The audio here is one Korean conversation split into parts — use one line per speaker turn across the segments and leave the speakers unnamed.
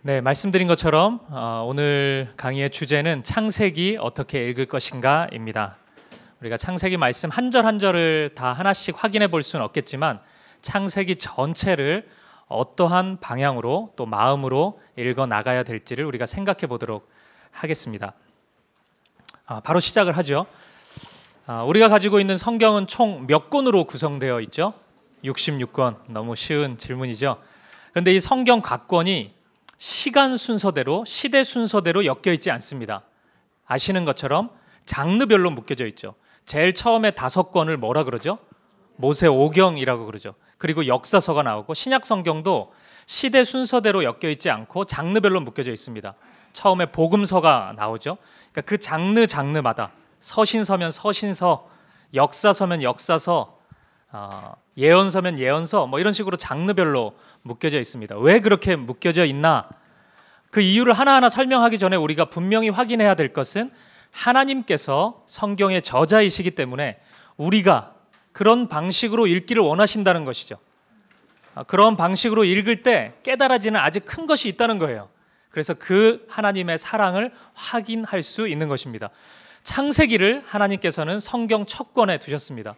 네, 말씀드린 것처럼 오늘 강의의 주제는 창세기 어떻게 읽을 것인가입니다. 우리가 창세기 말씀 한 절 한 절을 다 하나씩 확인해 볼 수는 없겠지만 창세기 전체를 어떠한 방향으로 또 마음으로 읽어 나가야 될지를 우리가 생각해 보도록 하겠습니다. 바로 시작을 하죠. 우리가 가지고 있는 성경은 총 몇 권으로 구성되어 있죠? 66권. 너무 쉬운 질문이죠. 그런데 이 성경 각 권이 시간 순서대로, 시대 순서대로 엮여 있지 않습니다. 아시는 것처럼 장르별로 묶여져 있죠. 제일 처음에 5권을 뭐라 그러죠? 모세오경이라고 그러죠. 그리고 역사서가 나오고 신약 성경도 시대 순서대로 엮여 있지 않고 장르별로 묶여져 있습니다. 처음에 복음서가 나오죠. 그러니까 그 장르마다 서신서면 서신서, 역사서면 역사서, 예언서면 예언서, 뭐 이런 식으로 장르별로 묶여져 있습니다. 왜 그렇게 묶여져 있나? 그 이유를 하나하나 설명하기 전에 우리가 분명히 확인해야 될 것은 하나님께서 성경의 저자이시기 때문에 우리가 그런 방식으로 읽기를 원하신다는 것이죠. 그런 방식으로 읽을 때 깨달아지는 아주 큰 것이 있다는 거예요. 그래서 그 하나님의 사랑을 확인할 수 있는 것입니다. 창세기를 하나님께서는 성경 첫 권에 두셨습니다.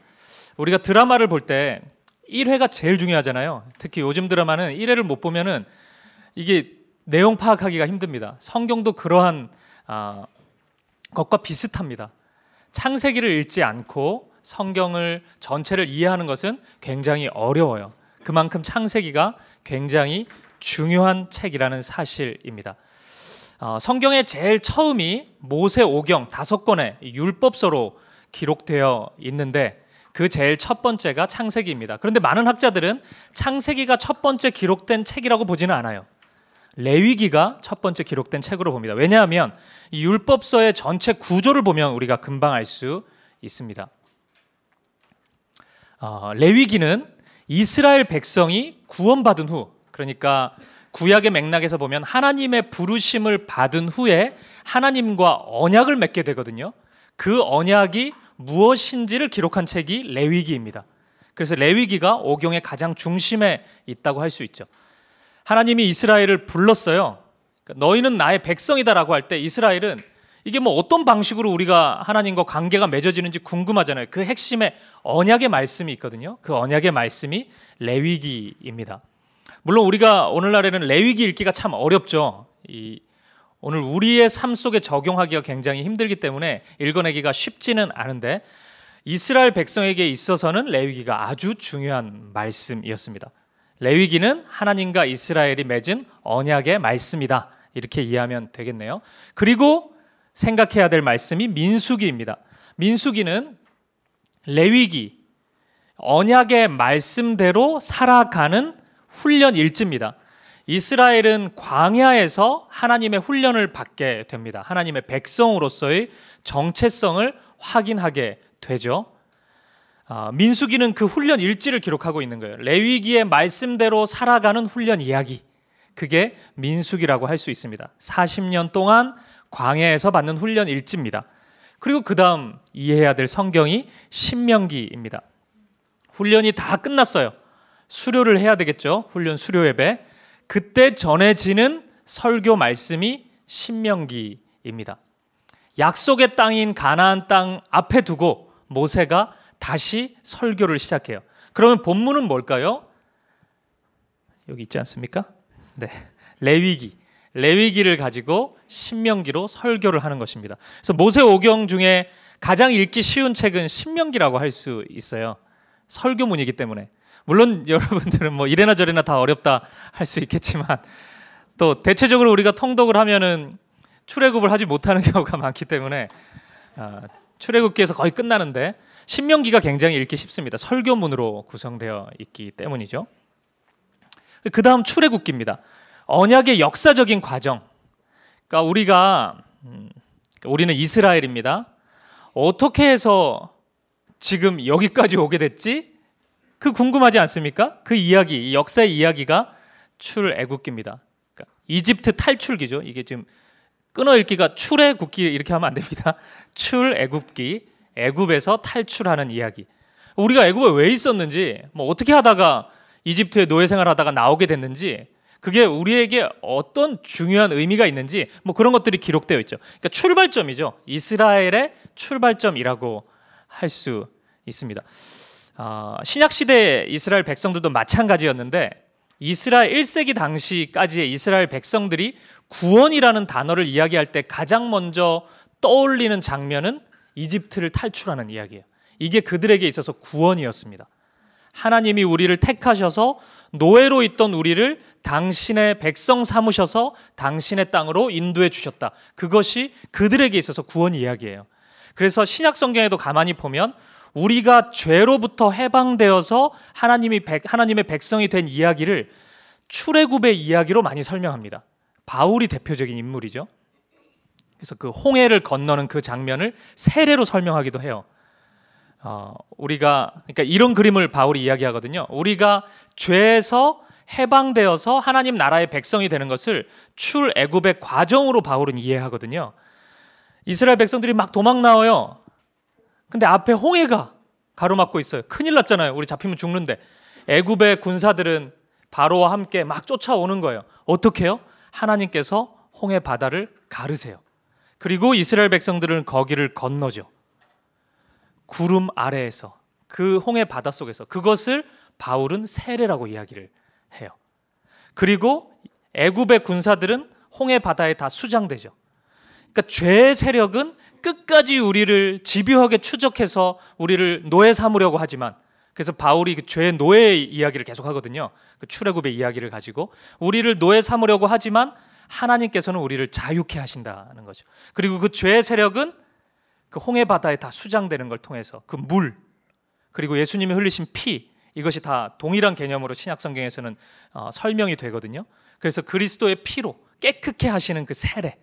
우리가 드라마를 볼 때 1회가 제일 중요하잖아요. 특히 요즘 드라마는 1회를 못 보면은 이게 내용 파악하기가 힘듭니다. 성경도 그러한 것과 비슷합니다. 창세기를 읽지 않고 성경을 전체를 이해하는 것은 굉장히 어려워요. 그만큼 창세기가 굉장히 중요한 책이라는 사실입니다. 성경의 제일 처음이 모세오경 5권의 율법서로 기록되어 있는데 그 제일 첫 번째가 창세기입니다. 그런데 많은 학자들은 창세기가 첫 번째 기록된 책이라고 보지는 않아요. 레위기가 첫 번째 기록된 책으로 봅니다. 왜냐하면 이 율법서의 전체 구조를 보면 우리가 금방 알 수 있습니다. 레위기는 이스라엘 백성이 구원받은 후, 그러니까 구약의 맥락에서 보면 하나님의 부르심을 받은 후에 하나님과 언약을 맺게 되거든요. 그 언약이 무엇인지를 기록한 책이 레위기입니다. 그래서 레위기가 오경의 가장 중심에 있다고 할 수 있죠. 하나님이 이스라엘을 불렀어요. 너희는 나의 백성이다라고 할 때 이스라엘은 이게 뭐 어떤 방식으로 우리가 하나님과 관계가 맺어지는지 궁금하잖아요. 그 핵심에 언약의 말씀이 있거든요. 그 언약의 말씀이 레위기입니다. 물론 우리가 오늘날에는 레위기 읽기가 참 어렵죠. 오늘 우리의 삶 속에 적용하기가 굉장히 힘들기 때문에 읽어내기가 쉽지는 않은데 이스라엘 백성에게 있어서는 레위기가 아주 중요한 말씀이었습니다. 레위기는 하나님과 이스라엘이 맺은 언약의 말씀이다. 이렇게 이해하면 되겠네요. 그리고 생각해야 될 말씀이 민수기입니다. 민수기는 레위기, 언약의 말씀대로 살아가는 훈련 일지입니다. 이스라엘은 광야에서 하나님의 훈련을 받게 됩니다. 하나님의 백성으로서의 정체성을 확인하게 되죠. 민수기는 그 훈련 일지를 기록하고 있는 거예요. 레위기의 말씀대로 살아가는 훈련 이야기, 그게 민수기라고 할 수 있습니다. 40년 동안 광야에서 받는 훈련 일지입니다. 그리고 그 다음 이해해야 될 성경이 신명기입니다. 훈련이 다 끝났어요. 수료를 해야 되겠죠. 훈련 수료 예배. 그때 전해지는 설교 말씀이 신명기입니다. 약속의 땅인 가나안 땅 앞에 두고 모세가 다시 설교를 시작해요. 그러면 본문은 뭘까요? 여기 있지 않습니까? 네, 레위기를 가지고 신명기로 설교를 하는 것입니다. 그래서 모세오경 중에 가장 읽기 쉬운 책은 신명기라고 할 수 있어요. 설교문이기 때문에. 물론 여러분들은 뭐 이래나 저래나 다 어렵다 할 수 있겠지만 또 대체적으로 우리가 통독을 하면은 출애굽을 하지 못하는 경우가 많기 때문에 출애굽기에서 거의 끝나는데 신명기가 굉장히 읽기 쉽습니다. 설교문으로 구성되어 있기 때문이죠. 그 다음 출애굽기입니다. 언약의 역사적인 과정. 그러니까 우리는 이스라엘입니다. 어떻게 해서 지금 여기까지 오게 됐지? 그 궁금하지 않습니까? 그 이야기, 이 역사의 이야기가 출애굽기입니다. 그러니까 이집트 탈출기죠. 이게 지금 끊어읽기가 출애굽기 이렇게 하면 안 됩니다. 출애굽기, 애굽에서 탈출하는 이야기. 우리가 애굽에 왜 있었는지, 뭐 어떻게 하다가 이집트에 노예 생활하다가 나오게 됐는지 그게 우리에게 어떤 중요한 의미가 있는지 뭐 그런 것들이 기록되어 있죠. 그러니까 출발점이죠. 이스라엘의 출발점이라고 할 수 있습니다. 신약 시대의 이스라엘 백성들도 마찬가지였는데 이스라엘 1세기 당시까지의 이스라엘 백성들이 구원이라는 단어를 이야기할 때 가장 먼저 떠올리는 장면은 이집트를 탈출하는 이야기예요. 이게 그들에게 있어서 구원이었습니다. 하나님이 우리를 택하셔서 노예로 있던 우리를 당신의 백성 삼으셔서 당신의 땅으로 인도해 주셨다. 그것이 그들에게 있어서 구원 이야기예요. 그래서 신약 성경에도 가만히 보면 우리가 죄로부터 해방되어서 하나님의 백성이 된 이야기를 출애굽의 이야기로 많이 설명합니다. 바울이 대표적인 인물이죠. 그래서 그 홍해를 건너는 그 장면을 세례로 설명하기도 해요. 그러니까 이런 그림을 바울이 이야기하거든요. 우리가 죄에서 해방되어서 하나님 나라의 백성이 되는 것을 출애굽의 과정으로 바울은 이해하거든요. 이스라엘 백성들이 막 도망 나와요. 근데 앞에 홍해가 가로막고 있어요. 큰일 났잖아요. 우리 잡히면 죽는데. 애굽의 군사들은 바로와 함께 막 쫓아오는 거예요. 어떻게 해요? 하나님께서 홍해 바다를 가르세요. 그리고 이스라엘 백성들은 거기를 건너죠. 구름 아래에서, 그 홍해 바다 속에서. 그것을 바울은 세례라고 이야기를 해요. 그리고 애굽의 군사들은 홍해 바다에 다 수장되죠. 그러니까 죄의 세력은 끝까지 우리를 집요하게 추적해서 우리를 노예 삼으려고 하지만, 그래서 바울이 그 죄의 노예의 이야기를 계속 하거든요. 그 출애굽의 이야기를 가지고 우리를 노예 삼으려고 하지만 하나님께서는 우리를 자유케 하신다는 거죠. 그리고 그 죄의 세력은 그 홍해 바다에 다 수장되는 걸 통해서 그 물, 그리고 예수님이 흘리신 피, 이것이 다 동일한 개념으로 신약 성경에서는 설명이 되거든요. 그래서 그리스도의 피로 깨끗게 하시는 그 세례,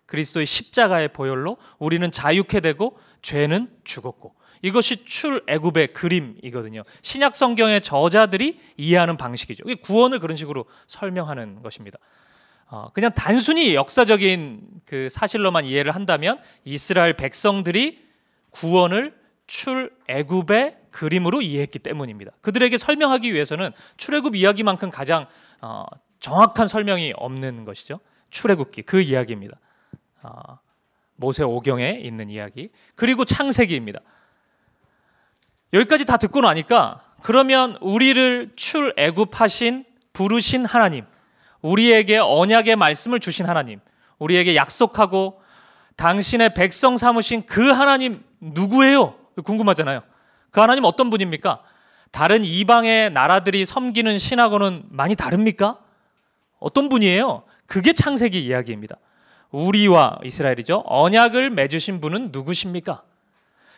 그리스도의 십자가의 보혈로 우리는 자유케 되고 죄는 죽었고, 이것이 출애굽의 그림이거든요. 신약 성경의 저자들이 이해하는 방식이죠. 구원을 그런 식으로 설명하는 것입니다. 그냥 단순히 역사적인 그 사실로만 이해를 한다면 이스라엘 백성들이 구원을 출애굽의 그림으로 이해했기 때문입니다. 그들에게 설명하기 위해서는 출애굽 이야기만큼 가장 정확한 설명이 없는 것이죠. 출애굽기, 그 이야기입니다. 모세오경에 있는 이야기. 그리고 창세기입니다. 여기까지 다 듣고 나니까 그러면 우리를 출애굽하신 부르신 하나님, 우리에게 언약의 말씀을 주신 하나님, 우리에게 약속하고 당신의 백성 삼으신 그 하나님 누구예요? 궁금하잖아요. 그 하나님 어떤 분입니까? 다른 이방의 나라들이 섬기는 신하고는 많이 다릅니까? 어떤 분이에요? 그게 창세기 이야기입니다. 우리와 이스라엘이죠. 언약을 맺으신 분은 누구십니까?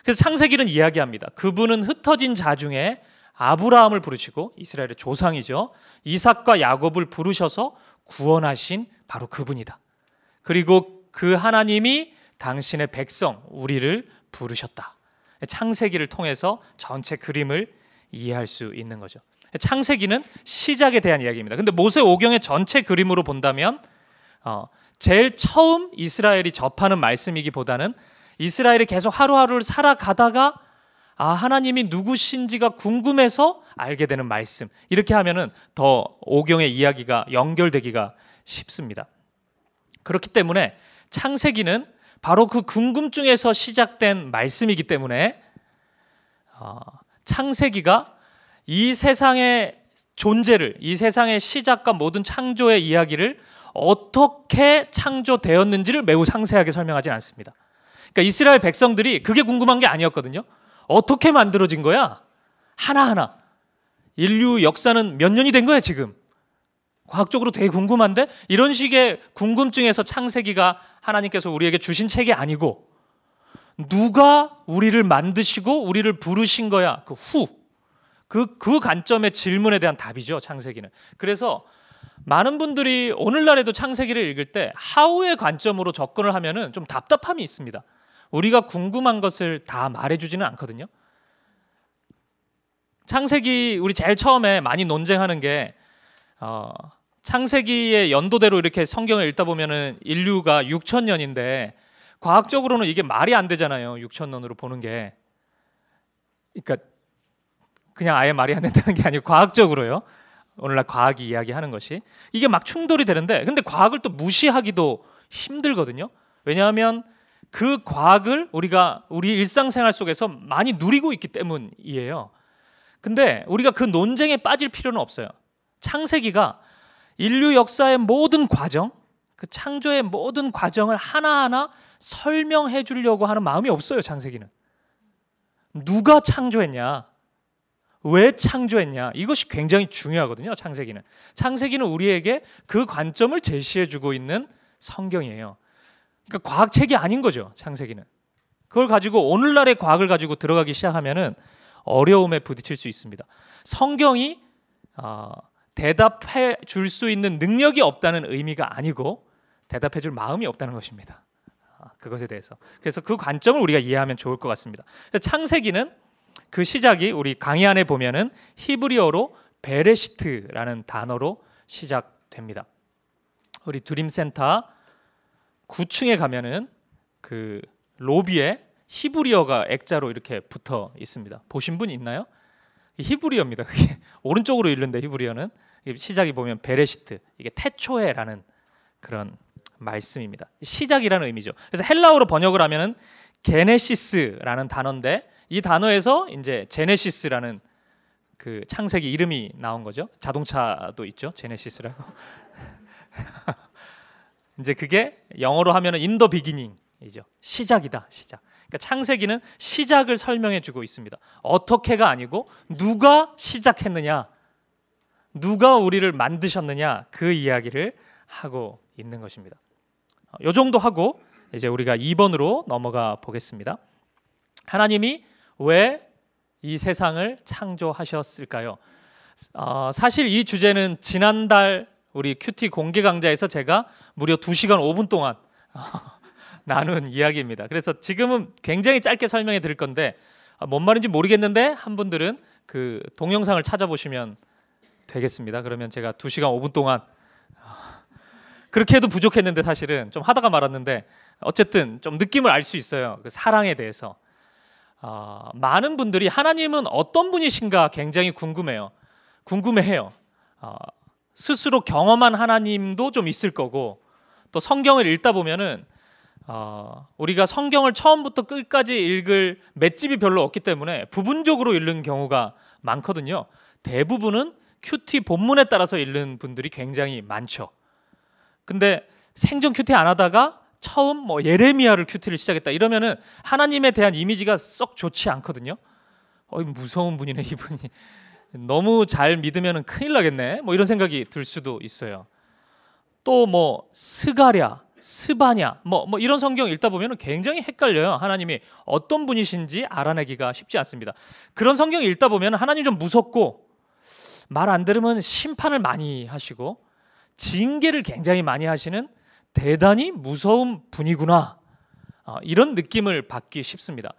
그래서 창세기는 이야기합니다. 그분은 흩어진 자 중에 아브라함을 부르시고, 이스라엘의 조상이죠, 이삭과 야곱을 부르셔서 구원하신 바로 그분이다. 그리고 그 하나님이 당신의 백성 우리를 부르셨다. 창세기를 통해서 전체 그림을 이해할 수 있는 거죠. 창세기는 시작에 대한 이야기입니다. 근데 모세오경의 전체 그림으로 본다면 제일 처음 이스라엘이 접하는 말씀이기보다는 이스라엘이 계속 하루하루를 살아가다가 하나님이 누구신지가 궁금해서 알게 되는 말씀, 이렇게 하면은 더 오경의 이야기가 연결되기가 쉽습니다. 그렇기 때문에 창세기는 바로 그 궁금증에서 시작된 말씀이기 때문에 창세기가 이 세상의 존재를, 이 세상의 시작과 모든 창조의 이야기를 어떻게 창조되었는지를 매우 상세하게 설명하지 않습니다. 그러니까 이스라엘 백성들이 그게 궁금한 게 아니었거든요. 어떻게 만들어진 거야? 하나하나. 인류 역사는 몇 년이 된 거야 지금? 과학적으로 되게 궁금한데, 이런 식의 궁금증에서 창세기가 하나님께서 우리에게 주신 책이 아니고 누가 우리를 만드시고 우리를 부르신 거야, 그 관점의 질문에 대한 답이죠, 창세기는. 그래서 많은 분들이 오늘날에도 창세기를 읽을 때 하우의 관점으로 접근을 하면은 좀 답답함이 있습니다. 우리가 궁금한 것을 다 말해주지는 않거든요. 창세기, 우리 제일 처음에 많이 논쟁하는 게 창세기의 연도대로 이렇게 성경을 읽다 보면은 인류가 6,000년인데 과학적으로는 이게 말이 안 되잖아요. 6,000년으로 보는 게. 그러니까 그냥 아예 말이 안 된다는 게 아니고 과학적으로요. 오늘날 과학이 이야기하는 것이 이게 막 충돌이 되는데, 근데 과학을 또 무시하기도 힘들거든요. 왜냐하면 그 과학을 우리가 우리 일상생활 속에서 많이 누리고 있기 때문이에요. 근데 우리가 그 논쟁에 빠질 필요는 없어요. 창세기가 인류 역사의 모든 과정, 그 창조의 모든 과정을 하나하나 설명해 주려고 하는 마음이 없어요. 창세기는 누가 창조했냐, 왜 창조했냐, 이것이 굉장히 중요하거든요. 창세기는 우리에게 그 관점을 제시해 주고 있는 성경이에요. 그러니까 과학책이 아닌 거죠. 창세기는 그걸 가지고 오늘날의 과학을 가지고 들어가기 시작하면은 어려움에 부딪힐 수 있습니다. 성경이 대답해 줄 수 있는 능력이 없다는 의미가 아니고 대답해 줄 마음이 없다는 것입니다. 그것에 대해서. 그래서 그 관점을 우리가 이해하면 좋을 것 같습니다. 창세기는 그 시작이 우리 강의 안에 보면은 히브리어로 베레시트라는 단어로 시작됩니다. 우리 드림센터 9층에 가면은 그 로비에 히브리어가 액자로 이렇게 붙어 있습니다. 보신 분 있나요? 히브리어입니다. 오른쪽으로 읽는데 히브리어는 시작이 보면 베레시트, 이게 태초에라는 그런 말씀입니다. 시작이라는 의미죠. 그래서 헬라어로 번역을 하면은 게네시스라는 단어인데, 이 단어에서 이제 제네시스라는 그 창세기 이름이 나온 거죠. 자동차도 있죠, 제네시스라고. 이제 그게 영어로 하면은 in the beginning이죠. 시작이다, 시작. 그러니까 창세기는 시작을 설명해 주고 있습니다. 어떻게가 아니고 누가 시작했느냐, 누가 우리를 만드셨느냐, 그 이야기를 하고 있는 것입니다. 요 정도 하고 이제 우리가 2번으로 넘어가 보겠습니다. 하나님이 왜 이 세상을 창조하셨을까요? 사실 이 주제는 지난달 우리 큐티 공개 강좌에서 제가 무려 2시간 5분 동안 나눈 이야기입니다. 그래서 지금은 굉장히 짧게 설명해 드릴 건데, 뭔 말인지 모르겠는데 한 분들은 그 동영상을 찾아보시면 되겠습니다. 그러면 제가 2시간 5분 동안 그렇게 해도 부족했는데, 사실은 좀 하다가 말았는데 어쨌든 좀 느낌을 알 수 있어요. 그 사랑에 대해서. 많은 분들이 하나님은 어떤 분이신가 굉장히 궁금해해요. 스스로 경험한 하나님도 좀 있을 거고, 또 성경을 읽다 보면은 우리가 성경을 처음부터 끝까지 읽을 맷집이 별로 없기 때문에 부분적으로 읽는 경우가 많거든요. 대부분은 큐티 본문에 따라서 읽는 분들이 굉장히 많죠. 근데 생전 큐티 안 하다가 처음 뭐 예레미야를 큐티를 시작했다 이러면은 하나님에 대한 이미지가 썩 좋지 않거든요. 무서운 분이네 이분이. 너무 잘 믿으면은 큰일 나겠네. 뭐 이런 생각이 들 수도 있어요. 또 뭐 스가랴, 스바냐 뭐 이런 성경 읽다 보면은 굉장히 헷갈려요. 하나님이 어떤 분이신지 알아내기가 쉽지 않습니다. 그런 성경 읽다 보면 하나님 좀 무섭고, 말 안 들으면 심판을 많이 하시고 징계를 굉장히 많이 하시는 대단히 무서운 분이구나, 이런 느낌을 받기 쉽습니다.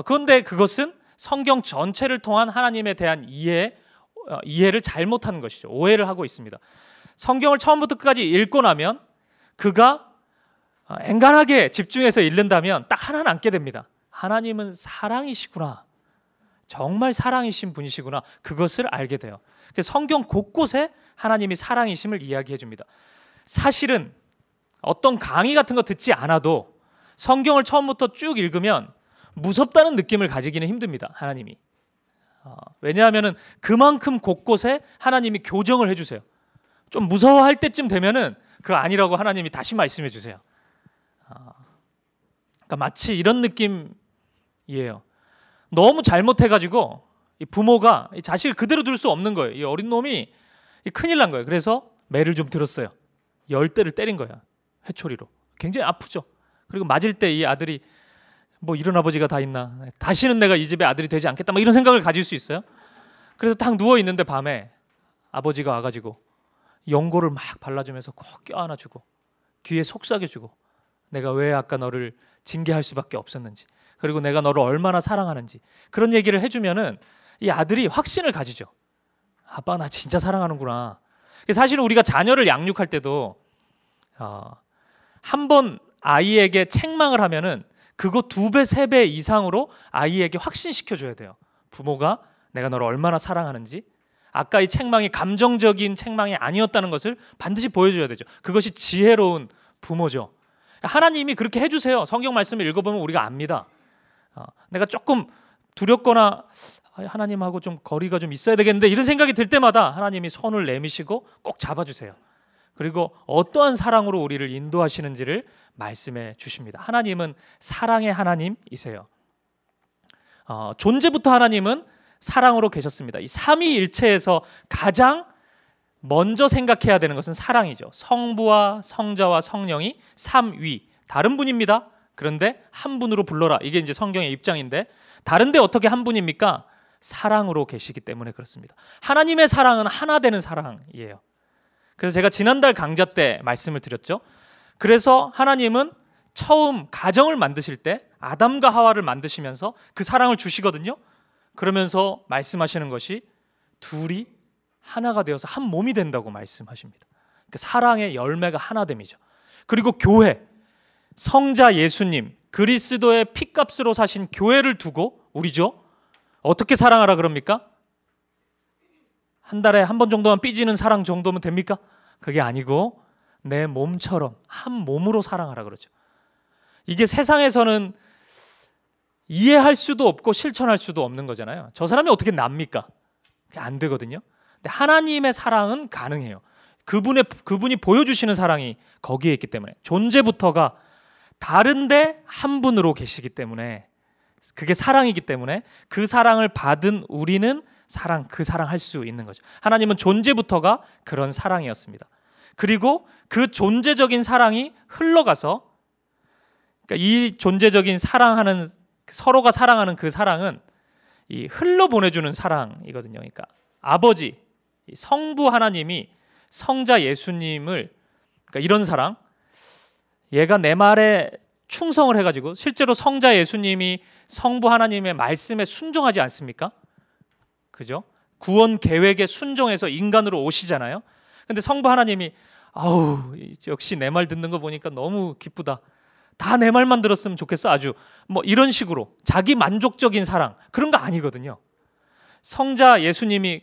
그런데 그것은 성경 전체를 통한 하나님에 대한 이해를 잘못하는 것이죠. 오해를 하고 있습니다. 성경을 처음부터 끝까지 읽고 나면 그가 엔간하게 집중해서 읽는다면 딱 하나 남게 됩니다. 하나님은 사랑이시구나, 정말 사랑이신 분이시구나, 그것을 알게 돼요. 그래서 성경 곳곳에 하나님이 사랑이심을 이야기해 줍니다. 사실은 어떤 강의 같은 거 듣지 않아도 성경을 처음부터 쭉 읽으면 무섭다는 느낌을 가지기는 힘듭니다. 하나님이. 왜냐하면 그만큼 곳곳에 하나님이 교정을 해주세요. 좀 무서워할 때쯤 되면은 그거 아니라고 하나님이 다시 말씀해 주세요. 그러니까 마치 이런 느낌이에요. 너무 잘못해가지고 이 부모가 이 자식을 그대로 둘 수 없는 거예요. 이 어린 놈이 큰일 난 거예요. 그래서 매를 좀 들었어요. 10대를 때린 거야, 회초리로. 굉장히 아프죠. 그리고 맞을 때 이 아들이 뭐 이런 아버지가 다 있나, 다시는 내가 이 집의 아들이 되지 않겠다, 막 이런 생각을 가질 수 있어요. 그래서 딱 누워 있는데 밤에 아버지가 와가지고 연고를 막 발라주면서 꼭 껴안아주고 귀에 속삭여주고, 내가 왜 아까 너를 징계할 수밖에 없었는지, 그리고 내가 너를 얼마나 사랑하는지, 그런 얘기를 해주면은 이 아들이 확신을 가지죠. 아빠 나 진짜 사랑하는구나. 사실은 우리가 자녀를 양육할 때도 한 번 아이에게 책망을 하면은 그거 2배, 3배 이상으로 아이에게 확신시켜줘야 돼요. 부모가 내가 너를 얼마나 사랑하는지, 아까 이 책망이 감정적인 책망이 아니었다는 것을 반드시 보여줘야 되죠. 그것이 지혜로운 부모죠. 하나님이 그렇게 해주세요. 성경 말씀을 읽어보면 우리가 압니다. 내가 조금 두렵거나 하나님하고 좀 거리가 좀 있어야 되겠는데 이런 생각이 들 때마다 하나님이 손을 내미시고 꼭 잡아주세요. 그리고 어떠한 사랑으로 우리를 인도하시는지를 말씀해 주십니다. 하나님은 사랑의 하나님이세요. 존재부터 하나님은 사랑으로 계셨습니다. 이 삼위일체에서 가장 먼저 생각해야 되는 것은 사랑이죠. 성부와 성자와 성령이 삼위, 다른 분입니다. 그런데 한 분으로 불러라. 이게 이제 성경의 입장인데, 다른데 어떻게 한 분입니까? 사랑으로 계시기 때문에 그렇습니다. 하나님의 사랑은 하나 되는 사랑이에요. 그래서 제가 지난달 강좌 때 말씀을 드렸죠. 그래서 하나님은 처음 가정을 만드실 때 아담과 하와를 만드시면서 그 사랑을 주시거든요. 그러면서 말씀하시는 것이 둘이 하나가 되어서 한 몸이 된다고 말씀하십니다. 그 사랑의 열매가 하나됨이죠. 그리고 교회, 성자 예수님, 그리스도의 피값으로 사신 교회를 두고 우리죠. 어떻게 사랑하라 그럽니까? 한 달에 한 번 정도만 삐지는 사랑 정도면 됩니까? 그게 아니고 내 몸처럼 한 몸으로 사랑하라 그러죠. 이게 세상에서는 이해할 수도 없고 실천할 수도 없는 거잖아요. 저 사람이 어떻게 납니까? 안 되거든요. 근데 하나님의 사랑은 가능해요. 그분이 보여주시는 사랑이 거기에 있기 때문에, 존재부터가 다른데 한 분으로 계시기 때문에, 그게 사랑이기 때문에 그 사랑을 받은 우리는 그 사랑 할 수 있는 거죠. 하나님은 존재부터가 그런 사랑이었습니다. 그리고 그 존재적인 사랑이 흘러가서, 그러니까 이 존재적인 사랑하는, 서로가 사랑하는 그 사랑은 이 흘러보내주는 사랑이거든요. 그러니까 아버지, 성부 하나님이 성자 예수님을, 그러니까 이런 사랑, 얘가 내 말에 충성을 해가지고, 실제로 성자 예수님이 성부 하나님의 말씀에 순종하지 않습니까? 그죠? 구원 계획에 순종해서 인간으로 오시잖아요. 근데 성부 하나님이 아우, 역시 내 말 듣는 거 보니까 너무 기쁘다. 다 내 말만 들었으면 좋겠어. 아주 뭐 이런 식으로 자기 만족적인 사랑, 그런 거 아니거든요. 성자 예수님이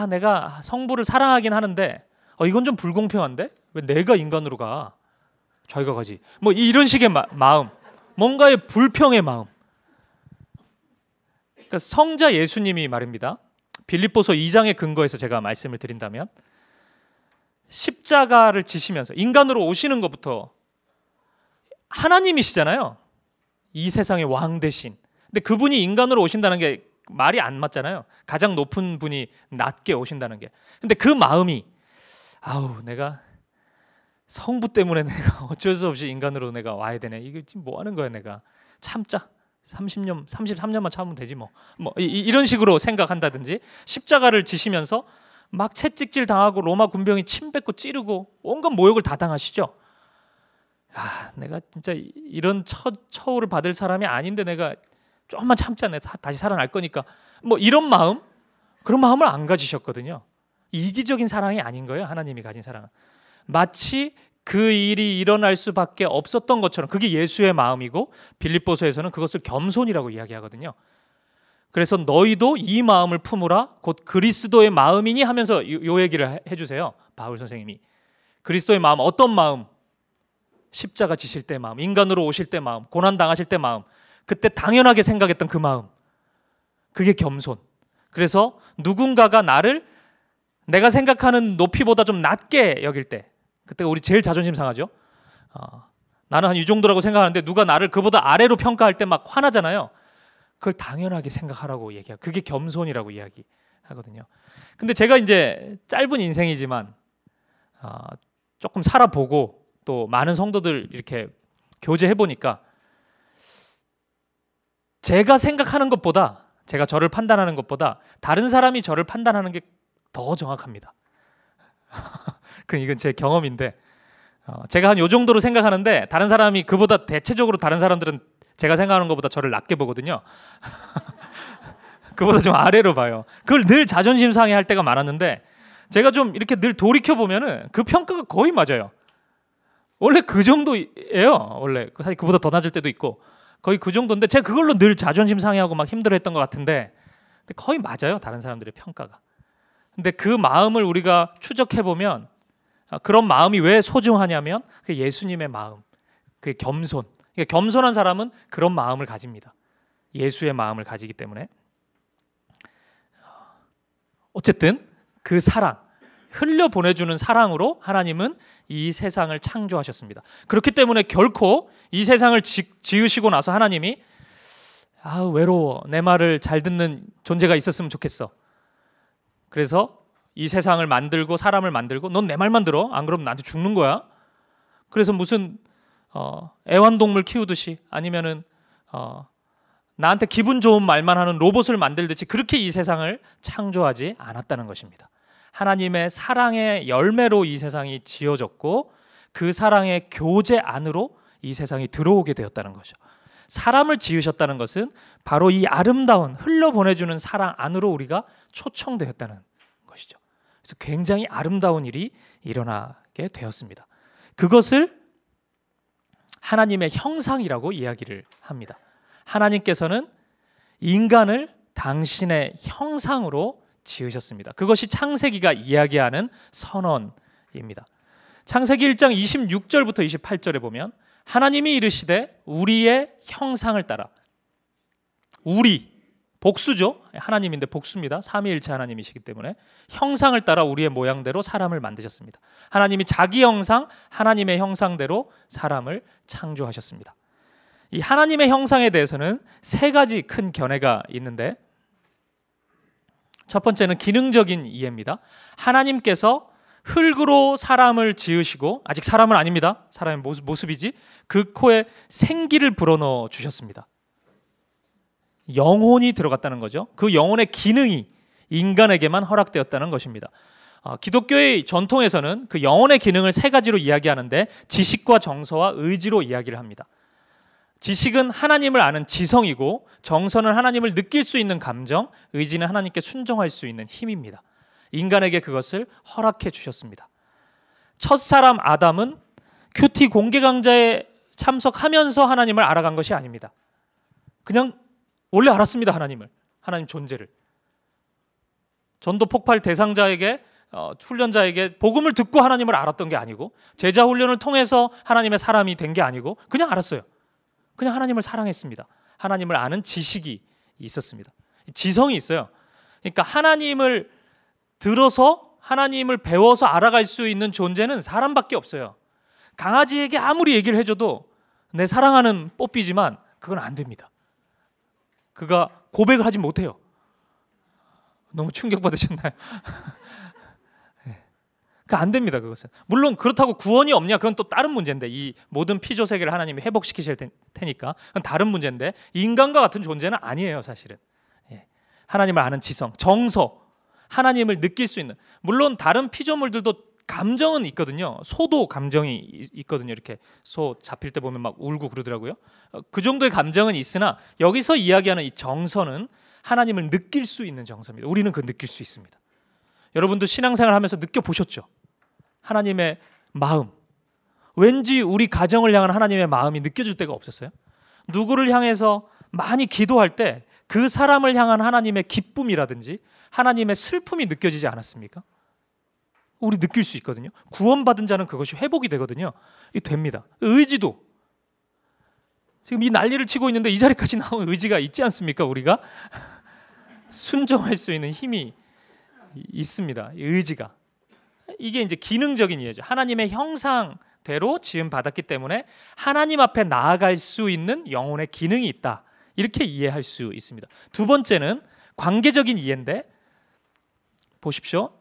내가 성부를 사랑하긴 하는데 이건 좀 불공평한데? 왜 내가 인간으로 가? 자기가 가지. 뭐 이런 식의 마음, 뭔가의 불평의 마음. 그러니까 성자 예수님이 말입니다. 빌립보서 2장의 근거에서 제가 말씀을 드린다면, 십자가를 지시면서 인간으로 오시는 것부터 하나님이시잖아요. 이 세상의 왕 대신. 근데 그분이 인간으로 오신다는 게 말이 안 맞잖아요. 가장 높은 분이 낮게 오신다는 게. 근데 그 마음이 내가 성부 때문에 내가 어쩔 수 없이 인간으로 내가 와야 되네. 이게 지금 뭐 하는 거야 내가. 참자. 30년, 33년만 참으면 되지 뭐 이런 식으로 생각한다든지, 십자가를 지시면서 막 채찍질 당하고 로마 군병이 침 뱉고 찌르고 온갖 모욕을 다 당하시죠. 내가 진짜 이런 처우를 받을 사람이 아닌데 내가 조금만 참자, 내가 다시 살아날 거니까, 뭐 이런 마음, 그런 마음을 안 가지셨거든요. 이기적인 사랑이 아닌 거예요. 하나님이 가진 사랑은 마치 그 일이 일어날 수밖에 없었던 것처럼, 그게 예수의 마음이고, 빌립보서에서는 그것을 겸손이라고 이야기하거든요. 그래서 너희도 이 마음을 품으라, 곧 그리스도의 마음이니 하면서 요 얘기를 해주세요. 바울 선생님이. 그리스도의 마음, 어떤 마음? 십자가 지실 때 마음, 인간으로 오실 때 마음, 고난 당하실 때 마음, 그때 당연하게 생각했던 그 마음, 그게 겸손. 그래서 누군가가 나를 내가 생각하는 높이보다 좀 낮게 여길 때, 그때가 우리 제일 자존심 상하죠. 나는 한 이 정도라고 생각하는데 누가 나를 그보다 아래로 평가할 때 막 화나잖아요. 그걸 당연하게 생각하라고 얘기해요. 그게 겸손이라고 이야기하거든요. 근데 제가 이제 짧은 인생이지만 조금 살아보고 또 많은 성도들 이렇게 교제해 보니까, 제가 생각하는 것보다, 제가 저를 판단하는 것보다 다른 사람이 저를 판단하는 게 더 정확합니다. 이건 제 경험인데, 제가 한 요 정도로 생각하는데 다른 사람이 그보다, 대체적으로 다른 사람들은 제가 생각하는 것보다 저를 낮게 보거든요. 그보다 좀 아래로 봐요. 그걸 늘 자존심 상해할 때가 많았는데, 제가 좀 이렇게 늘 돌이켜 보면은 그 평가가 거의 맞아요. 원래 그 정도예요. 원래 사실 그보다 더 낮을 때도 있고 거의 그 정도인데, 제가 그걸로 늘 자존심 상해하고 막 힘들어했던 것 같은데, 근데 거의 맞아요. 다른 사람들의 평가가. 근데 그 마음을 우리가 추적해 보면 그런 마음이 왜 소중하냐면 그 예수님의 마음, 그 겸손. 그러니까 겸손한 사람은 그런 마음을 가집니다. 예수의 마음을 가지기 때문에. 어쨌든 그 사랑, 흘려 보내주는 사랑으로 하나님은 이 세상을 창조하셨습니다. 그렇기 때문에 결코 이 세상을 지으시고 나서 하나님이 외로워, 내 말을 잘 듣는 존재가 있었으면 좋겠어. 그래서 이 세상을 만들고 사람을 만들고 넌 내 말만 들어, 안 그러면 나한테 죽는 거야. 그래서 무슨 애완동물 키우듯이 아니면은 나한테 기분 좋은 말만 하는 로봇을 만들듯이 그렇게 이 세상을 창조하지 않았다는 것입니다. 하나님의 사랑의 열매로 이 세상이 지어졌고 그 사랑의 교제 안으로 이 세상이 들어오게 되었다는 거죠. 사람을 지으셨다는 것은 바로 이 아름다운 흘러보내주는 사랑 안으로 우리가 초청되었다는 것이죠. 그래서 굉장히 아름다운 일이 일어나게 되었습니다. 그것을 하나님의 형상이라고 이야기를 합니다. 하나님께서는 인간을 당신의 형상으로 지으셨습니다. 그것이 창세기가 이야기하는 선언입니다. 창세기 1장 26절부터 28절에 보면 하나님이 이르시되 우리의 형상을 따라, 우리 복수죠. 하나님인데 복수입니다. 삼위일체 하나님이시기 때문에 형상을 따라 우리의 모양대로 사람을 만드셨습니다. 하나님이 자기 형상, 하나님의 형상대로 사람을 창조하셨습니다. 이 하나님의 형상에 대해서는 세 가지 큰 견해가 있는데, 첫 번째는 기능적인 이해입니다. 하나님께서 흙으로 사람을 지으시고, 아직 사람은 아닙니다. 사람의 모습이지, 그 코에 생기를 불어넣어 주셨습니다. 영혼이 들어갔다는 거죠. 그 영혼의 기능이 인간에게만 허락되었다는 것입니다. 기독교의 전통에서는 그 영혼의 기능을 세 가지로 이야기하는데 지식과 정서와 의지로 이야기를 합니다. 지식은 하나님을 아는 지성이고, 정서는 하나님을 느낄 수 있는 감정, 의지는 하나님께 순종할 수 있는 힘입니다. 인간에게 그것을 허락해 주셨습니다. 첫사람 아담은 큐티 공개 강좌에 참석하면서 하나님을 알아간 것이 아닙니다. 그냥 원래 알았습니다. 하나님 존재를. 전도 폭발 대상자에게, 훈련자에게 복음을 듣고 하나님을 알았던 게 아니고, 제자 훈련을 통해서 하나님의 사람이 된 게 아니고 그냥 알았어요. 그냥 하나님을 사랑했습니다. 하나님을 아는 지식이 있었습니다. 지성이 있어요. 그러니까 하나님을 들어서, 하나님을 배워서 알아갈 수 있는 존재는 사람밖에 없어요. 강아지에게 아무리 얘기를 해줘도 내 사랑하는 뽀삐지만 그건 안 됩니다. 그가 고백을 하지 못해요. 너무 충격받으셨나요? 안 됩니다. 그것은. 물론 그렇다고 구원이 없냐, 그건 또 다른 문제인데, 이 모든 피조 세계를 하나님이 회복시키실 테니까 그건 다른 문제인데, 인간과 같은 존재는 아니에요. 사실은. 하나님을 아는 지성, 정서, 하나님을 느낄 수 있는, 물론 다른 피조물들도 감정은 있거든요. 소도 감정이 있거든요. 이렇게 소 잡힐 때 보면 막 울고 그러더라고요. 그 정도의 감정은 있으나 여기서 이야기하는 이 정서는 하나님을 느낄 수 있는 정서입니다. 우리는 그 느낄 수 있습니다. 여러분도 신앙생활 하면서 느껴보셨죠? 하나님의 마음. 왠지 우리 가정을 향한 하나님의 마음이 느껴질 때가 없었어요? 누구를 향해서 많이 기도할 때 그 사람을 향한 하나님의 기쁨이라든지 하나님의 슬픔이 느껴지지 않았습니까? 우리 느낄 수 있거든요. 구원받은 자는 그것이 회복이 되거든요. 이게 됩니다. 의지도. 지금 이 난리를 치고 있는데 이 자리까지 나온 의지가 있지 않습니까? 우리가 순종할 수 있는 힘이 있습니다. 의지가. 이게 이제 기능적인 이해죠. 하나님의 형상대로 지음 받았기 때문에 하나님 앞에 나아갈 수 있는 영혼의 기능이 있다. 이렇게 이해할 수 있습니다. 두 번째는 관계적인 이해인데, 보십시오.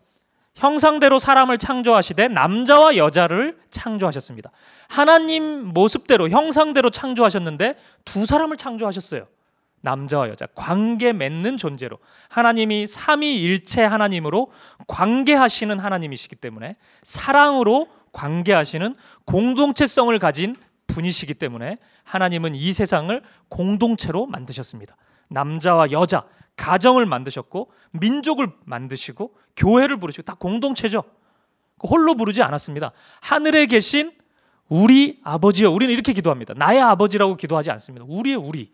형상대로 사람을 창조하시되 남자와 여자를 창조하셨습니다. 하나님 모습대로, 형상대로 창조하셨는데 두 사람을 창조하셨어요. 남자와 여자, 관계 맺는 존재로. 하나님이 삼위일체 하나님으로 관계하시는 하나님이시기 때문에, 사랑으로 관계하시는 공동체성을 가진 분이시기 때문에 하나님은 이 세상을 공동체로 만드셨습니다. 남자와 여자, 가정을 만드셨고, 민족을 만드시고, 교회를 부르시고, 다 공동체죠. 홀로 부르지 않았습니다. 하늘에 계신 우리 아버지여. 우리는 이렇게 기도합니다. 나의 아버지라고 기도하지 않습니다. 우리의 우리.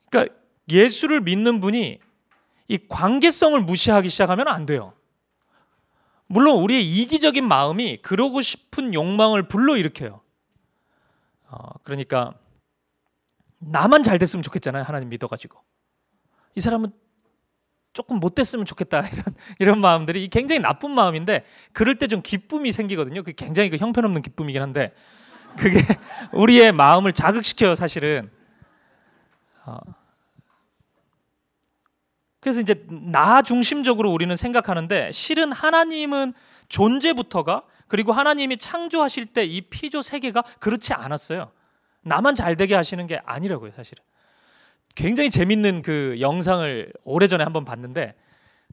그러니까 예수를 믿는 분이 이 관계성을 무시하기 시작하면 안 돼요. 물론 우리의 이기적인 마음이 그러고 싶은 욕망을 불러일으켜요. 그러니까 나만 잘 됐으면 좋겠잖아요. 하나님 믿어가지고 이 사람은 조금 못 됐으면 좋겠다, 이런 마음들이 굉장히 나쁜 마음인데, 그럴 때 좀 기쁨이 생기거든요. 그게 굉장히 형편없는 기쁨이긴 한데 그게 우리의 마음을 자극시켜요, 사실은. 그래서 이제 나 중심적으로 우리는 생각하는데, 실은 하나님은 존재부터가, 그리고 하나님이 창조하실 때 이 피조 세계가 그렇지 않았어요. 나만 잘 되게 하시는 게 아니라고요, 사실은. 굉장히 재밌는 그 영상을 오래전에 한번 봤는데,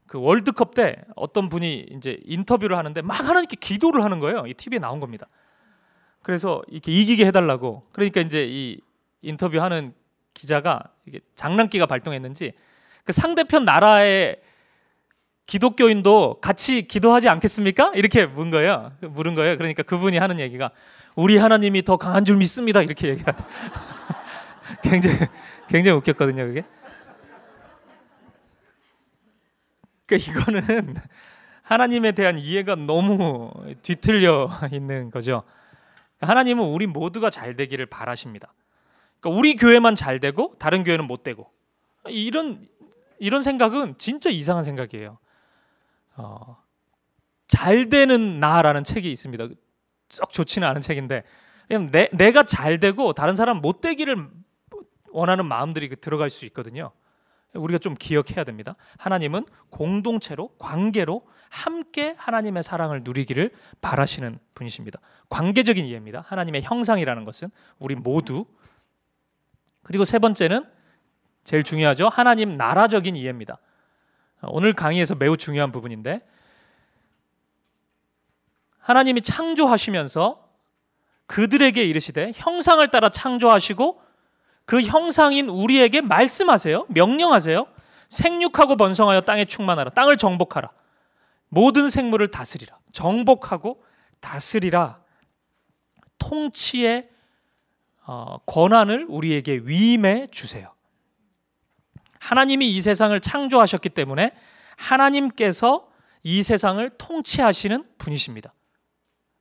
그 월드컵 때 어떤 분이 이제 인터뷰를 하는데 막 하나님께 기도를 하는 거예요. 이 TV에 나온 겁니다. 그래서 이렇게 이기게 해달라고. 그러니까 이제 이 인터뷰하는 기자가 이게 장난기가 발동했는지 그 상대편 나라의 기독교인도 같이 기도하지 않겠습니까? 이렇게 물은 거예요. 그러니까 그분이 하는 얘기가 우리 하나님이 더 강한 줄 믿습니다. 이렇게 얘기하더라고요. 굉장히 웃겼거든요, 그게. 그러니까 이거는 하나님에 대한 이해가 너무 뒤틀려 있는 거죠. 하나님은 우리 모두가 잘 되기를 바라십니다. 그러니까 우리 교회만 잘 되고 다른 교회는 못 되고, 이런 생각은 진짜 이상한 생각이에요. 잘 되는 나라는 책이 있습니다. 썩 좋지는 않은 책인데, 그냥 내가 잘 되고 다른 사람 못 되기를 원하는 마음들이 들어갈 수 있거든요. 우리가 좀 기억해야 됩니다. 하나님은 공동체로, 관계로 함께 하나님의 사랑을 누리기를 바라시는 분이십니다. 관계적인 이해입니다. 하나님의 형상이라는 것은 우리 모두. 그리고 세 번째는 제일 중요하죠. 하나님 나라적인 이해입니다. 오늘 강의에서 매우 중요한 부분인데, 하나님이 창조하시면서 그들에게 이르시되 형상을 따라 창조하시고 그 형상인 우리에게 말씀하세요. 명령하세요. 생육하고 번성하여 땅에 충만하라. 땅을 정복하라. 모든 생물을 다스리라. 정복하고 다스리라. 통치의 권한을 우리에게 위임해 주세요. 하나님이 이 세상을 창조하셨기 때문에 하나님께서 이 세상을 통치하시는 분이십니다.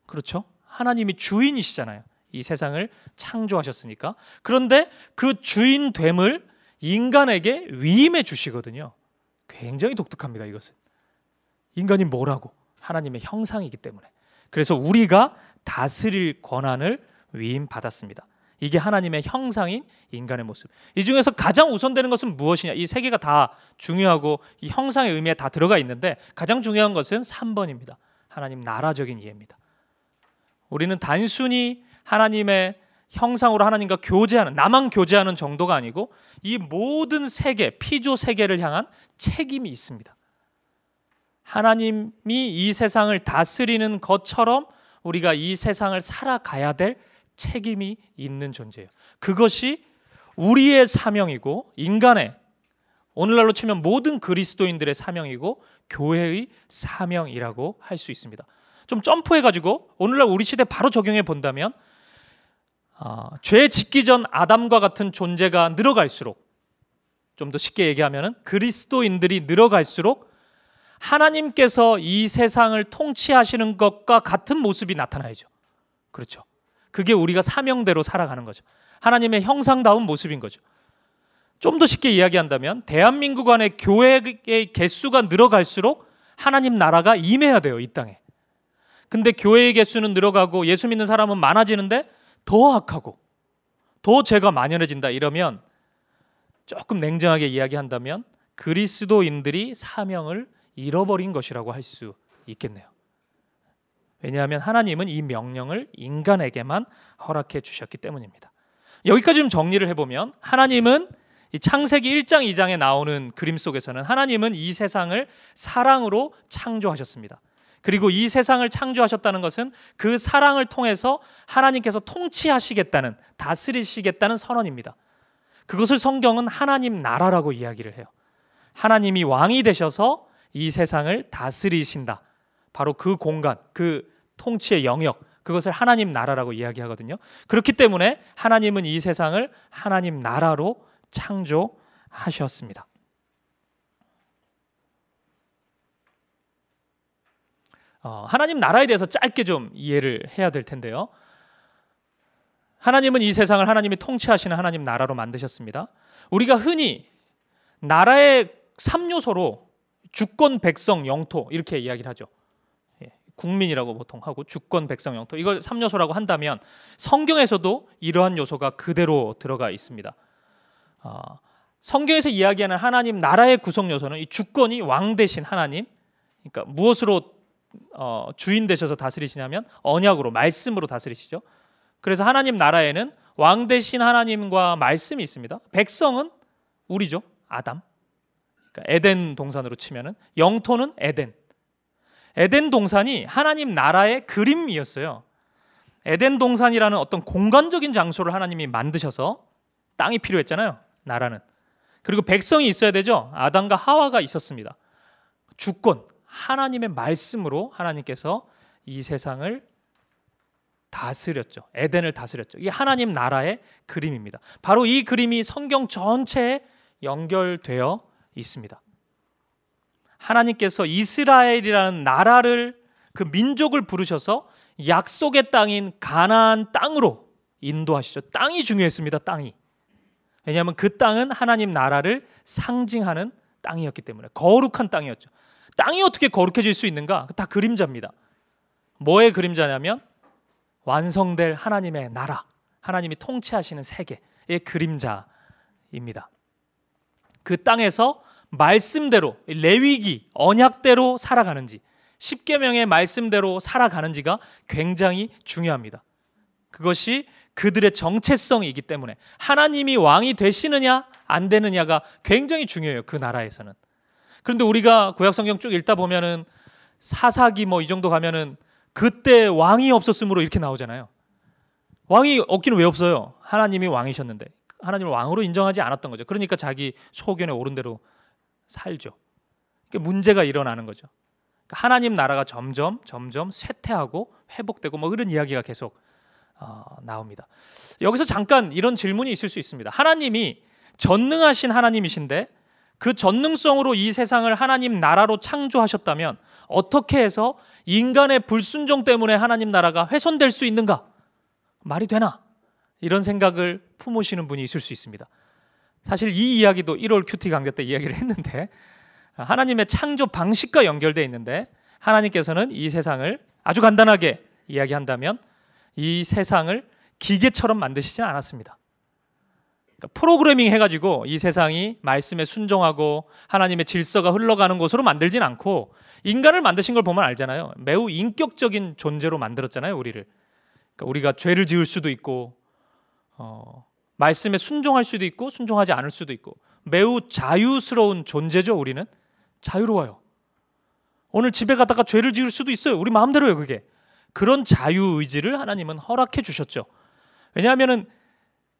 그렇죠? 하나님이 주인이시잖아요. 이 세상을 창조하셨으니까. 그런데 그 주인됨을 인간에게 위임해 주시거든요. 굉장히 독특합니다, 이것은. 인간이 뭐라고? 하나님의 형상이기 때문에. 그래서 우리가 다스릴 권한을 위임받았습니다. 이게 하나님의 형상인 인간의 모습. 이 중에서 가장 우선되는 것은 무엇이냐? 이 세 개가 다 중요하고 이 형상의 의미에 다 들어가 있는데, 가장 중요한 것은 3번입니다. 하나님 나라적인 이해입니다. 우리는 단순히 하나님의 형상으로 하나님과 교제하는, 나만 교제하는 정도가 아니고 이 모든 세계, 피조 세계를 향한 책임이 있습니다. 하나님이 이 세상을 다스리는 것처럼 우리가 이 세상을 살아가야 될 책임이 있는 존재예요. 그것이 우리의 사명이고, 인간의, 오늘날로 치면 모든 그리스도인들의 사명이고 교회의 사명이라고 할 수 있습니다. 좀 점프해가지고 오늘날 우리 시대 바로 적용해 본다면, 죄 짓기 전 아담과 같은 존재가 늘어갈수록, 좀 더 쉽게 얘기하면 그리스도인들이 늘어갈수록 하나님께서 이 세상을 통치하시는 것과 같은 모습이 나타나야죠. 그렇죠. 그게 우리가 사명대로 살아가는 거죠. 하나님의 형상다운 모습인 거죠. 좀 더 쉽게 이야기한다면 대한민국 안의 교회의 개수가 늘어갈수록 하나님 나라가 임해야 돼요, 이 땅에. 근데 교회의 개수는 늘어가고 예수 믿는 사람은 많아지는데 더 악하고 더 죄가 만연해진다, 이러면 조금 냉정하게 이야기한다면 그리스도인들이 사명을 잃어버린 것이라고 할 수 있겠네요. 왜냐하면 하나님은 이 명령을 인간에게만 허락해 주셨기 때문입니다. 여기까지 좀 정리를 해보면, 하나님은 이 창세기 1장 2장에 나오는 그림 속에서는 하나님은 이 세상을 사랑으로 창조하셨습니다. 그리고 이 세상을 창조하셨다는 것은 그 사랑을 통해서 하나님께서 통치하시겠다는, 다스리시겠다는 선언입니다. 그것을 성경은 하나님 나라라고 이야기를 해요. 하나님이 왕이 되셔서 이 세상을 다스리신다. 바로 그 공간, 그 통치의 영역, 그것을 하나님 나라라고 이야기하거든요. 그렇기 때문에 하나님은 이 세상을 하나님 나라로 창조하셨습니다. 하나님 나라에 대해서 짧게 좀 이해를 해야 될 텐데요. 하나님은 이 세상을 하나님이 통치하시는 하나님 나라로 만드셨습니다. 우리가 흔히 나라의 3요소로 주권, 백성, 영토 이렇게 이야기를 하죠. 국민이라고 보통 하고 주권, 백성, 영토 이걸 3요소라고 한다면 성경에서도 이러한 요소가 그대로 들어가 있습니다. 성경에서 이야기하는 하나님 나라의 구성 요소는 이 주권이 왕 대신 하나님, 그러니까 무엇으로 주인 되셔서 다스리시냐면 언약으로, 말씀으로 다스리시죠. 그래서 하나님 나라에는 왕 대신 하나님과 말씀이 있습니다. 백성은 우리죠, 아담. 그러니까 에덴 동산으로 치면은 영토는 에덴. 에덴 동산이 하나님 나라의 그림이었어요. 에덴 동산이라는 어떤 공간적인 장소를 하나님이 만드셔서 땅이 필요했잖아요, 나라는. 그리고 백성이 있어야 되죠. 아담과 하와가 있었습니다. 주권, 하나님의 말씀으로 하나님께서 이 세상을 다스렸죠. 에덴을 다스렸죠. 이게 하나님 나라의 그림입니다. 바로 이 그림이 성경 전체에 연결되어 있습니다. 하나님께서 이스라엘이라는 나라를, 그 민족을 부르셔서 약속의 땅인 가나안 땅으로 인도하시죠. 땅이 중요했습니다. 땅이. 왜냐하면 그 땅은 하나님 나라를 상징하는 땅이었기 때문에 거룩한 땅이었죠. 땅이 어떻게 거룩해질 수 있는가? 다 그림자입니다. 뭐의 그림자냐면 완성될 하나님의 나라, 하나님이 통치하시는 세계의 그림자입니다. 그 땅에서 말씀대로, 레위기, 언약대로 살아가는지, 십계명의 말씀대로 살아가는지가 굉장히 중요합니다. 그것이 그들의 정체성이기 때문에 하나님이 왕이 되시느냐 안 되느냐가 굉장히 중요해요, 그 나라에서는. 그런데 우리가 구약성경 쭉 읽다 보면은 사사기 뭐 이 정도 가면은 그때 왕이 없었으므로 이렇게 나오잖아요. 왕이 없기는 왜 없어요? 하나님이 왕이셨는데 하나님을 왕으로 인정하지 않았던 거죠. 그러니까 자기 소견에 옳은 대로 살죠. 그러니까 문제가 일어나는 거죠. 그러니까 하나님 나라가 점점 쇠퇴하고 회복되고 뭐 이런 이야기가 계속 나옵니다. 여기서 잠깐 이런 질문이 있을 수 있습니다. 하나님이 전능하신 하나님이신데 그 전능성으로 이 세상을 하나님 나라로 창조하셨다면 어떻게 해서 인간의 불순종 때문에 하나님 나라가 훼손될 수 있는가? 말이 되나? 이런 생각을 품으시는 분이 있을 수 있습니다. 사실 이 이야기도 1월 큐티 강좌 때 이야기를 했는데 하나님의 창조 방식과 연결되어 있는데 하나님께서는 이 세상을 아주 간단하게 이야기한다면 이 세상을 기계처럼 만드시진 않았습니다. 그러니까 프로그래밍 해가지고 이 세상이 말씀에 순종하고 하나님의 질서가 흘러가는 곳으로 만들진 않고 인간을 만드신 걸 보면 알잖아요. 매우 인격적인 존재로 만들었잖아요, 우리를. 그러니까 우리가 죄를 지을 수도 있고 말씀에 순종할 수도 있고 순종하지 않을 수도 있고 매우 자유스러운 존재죠. 우리는 자유로워요. 오늘 집에 갔다가 죄를 지을 수도 있어요. 우리 마음대로요. 그게. 그런 자유의지를 하나님은 허락해 주셨죠. 왜냐하면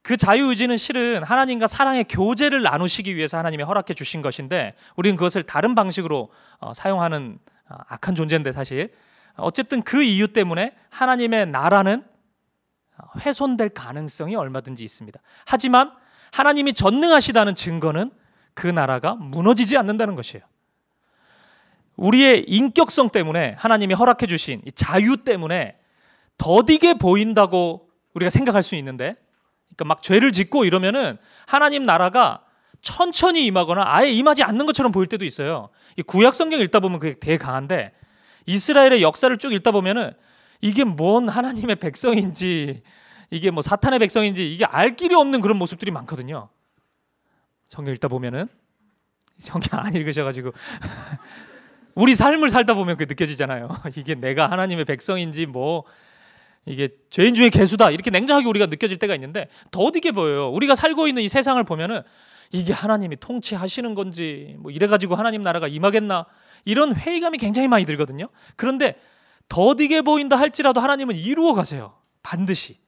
그 자유의지는 실은 하나님과 사랑의 교제를 나누시기 위해서 하나님이 허락해 주신 것인데 우리는 그것을 다른 방식으로 사용하는 악한 존재인데 사실 어쨌든 그 이유 때문에 하나님의 나라는 훼손될 가능성이 얼마든지 있습니다. 하지만 하나님이 전능하시다는 증거는 그 나라가 무너지지 않는다는 것이에요. 우리의 인격성 때문에 하나님이 허락해 주신 이 자유 때문에 더디게 보인다고 우리가 생각할 수 있는데, 그러니까 막 죄를 짓고 이러면은 하나님 나라가 천천히 임하거나 아예 임하지 않는 것처럼 보일 때도 있어요. 이 구약 성경 읽다 보면 그게 되게 강한데 이스라엘의 역사를 쭉 읽다 보면은 이게 뭔 하나님의 백성인지 이게 뭐 사탄의 백성인지 이게 알 길이 없는 그런 모습들이 많거든요. 성경 읽다 보면은 성경 안 읽으셔가지고 우리 삶을 살다 보면 그게 느껴지잖아요. 이게 내가 하나님의 백성인지 뭐 이게 죄인 중에 괴수다 이렇게 냉정하게 우리가 느껴질 때가 있는데 더디게 보여요. 우리가 살고 있는 이 세상을 보면은 이게 하나님이 통치하시는 건지 뭐 이래가지고 하나님 나라가 임하겠나 이런 회의감이 굉장히 많이 들거든요. 그런데 더디게 보인다 할지라도 하나님은 이루어 가세요. 반드시.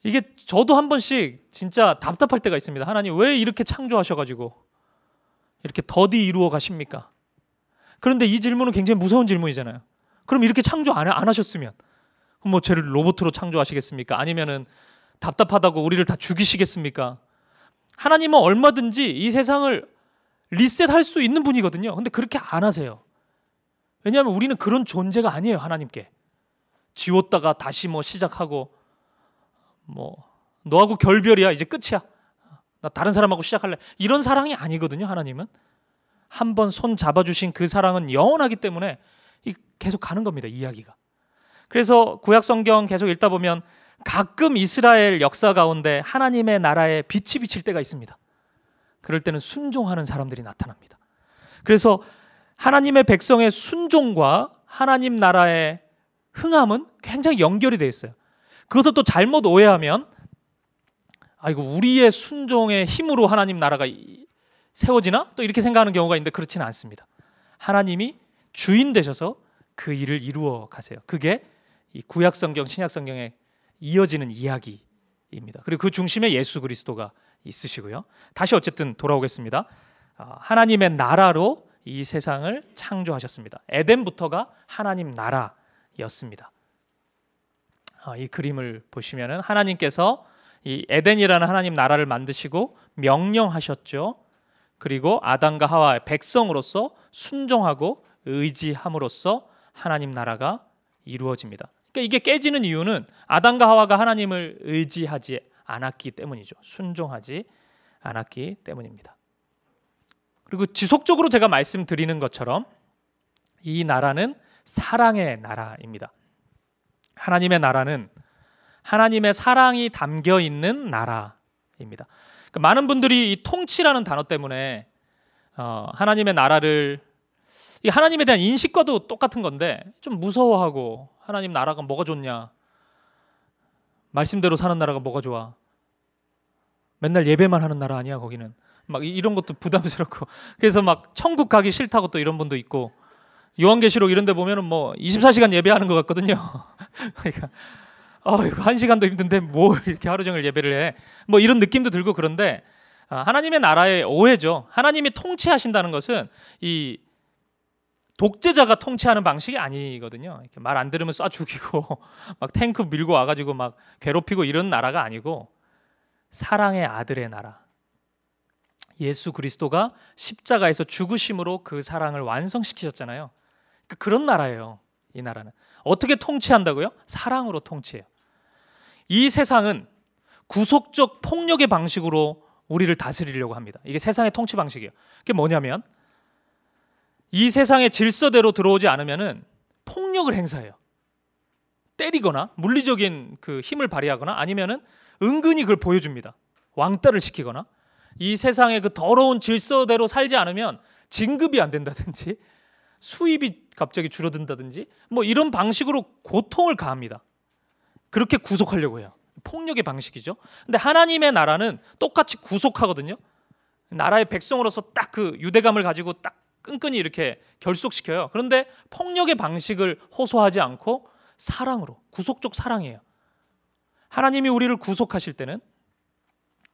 이게 저도 한 번씩 진짜 답답할 때가 있습니다. 하나님 왜 이렇게 창조하셔가지고 이렇게 더디 이루어 가십니까? 그런데 이 질문은 굉장히 무서운 질문이잖아요. 그럼 이렇게 창조 안 하셨으면 그럼 뭐 쟤를 로봇으로 창조하시겠습니까? 아니면은 답답하다고 우리를 다 죽이시겠습니까? 하나님은 얼마든지 이 세상을 리셋할 수 있는 분이거든요. 근데 그렇게 안 하세요. 왜냐하면 우리는 그런 존재가 아니에요. 하나님께 지웠다가 다시 시작하고 너하고 결별이야, 이제 끝이야, 나 다른 사람하고 시작할래, 이런 사랑이 아니거든요. 하나님은 한번 손 잡아주신 그 사랑은 영원하기 때문에 계속 가는 겁니다, 이야기가. 그래서 구약 성경 계속 읽다 보면 가끔 이스라엘 역사 가운데 하나님의 나라에 빛이 비칠 때가 있습니다. 그럴 때는 순종하는 사람들이 나타납니다. 그래서 하나님의 백성의 순종과 하나님 나라의 흥함은 굉장히 연결이 되어 있어요. 그것을 또 잘못 오해하면 이거 우리의 순종의 힘으로 하나님 나라가 세워지나? 또 이렇게 생각하는 경우가 있는데 그렇지는 않습니다. 하나님이 주인 되셔서 그 일을 이루어 가세요. 그게 이 구약 성경, 신약 성경에 이어지는 이야기입니다. 그리고 그 중심에 예수 그리스도가 있으시고요. 다시 어쨌든 돌아오겠습니다. 하나님의 나라로 이 세상을 창조하셨습니다. 에덴부터가 하나님 나라였습니다. 이 그림을 보시면은 하나님께서 이 에덴이라는 하나님 나라를 만드시고 명령하셨죠. 그리고 아담과 하와의 백성으로서 순종하고 의지함으로써 하나님 나라가 이루어집니다. 그러니까 이게 깨지는 이유는 아담과 하와가 하나님을 의지하지 않았기 때문이죠. 순종하지 않았기 때문입니다. 그리고 지속적으로 제가 말씀드리는 것처럼 이 나라는 사랑의 나라입니다. 하나님의 나라는 하나님의 사랑이 담겨 있는 나라입니다. 그러니까 많은 분들이 이 통치라는 단어 때문에 하나님의 나라를, 이 하나님에 대한 인식과도 똑같은 건데 좀 무서워하고, 하나님 나라가 뭐가 좋냐, 말씀대로 사는 나라가 뭐가 좋아, 맨날 예배만 하는 나라 아니야 거기는, 막 이런 것도 부담스럽고, 그래서 막 천국 가기 싫다고 또 이런 분도 있고, 요한계시록 이런 데 보면은 24시간 예배하는 것 같거든요. 그러니까 이거 1시간도 힘든데 뭐 이렇게 하루 종일 예배를 해, 이런 느낌도 들고. 그런데 하나님의 나라의 오해죠. 하나님이 통치하신다는 것은 이 독재자가 통치하는 방식이 아니거든요. 이렇게 말 안 들으면 쏴 죽이고 막 탱크 밀고 와가지고 막 괴롭히고 이런 나라가 아니고, 사랑의 아들의 나라, 예수 그리스도가 십자가에서 죽으심으로 그 사랑을 완성시키셨잖아요. 그러니까 그런 나라예요. 이 나라는 어떻게 통치한다고요? 사랑으로 통치해요. 이 세상은 구속적 폭력의 방식으로 우리를 다스리려고 합니다. 이게 세상의 통치 방식이에요. 그게 뭐냐면 이 세상의 질서대로 들어오지 않으면은 폭력을 행사해요. 때리거나 물리적인 그 힘을 발휘하거나, 아니면은 은근히 그걸 보여줍니다. 왕따를 시키거나, 이 세상의 그 더러운 질서대로 살지 않으면 진급이 안 된다든지 수입이 갑자기 줄어든다든지 이런 방식으로 고통을 가합니다. 그렇게 구속하려고 해요. 폭력의 방식이죠. 근데 하나님의 나라는 똑같이 구속하거든요. 나라의 백성으로서 딱 그 유대감을 가지고 딱 끈끈이 이렇게 결속시켜요. 그런데 폭력의 방식을 호소하지 않고 사랑으로, 구속적 사랑이에요. 하나님이 우리를 구속하실 때는,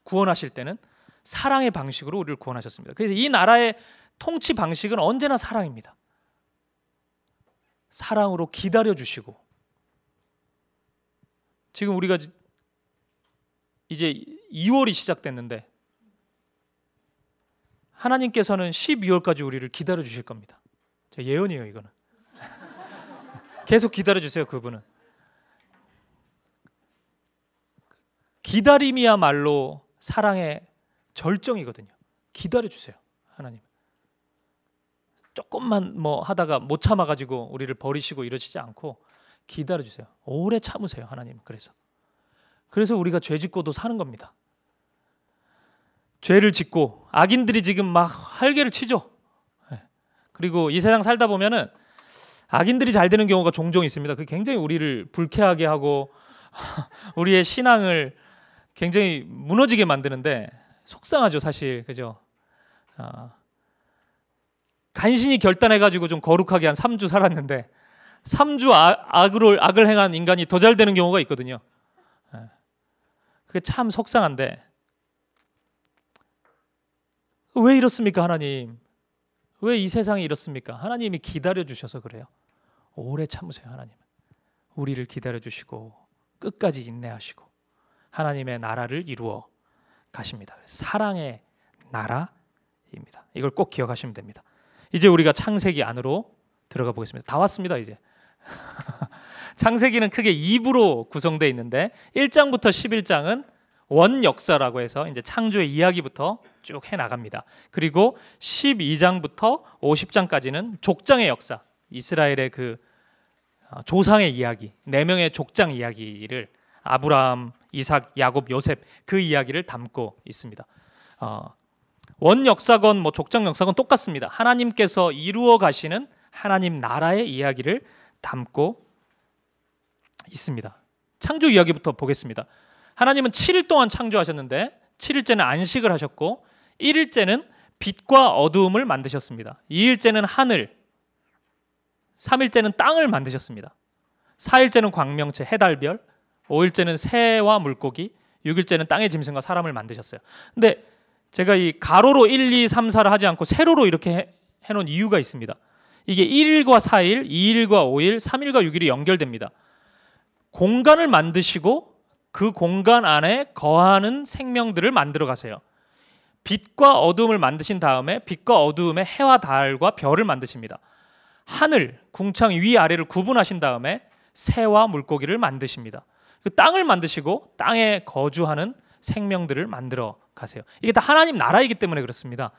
구원하실 때는 사랑의 방식으로 우리를 구원하셨습니다. 그래서 이 나라의 통치 방식은 언제나 사랑입니다. 사랑으로 기다려주시고, 지금 우리가 이제 2월이 시작됐는데 하나님께서는 12월까지 우리를 기다려주실 겁니다. 제 예언이에요, 이거는. 계속 기다려주세요, 그분은. 기다림이야말로 사랑의 절정이거든요. 기다려주세요, 하나님. 조금만 하다가 못 참아가지고 우리를 버리시고 이러시지 않고 기다려주세요. 오래 참으세요, 하나님. 그래서 우리가 죄 짓고도 사는 겁니다. 죄를 짓고 악인들이 지금 막 활개를 치죠. 그리고 이 세상 살다 보면은 악인들이 잘 되는 경우가 종종 있습니다. 그게 굉장히 우리를 불쾌하게 하고 우리의 신앙을 굉장히 무너지게 만드는데 속상하죠, 사실. 그죠? 간신히 결단해가지고 좀 거룩하게 한 3주 살았는데 3주 악을 행한 인간이 더 잘 되는 경우가 있거든요. 그게 참 속상한데, 왜 이렇습니까, 하나님? 왜 이 세상이 이렇습니까? 하나님이 기다려주셔서 그래요. 오래 참으세요, 하나님. 우리를 기다려주시고 끝까지 인내하시고 하나님의 나라를 이루어 가십니다. 사랑의 나라입니다. 이걸 꼭 기억하시면 됩니다. 이제 우리가 창세기 안으로 들어가 보겠습니다. 다 왔습니다, 이제. 창세기는 크게 2부로 구성되어 있는데 1장부터 11장은 원 역사라고 해서 이제 창조의 이야기부터 쭉 해 나갑니다. 그리고 12장부터 50장까지는 족장의 역사, 이스라엘의 그 조상의 이야기, 4명의 족장 이야기를 아브라함, 이삭, 야곱, 요셉 그 이야기를 담고 있습니다. 원 역사건 뭐 족장 역사건 똑같습니다. 하나님께서 이루어 가시는 하나님 나라의 이야기를 담고 있습니다. 창조 이야기부터 보겠습니다. 하나님은 7일 동안 창조하셨는데 7일째는 안식을 하셨고 1일째는 빛과 어두움을 만드셨습니다. 2일째는 하늘, 3일째는 땅을 만드셨습니다. 4일째는 광명체, 해달별, 5일째는 새와 물고기, 6일째는 땅의 짐승과 사람을 만드셨어요. 근데 제가 이 가로로 1, 2, 3, 4를 하지 않고 세로로 이렇게 해놓은 이유가 있습니다. 이게 1일과 4일, 2일과 5일, 3일과 6일이 연결됩니다. 공간을 만드시고 그 공간 안에 거하는 생명들을 만들어 가세요. 빛과 어두움을 만드신 다음에 빛과 어두움의 해와 달과 별을 만드십니다. 하늘, 궁창 위아래를 구분하신 다음에 새와 물고기를 만드십니다. 그 땅을 만드시고 땅에 거주하는 생명들을 만들어 가세요. 이게 다 하나님 나라이기 때문에 그렇습니다.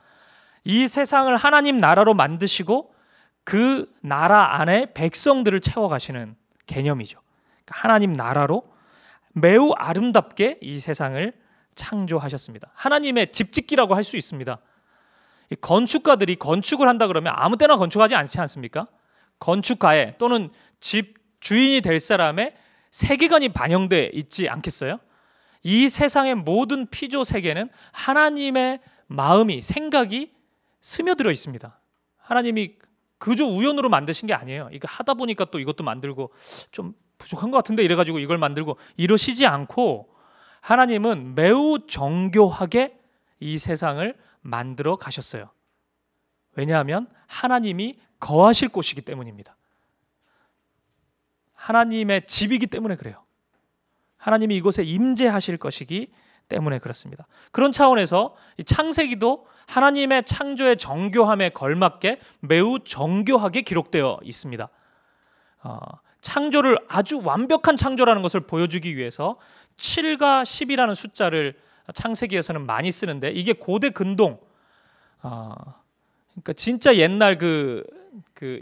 이 세상을 하나님 나라로 만드시고 그 나라 안에 백성들을 채워가시는 개념이죠. 하나님 나라로 매우 아름답게 이 세상을 창조하셨습니다. 하나님의 집짓기라고 할 수 있습니다. 이 건축가들이 건축을 한다 그러면 아무 때나 건축하지 않지 않습니까? 건축가에 또는 집 주인이 될 사람의 세계관이 반영돼 있지 않겠어요? 이 세상의 모든 피조 세계는 하나님의 마음이, 생각이 스며들어 있습니다. 하나님이 그저 우연으로 만드신 게 아니에요. 이거 하다 보니까 또 이것도 만들고 좀 부족한 것 같은데 이래가지고 이걸 만들고 이러시지 않고 하나님은 매우 정교하게 이 세상을 만들어 가셨어요. 왜냐하면 하나님이 거하실 곳이기 때문입니다. 하나님의 집이기 때문에 그래요. 하나님이 이곳에 임재하실 것이기 때문에 그렇습니다. 그런 차원에서 이 창세기도 하나님의 창조의 정교함에 걸맞게 매우 정교하게 기록되어 있습니다. 창조를 아주 완벽한 창조라는 것을 보여주기 위해서 7과 10이라는 숫자를 창세기에서는 많이 쓰는데 이게 고대 근동, 그러니까 진짜 옛날 그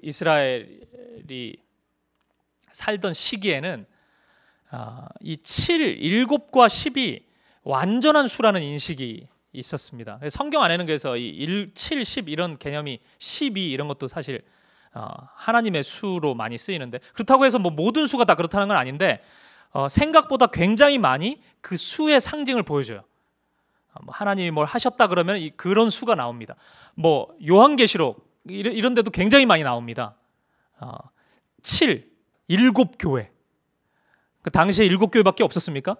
이스라엘이 살던 시기에는 이 7, 7과 10이 완전한 수라는 인식이 있었습니다. 성경 안에는 그래서 이 1, 7, 10 이런 개념이 12 이런 것도 사실 하나님의 수로 많이 쓰이는데 그렇다고 해서 뭐 모든 수가 다 그렇다는 건 아닌데 생각보다 굉장히 많이 그 수의 상징을 보여줘요. 하나님이 뭘 하셨다 그러면 그런 수가 나옵니다. 뭐 요한계시록 이런 데도 굉장히 많이 나옵니다. 7, 7교회. 그 당시에 7교회밖에 없었습니까?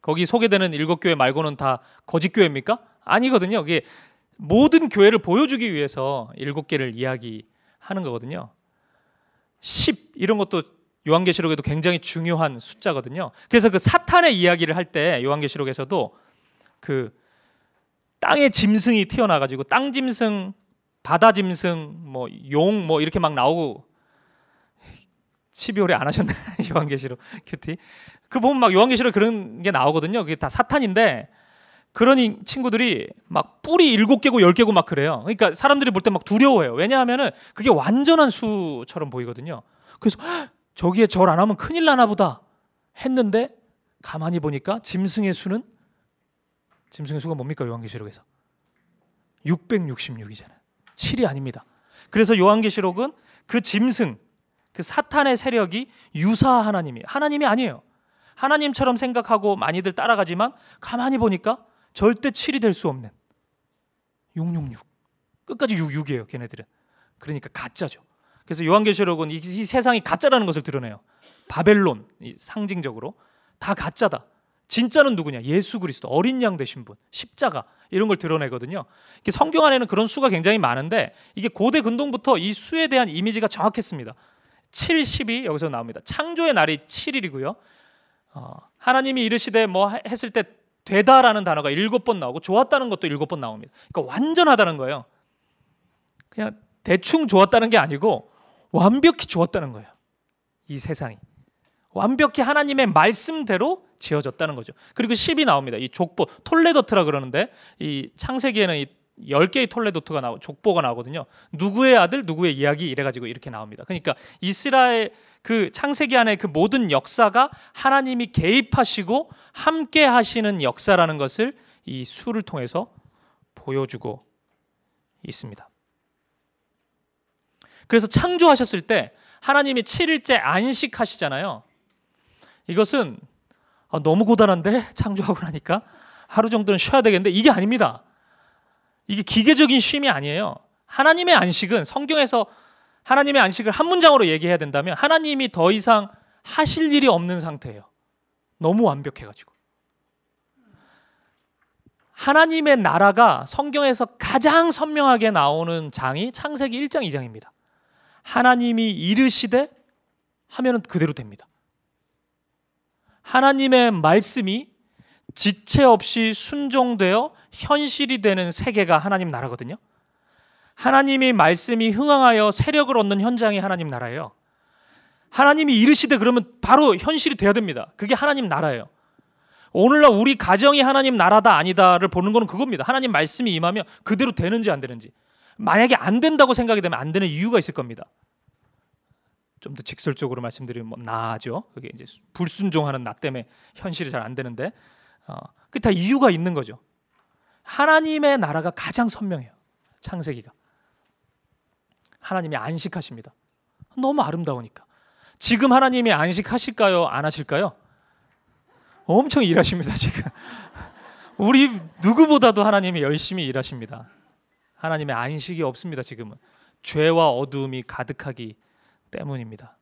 거기 소개되는 7교회 말고는 다 거짓 교회입니까? 아니거든요. 이게 모든 교회를 보여주기 위해서 7개를 이야기하는 거거든요. 10 이런 것도 요한계시록에도 굉장히 중요한 숫자거든요. 그래서 그 사탄의 이야기를 할 때 요한계시록에서도 그 땅의 짐승이 튀어나와가지고 땅 짐승, 바다 짐승, 뭐 용 뭐 이렇게 막 나오고 12월에 안 하셨나요? 요한계시록 큐티. 그 보면 막 요한계시록 그런 게 나오거든요. 그게 다 사탄인데 그런 친구들이 막 뿔이 7개고 10개고 막 그래요. 그러니까 사람들이 볼 때 막 두려워해요. 왜냐하면은 그게 완전한 수처럼 보이거든요. 그래서 저기에 절 안 하면 큰일 나나 보다 했는데 가만히 보니까 짐승의 수가 뭡니까? 요한계시록에서 666이잖아요. 7이 아닙니다. 그래서 요한계시록은 그 짐승, 그 사탄의 세력이 유사 하나님이 아니에요. 하나님처럼 생각하고 많이들 따라가지만 가만히 보니까 절대 7이 될 수 없는 666. 끝까지 66이에요, 걔네들은. 그러니까 가짜죠. 그래서 요한계시록은 이 세상이 가짜라는 것을 드러내요. 바벨론, 상징적으로 다 가짜다. 진짜는 누구냐? 예수 그리스도, 어린 양 되신 분, 십자가 이런 걸 드러내거든요. 성경 안에는 그런 수가 굉장히 많은데 이게 고대 근동부터 이 수에 대한 이미지가 정확했습니다. 7, 10이 여기서 나옵니다. 창조의 날이 7일이고요. 하나님이 이르시되 뭐 했을 때 되다라는 단어가 7번 나오고 좋았다는 것도 7번 나옵니다. 그러니까 완전하다는 거예요. 그냥 대충 좋았다는 게 아니고 완벽히 좋았다는 거예요. 이 세상이 완벽히 하나님의 말씀대로 지어졌다는 거죠. 그리고 10이 나옵니다. 이 족보, 톨레도트라 그러는데 이 창세기에는 이 10개의 톨레도트가 족보가 나오거든요. 누구의 아들, 누구의 이야기 이래가지고 이렇게 나옵니다. 그러니까 이스라엘 그 창세기 안에 그 모든 역사가 하나님이 개입하시고 함께 하시는 역사라는 것을 이 수를 통해서 보여주고 있습니다. 그래서 창조하셨을 때 하나님이 7일째 안식하시잖아요. 이것은 너무 고단한데 창조하고 나니까 하루 정도는 쉬어야 되겠는데 이게 아닙니다. 이게 기계적인 쉼이 아니에요. 하나님의 안식은 성경에서 하나님의 안식을 한 문장으로 얘기해야 된다면 하나님이 더 이상 하실 일이 없는 상태예요. 너무 완벽해가지고. 하나님의 나라가 성경에서 가장 선명하게 나오는 장이 창세기 1장 2장입니다. 하나님이 이르시되 하면은 그대로 됩니다. 하나님의 말씀이 지체 없이 순종되어 현실이 되는 세계가 하나님 나라거든요. 하나님의 말씀이 흥황하여 세력을 얻는 현장이 하나님 나라예요. 하나님이 이르시되 그러면 바로 현실이 돼야 됩니다. 그게 하나님 나라예요. 오늘날 우리 가정이 하나님 나라다 아니다를 보는 거는 그겁니다. 하나님 말씀이 임하면 그대로 되는지 안 되는지. 만약에 안 된다고 생각이 되면 안 되는 이유가 있을 겁니다. 좀 더 직설적으로 말씀드리면 나죠. 그게 이제 불순종하는 나 때문에 현실이 잘 안 되는데, 그 다 이유가 있는 거죠. 하나님의 나라가 가장 선명해요. 창세기가. 하나님이 안식하십니다. 너무 아름다우니까. 지금 하나님이 안식하실까요? 안 하실까요? 엄청 일하십니다, 지금. 우리 누구보다도 하나님이 열심히 일하십니다. 하나님의 안식이 없습니다, 지금은. 죄와 어두움이 가득하기 때문입니다.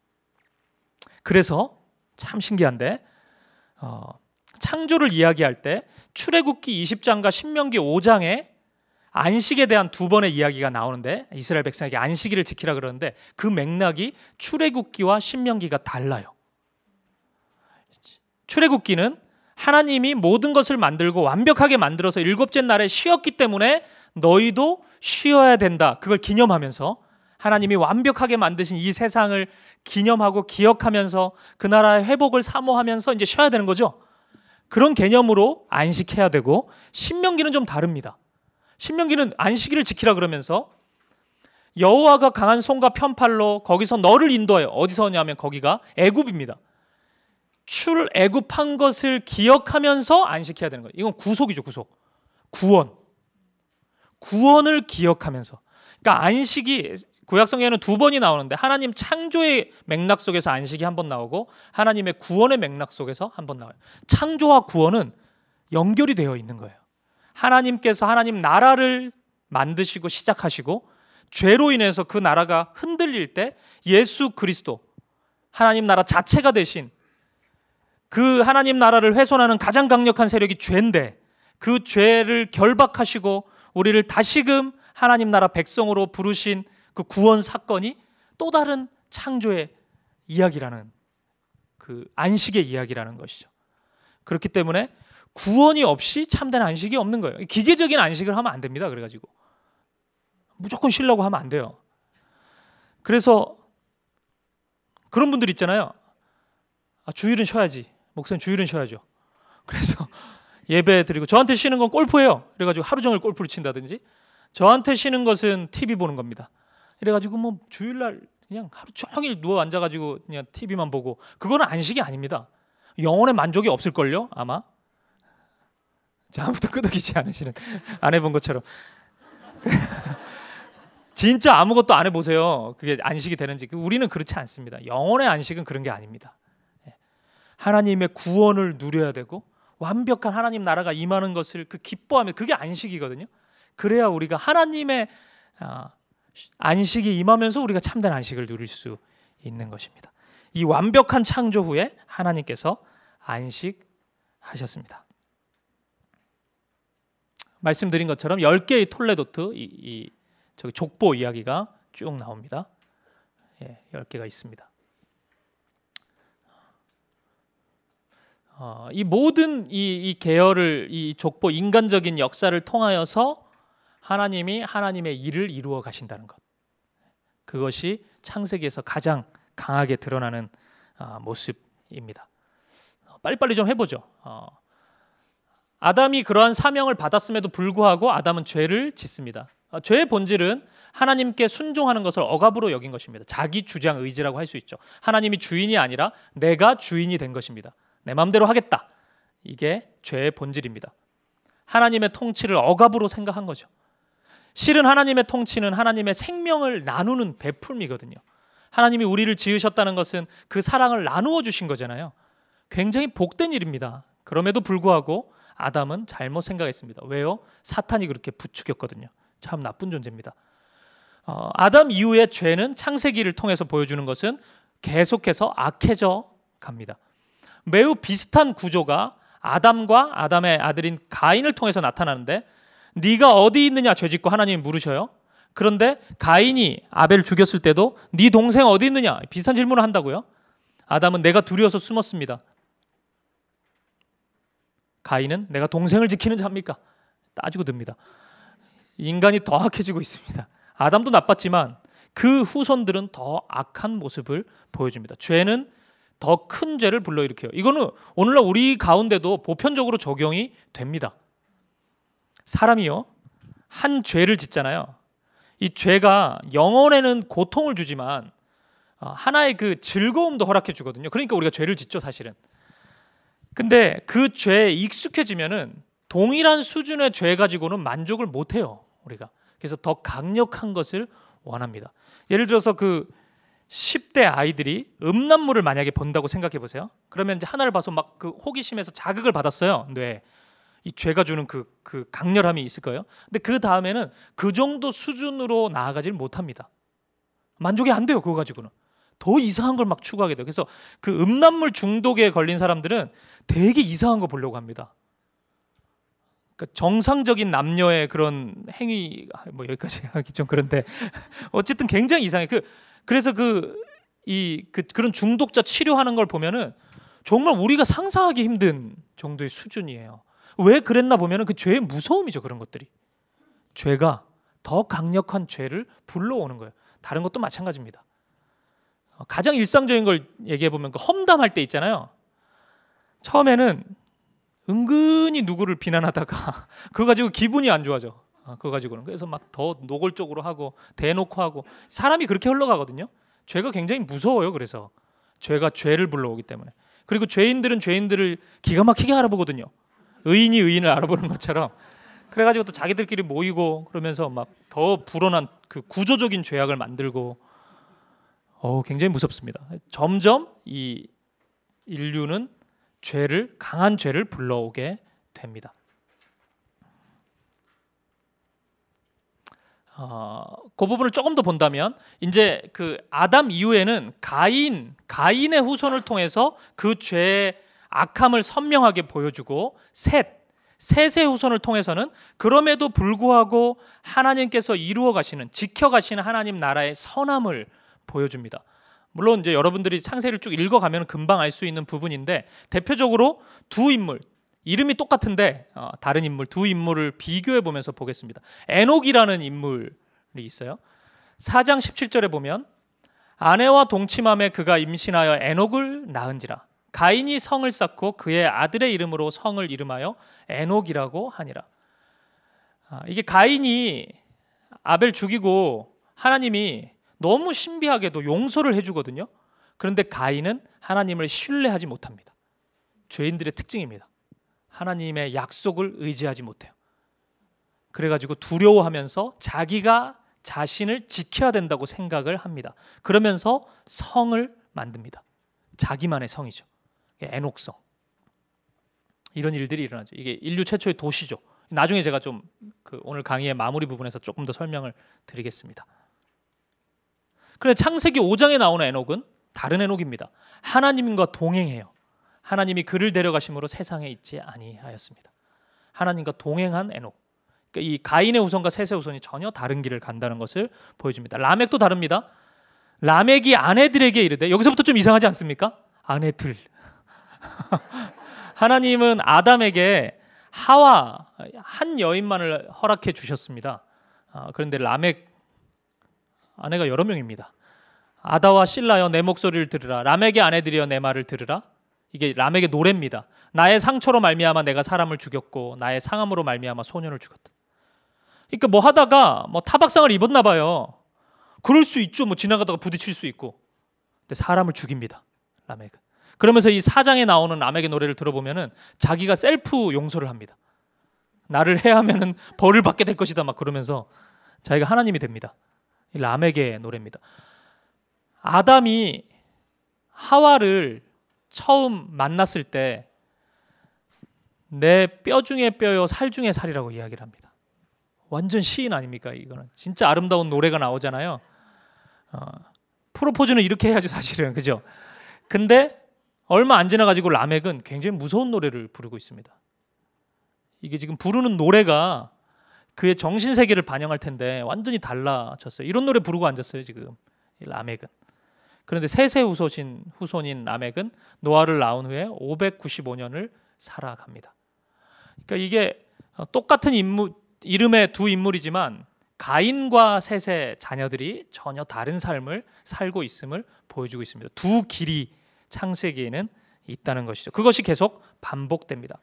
그래서 참 신기한데 창조를 이야기할 때 출애굽기 20장과 신명기 5장에 안식에 대한 두 번의 이야기가 나오는데 이스라엘 백성에게 안식일을 지키라 그러는데 그 맥락이 출애굽기와 신명기가 달라요. 출애굽기는 하나님이 모든 것을 만들고 완벽하게 만들어서 일곱째 날에 쉬었기 때문에 너희도 쉬어야 된다. 그걸 기념하면서 하나님이 완벽하게 만드신 이 세상을 기념하고 기억하면서 그 나라의 회복을 사모하면서 이제 쉬어야 되는 거죠. 그런 개념으로 안식해야 되고 신명기는 좀 다릅니다. 신명기는 안식일을 지키라 그러면서 여호와가 강한 손과 편팔로 거기서 너를 인도하여 어디서냐면 거기가 애굽입니다. 출애굽한 것을 기억하면서 안식해야 되는 거예요. 이건 구속이죠, 구속. 구원을 기억하면서. 그러니까 안식이 구약성경에는 두 번이 나오는데 하나님 창조의 맥락 속에서 안식이 한 번 나오고 하나님의 구원의 맥락 속에서 한 번 나와요. 창조와 구원은 연결이 되어 있는 거예요. 하나님께서 하나님 나라를 만드시고 시작하시고 죄로 인해서 그 나라가 흔들릴 때 예수 그리스도 하나님 나라 자체가 되신 그 하나님 나라를 훼손하는 가장 강력한 세력이 죄인데 그 죄를 결박하시고 우리를 다시금 하나님 나라 백성으로 부르신 그 구원 사건이 또 다른 창조의 이야기라는 그 안식의 이야기라는 것이죠. 그렇기 때문에 구원이 없이 참된 안식이 없는 거예요. 기계적인 안식을 하면 안 됩니다. 그래가지고 무조건 쉬려고 하면 안 돼요. 그래서 그런 분들 있잖아요. 주일은 쉬어야지. 목사님 주일은 쉬어야죠. 그래서 예배 드리고 저한테 쉬는 건 골프예요. 그래가지고 하루 종일 골프를 친다든지 저한테 쉬는 것은 TV 보는 겁니다. 이래가지고 뭐 주일날 그냥 하루 종일 누워 앉아가지고 그냥 TV만 보고 그거는 안식이 아닙니다. 영혼의 만족이 없을걸요 아마. 자, 아무도 끄덕이지 않으시는 안 해본 것처럼. 진짜 아무것도 안 해보세요. 그게 안식이 되는지. 우리는 그렇지 않습니다. 영혼의 안식은 그런 게 아닙니다. 하나님의 구원을 누려야 되고 완벽한 하나님 나라가 임하는 것을 그 기뻐하며 그게 안식이거든요. 그래야 우리가 하나님의 안식이 임하면서 우리가 참된 안식을 누릴 수 있는 것입니다. 이 완벽한 창조 후에 하나님께서 안식하셨습니다. 말씀드린 것처럼 10개의 톨레도트 저기 족보 이야기가 쭉 나옵니다. 10개가 있습니다. 이 모든 이 계열을 이 족보 인간적인 역사를 통하여서 하나님이 하나님의 일을 이루어 가신다는 것. 그것이 창세기에서 가장 강하게 드러나는 모습입니다. 빨리빨리 좀 해보죠. 아담이 그러한 사명을 받았음에도 불구하고 아담은 죄를 짓습니다. 죄의 본질은 하나님께 순종하는 것을 억압으로 여긴 것입니다. 자기 주장 의지라고 할 수 있죠. 하나님이 주인이 아니라 내가 주인이 된 것입니다. 내 마음대로 하겠다. 이게 죄의 본질입니다. 하나님의 통치를 억압으로 생각한 거죠. 실은 하나님의 통치는 하나님의 생명을 나누는 베풀미거든요. 하나님이 우리를 지으셨다는 것은 그 사랑을 나누어 주신 거잖아요. 굉장히 복된 일입니다. 그럼에도 불구하고 아담은 잘못 생각했습니다. 왜요? 사탄이 그렇게 부추겼거든요. 참 나쁜 존재입니다. 아담 이후의 죄는 창세기를 통해서 보여주는 것은 계속해서 악해져 갑니다. 매우 비슷한 구조가 아담과 아담의 아들인 가인을 통해서 나타나는데, 네가 어디 있느냐 죄짓고 하나님이 물으셔요. 그런데 가인이 아벨 죽였을 때도 네 동생 어디 있느냐 비슷한 질문을 한다고요. 아담은 내가 두려워서 숨었습니다. 가인은 내가 동생을 지키는 자입니까? 따지고 듭니다. 인간이 더 악해지고 있습니다. 아담도 나빴지만 그 후손들은 더 악한 모습을 보여줍니다. 죄는 더 큰 죄를 불러일으켜요. 이거는 오늘날 우리 가운데도 보편적으로 적용이 됩니다. 사람이요, 한 죄를 짓잖아요. 이 죄가 영혼에는 고통을 주지만 하나의 그 즐거움도 허락해 주거든요. 그러니까 우리가 죄를 짓죠, 사실은. 근데 그 죄에 익숙해지면은 동일한 수준의 죄 가지고는 만족을 못 해요, 우리가. 그래서 더 강력한 것을 원합니다. 예를 들어서 그 10대 아이들이 음란물을 만약에 본다고 생각해 보세요. 그러면 이제 하나를 봐서 막 그 호기심에서 자극을 받았어요. 뇌에. 이 죄가 주는 그 강렬함이 있을 거예요. 근데 그 다음에는 그 정도 수준으로 나아가질 못합니다. 만족이 안 돼요, 그거 가지고는. 더 이상한 걸 막 추구하게 돼요. 그래서 그 음란물 중독에 걸린 사람들은 되게 이상한 거 보려고 합니다. 그러니까 정상적인 남녀의 그런 행위, 뭐 여기까지 하기 좀 그런데 어쨌든 굉장히 이상해. 그래서 그런 중독자 치료하는 걸 보면은 정말 우리가 상상하기 힘든 정도의 수준이에요. 왜 그랬나 보면은 그 죄의 무서움이죠, 그런 것들이. 죄가 더 강력한 죄를 불러오는 거예요. 다른 것도 마찬가지입니다. 가장 일상적인 걸 얘기해 보면 그 험담할 때 있잖아요. 처음에는 은근히 누구를 비난하다가 그거 가지고 기분이 안 좋아져. 그거 가지고는. 그래서 막 더 노골적으로 하고 대놓고 하고, 사람이 그렇게 흘러가거든요. 죄가 굉장히 무서워요. 그래서 죄가 죄를 불러오기 때문에. 그리고 죄인들은 죄인들을 기가 막히게 알아보거든요. 의인이 의인을 알아보는 것처럼. 그래가지고 또 자기들끼리 모이고 그러면서 막 더 불어난 그 구조적인 죄악을 만들고, 굉장히 무섭습니다. 점점 이 인류는 강한 죄를 불러오게 됩니다. 그 부분을 조금 더 본다면, 이제 그 아담 이후에는 가인의 후손을 통해서 그 죄의 악함을 선명하게 보여주고, 셋의 후손을 통해서는 그럼에도 불구하고 하나님께서 이루어 가시는, 지켜 가시는 하나님 나라의 선함을 보여줍니다. 물론 이제 여러분들이 창세기를 쭉 읽어가면 금방 알 수 있는 부분인데, 대표적으로 두 인물, 이름이 똑같은데 다른 인물, 두 인물을 비교해 보면서 보겠습니다. 에녹이라는 인물이 있어요. 4장 17절에 보면 아내와 동침함에 그가 임신하여 에녹을 낳은지라. 가인이 성을 쌓고 그의 아들의 이름으로 성을 이름하여 에녹이라고 하니라. 이게 가인이 아벨 죽이고 하나님이 너무 신비하게도 용서를 해주거든요. 그런데 가인은 하나님을 신뢰하지 못합니다. 죄인들의 특징입니다. 하나님의 약속을 의지하지 못해요. 그래가지고 두려워하면서 자기가 자신을 지켜야 된다고 생각을 합니다. 그러면서 성을 만듭니다. 자기만의 성이죠. 에녹성. 이런 일들이 일어나죠. 이게 인류 최초의 도시죠. 나중에 제가 좀 오늘 강의의 마무리 부분에서 조금 더 설명을 드리겠습니다. 그런데 창세기 5장에 나오는 에녹은 다른 에녹입니다. 하나님과 동행해요. 하나님이 그를 데려가심으로 세상에 있지 아니하였습니다. 하나님과 동행한 에녹. 그러니까 이 가인의 후손과 셋의 후손이 전혀 다른 길을 간다는 것을 보여줍니다. 라멕도 다릅니다. 라멕이 아내들에게 이르되, 여기서부터 좀 이상하지 않습니까? 아내들. 하나님은 아담에게 하와 한 여인만을 허락해 주셨습니다. 그런데 라멕 아내가 여러 명입니다. 아다와 실라여 내 목소리를 들으라. 람에게 아내들이여 내 말을 들으라. 이게 람에게 노래입니다. 나의 상처로 말미암아 내가 사람을 죽였고 나의 상함으로 말미암아 소년을 죽였다. 그러니까 뭐 하다가 뭐 타박상을 입었나 봐요. 그럴 수 있죠. 뭐 지나가다가 부딪힐 수 있고. 근데 사람을 죽입니다. 람에게. 그러면서 이 4장에 나오는 람에게 노래를 들어보면은 자기가 셀프 용서를 합니다. 나를 해하면은 벌을 받게 될 것이다 막 그러면서 자기가 하나님이 됩니다. 이 람에게 노래입니다. 아담이 하와를 처음 만났을 때 내 뼈 중에 뼈요 살 중에 살이라고 이야기를 합니다. 완전 시인 아닙니까? 이거는 진짜 아름다운 노래가 나오잖아요. 프로포즈는 이렇게 해야죠 사실은, 그죠? 근데 얼마 안 지나가지고 라멕은 굉장히 무서운 노래를 부르고 있습니다. 이게 지금 부르는 노래가 그의 정신 세계를 반영할 텐데 완전히 달라졌어요. 이런 노래 부르고 앉았어요 지금 라멕은. 그런데 셋의 후손인 라멕은 노아를 낳은 후에 595년을 살아갑니다. 그러니까 이게 똑같은 이름의 두 인물이지만 가인과 셋의 자녀들이 전혀 다른 삶을 살고 있음을 보여주고 있습니다. 두 길이 창세기에는 있다는 것이죠. 그것이 계속 반복됩니다.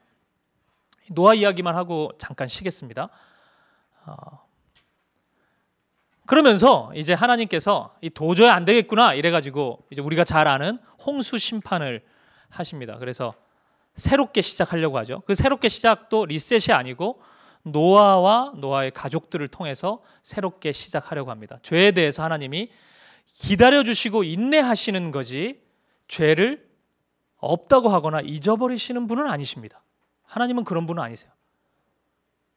노아 이야기만 하고 잠깐 쉬겠습니다. 그러면서 이제 하나님께서 도저히 안 되겠구나 이래가지고 이제 우리가 잘 아는 홍수 심판을 하십니다. 그래서 새롭게 시작하려고 하죠. 그 새롭게 시작도 리셋이 아니고 노아와 노아의 가족들을 통해서 새롭게 시작하려고 합니다. 죄에 대해서 하나님이 기다려주시고 인내하시는 거지 죄를 없다고 하거나 잊어버리시는 분은 아니십니다. 하나님은 그런 분은 아니세요.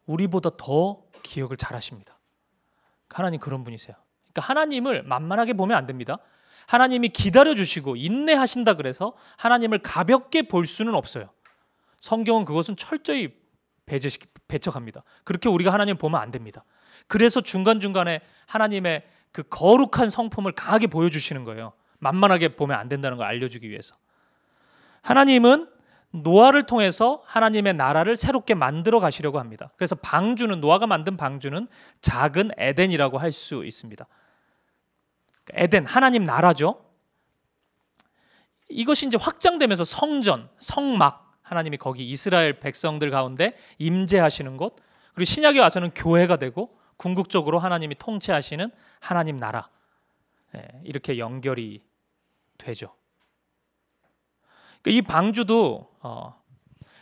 우리보다 더 기억을 잘 하십니다. 하나님 그런 분이세요. 그러니까 하나님을 만만하게 보면 안 됩니다. 하나님이 기다려주시고 인내하신다 그래서 하나님을 가볍게 볼 수는 없어요. 성경은 그것은 철저히 배척합니다. 그렇게 우리가 하나님을 보면 안 됩니다. 그래서 중간중간에 하나님의 그 거룩한 성품을 강하게 보여주시는 거예요. 만만하게 보면 안 된다는 걸 알려주기 위해서. 하나님은 노아를 통해서 하나님의 나라를 새롭게 만들어 가시려고 합니다. 그래서 방주는, 노아가 만든 방주는 작은 에덴이라고 할 수 있습니다. 에덴, 하나님 나라죠. 이것이 이제 확장되면서 성전, 성막, 하나님이 거기 이스라엘 백성들 가운데 임재하시는 곳, 그리고 신약에 와서는 교회가 되고 궁극적으로 하나님이 통치하시는 하나님 나라, 이렇게 연결이 되죠. 이 방주도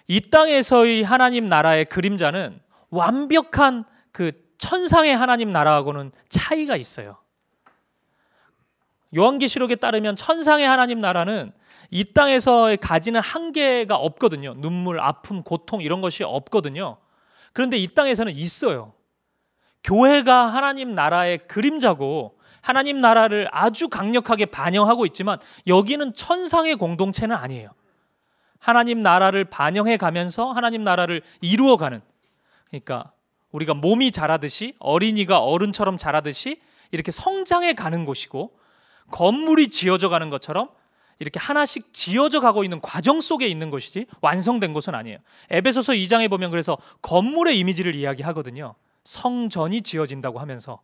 이 땅에서의 하나님 나라의 그림자는 완벽한 그 천상의 하나님 나라하고는 차이가 있어요. 요한계시록에 따르면 천상의 하나님 나라는 이 땅에서 가지는 한계가 없거든요. 눈물, 아픔, 고통 이런 것이 없거든요. 그런데 이 땅에서는 있어요. 교회가 하나님 나라의 그림자고 하나님 나라를 아주 강력하게 반영하고 있지만 여기는 천상의 공동체는 아니에요. 하나님 나라를 반영해 가면서 하나님 나라를 이루어가는, 그러니까 우리가 몸이 자라듯이 어린이가 어른처럼 자라듯이 이렇게 성장해 가는 곳이고 건물이 지어져 가는 것처럼 이렇게 하나씩 지어져 가고 있는 과정 속에 있는 것이지 완성된 것은 아니에요. 에베소서 2장에 보면 그래서 건물의 이미지를 이야기하거든요. 성전이 지어진다고 하면서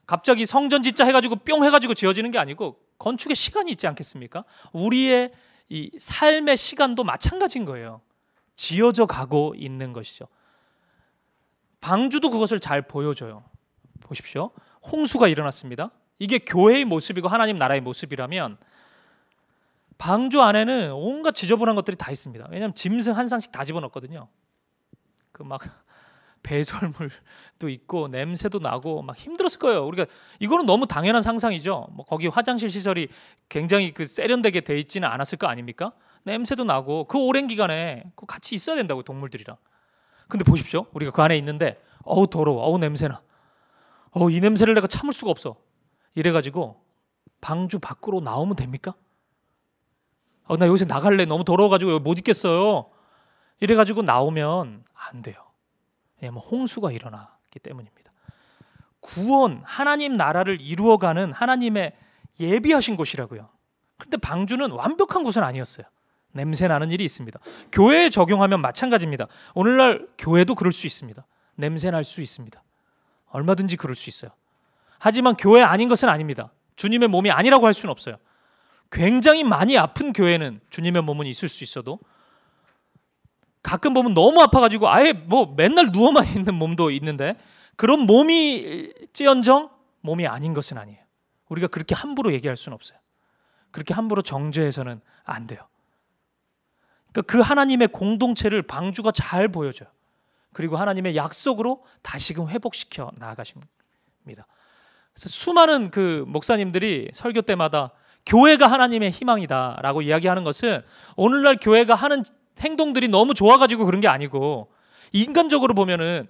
갑자기 성전 짓자 해가지고 뿅 해가지고 지어지는 게 아니고 건축에 시간이 있지 않겠습니까? 우리의 이 삶의 시간도 마찬가지인 거예요. 지어져 가고 있는 것이죠. 방주도 그것을 잘 보여줘요. 보십시오. 홍수가 일어났습니다. 이게 교회의 모습이고 하나님 나라의 모습이라면 방주 안에는 온갖 지저분한 것들이 다 있습니다. 왜냐하면 짐승 한 쌍씩 다 집어넣거든요. 그 막 배설물도 있고 냄새도 나고 막 힘들었을 거예요. 우리가 이거는 너무 당연한 상상이죠. 뭐 거기 화장실 시설이 굉장히 그 세련되게 돼 있지는 않았을 거 아닙니까? 냄새도 나고 그 오랜 기간에 같이 있어야 된다고 동물들이랑. 근데 보십시오. 우리가 그 안에 있는데 어우 더러워, 어우 냄새나, 이 냄새를 내가 참을 수가 없어. 이래가지고 방주 밖으로 나오면 됩니까? 나 여기서 나갈래. 너무 더러워가지고 여기 못 있겠어요. 이래가지고 나오면 안 돼요. 왜냐하면 홍수가 일어나기 때문입니다. 구원, 하나님 나라를 이루어가는 하나님의 예비하신 곳이라고요. 그런데 방주는 완벽한 곳은 아니었어요. 냄새 나는 일이 있습니다. 교회에 적용하면 마찬가지입니다. 오늘날 교회도 그럴 수 있습니다. 냄새 날 수 있습니다. 얼마든지 그럴 수 있어요. 하지만 교회 아닌 것은 아닙니다. 주님의 몸이 아니라고 할 수는 없어요. 굉장히 많이 아픈 교회는 주님의 몸은 있을 수 있어도 가끔 보면 너무 아파가지고 아예 뭐 맨날 누워만 있는 몸도 있는데 그런 몸이지언정 몸이 아닌 것은 아니에요. 우리가 그렇게 함부로 얘기할 수는 없어요. 그렇게 함부로 정죄해서는 안 돼요. 그러니까 그 하나님의 공동체를 방주가 잘 보여줘요. 그리고 하나님의 약속으로 다시금 회복시켜 나아가십니다. 그래서 수많은 그 목사님들이 설교 때마다 교회가 하나님의 희망이다라고 이야기하는 것은 오늘날 교회가 하는 행동들이 너무 좋아가지고 그런 게 아니고 인간적으로 보면은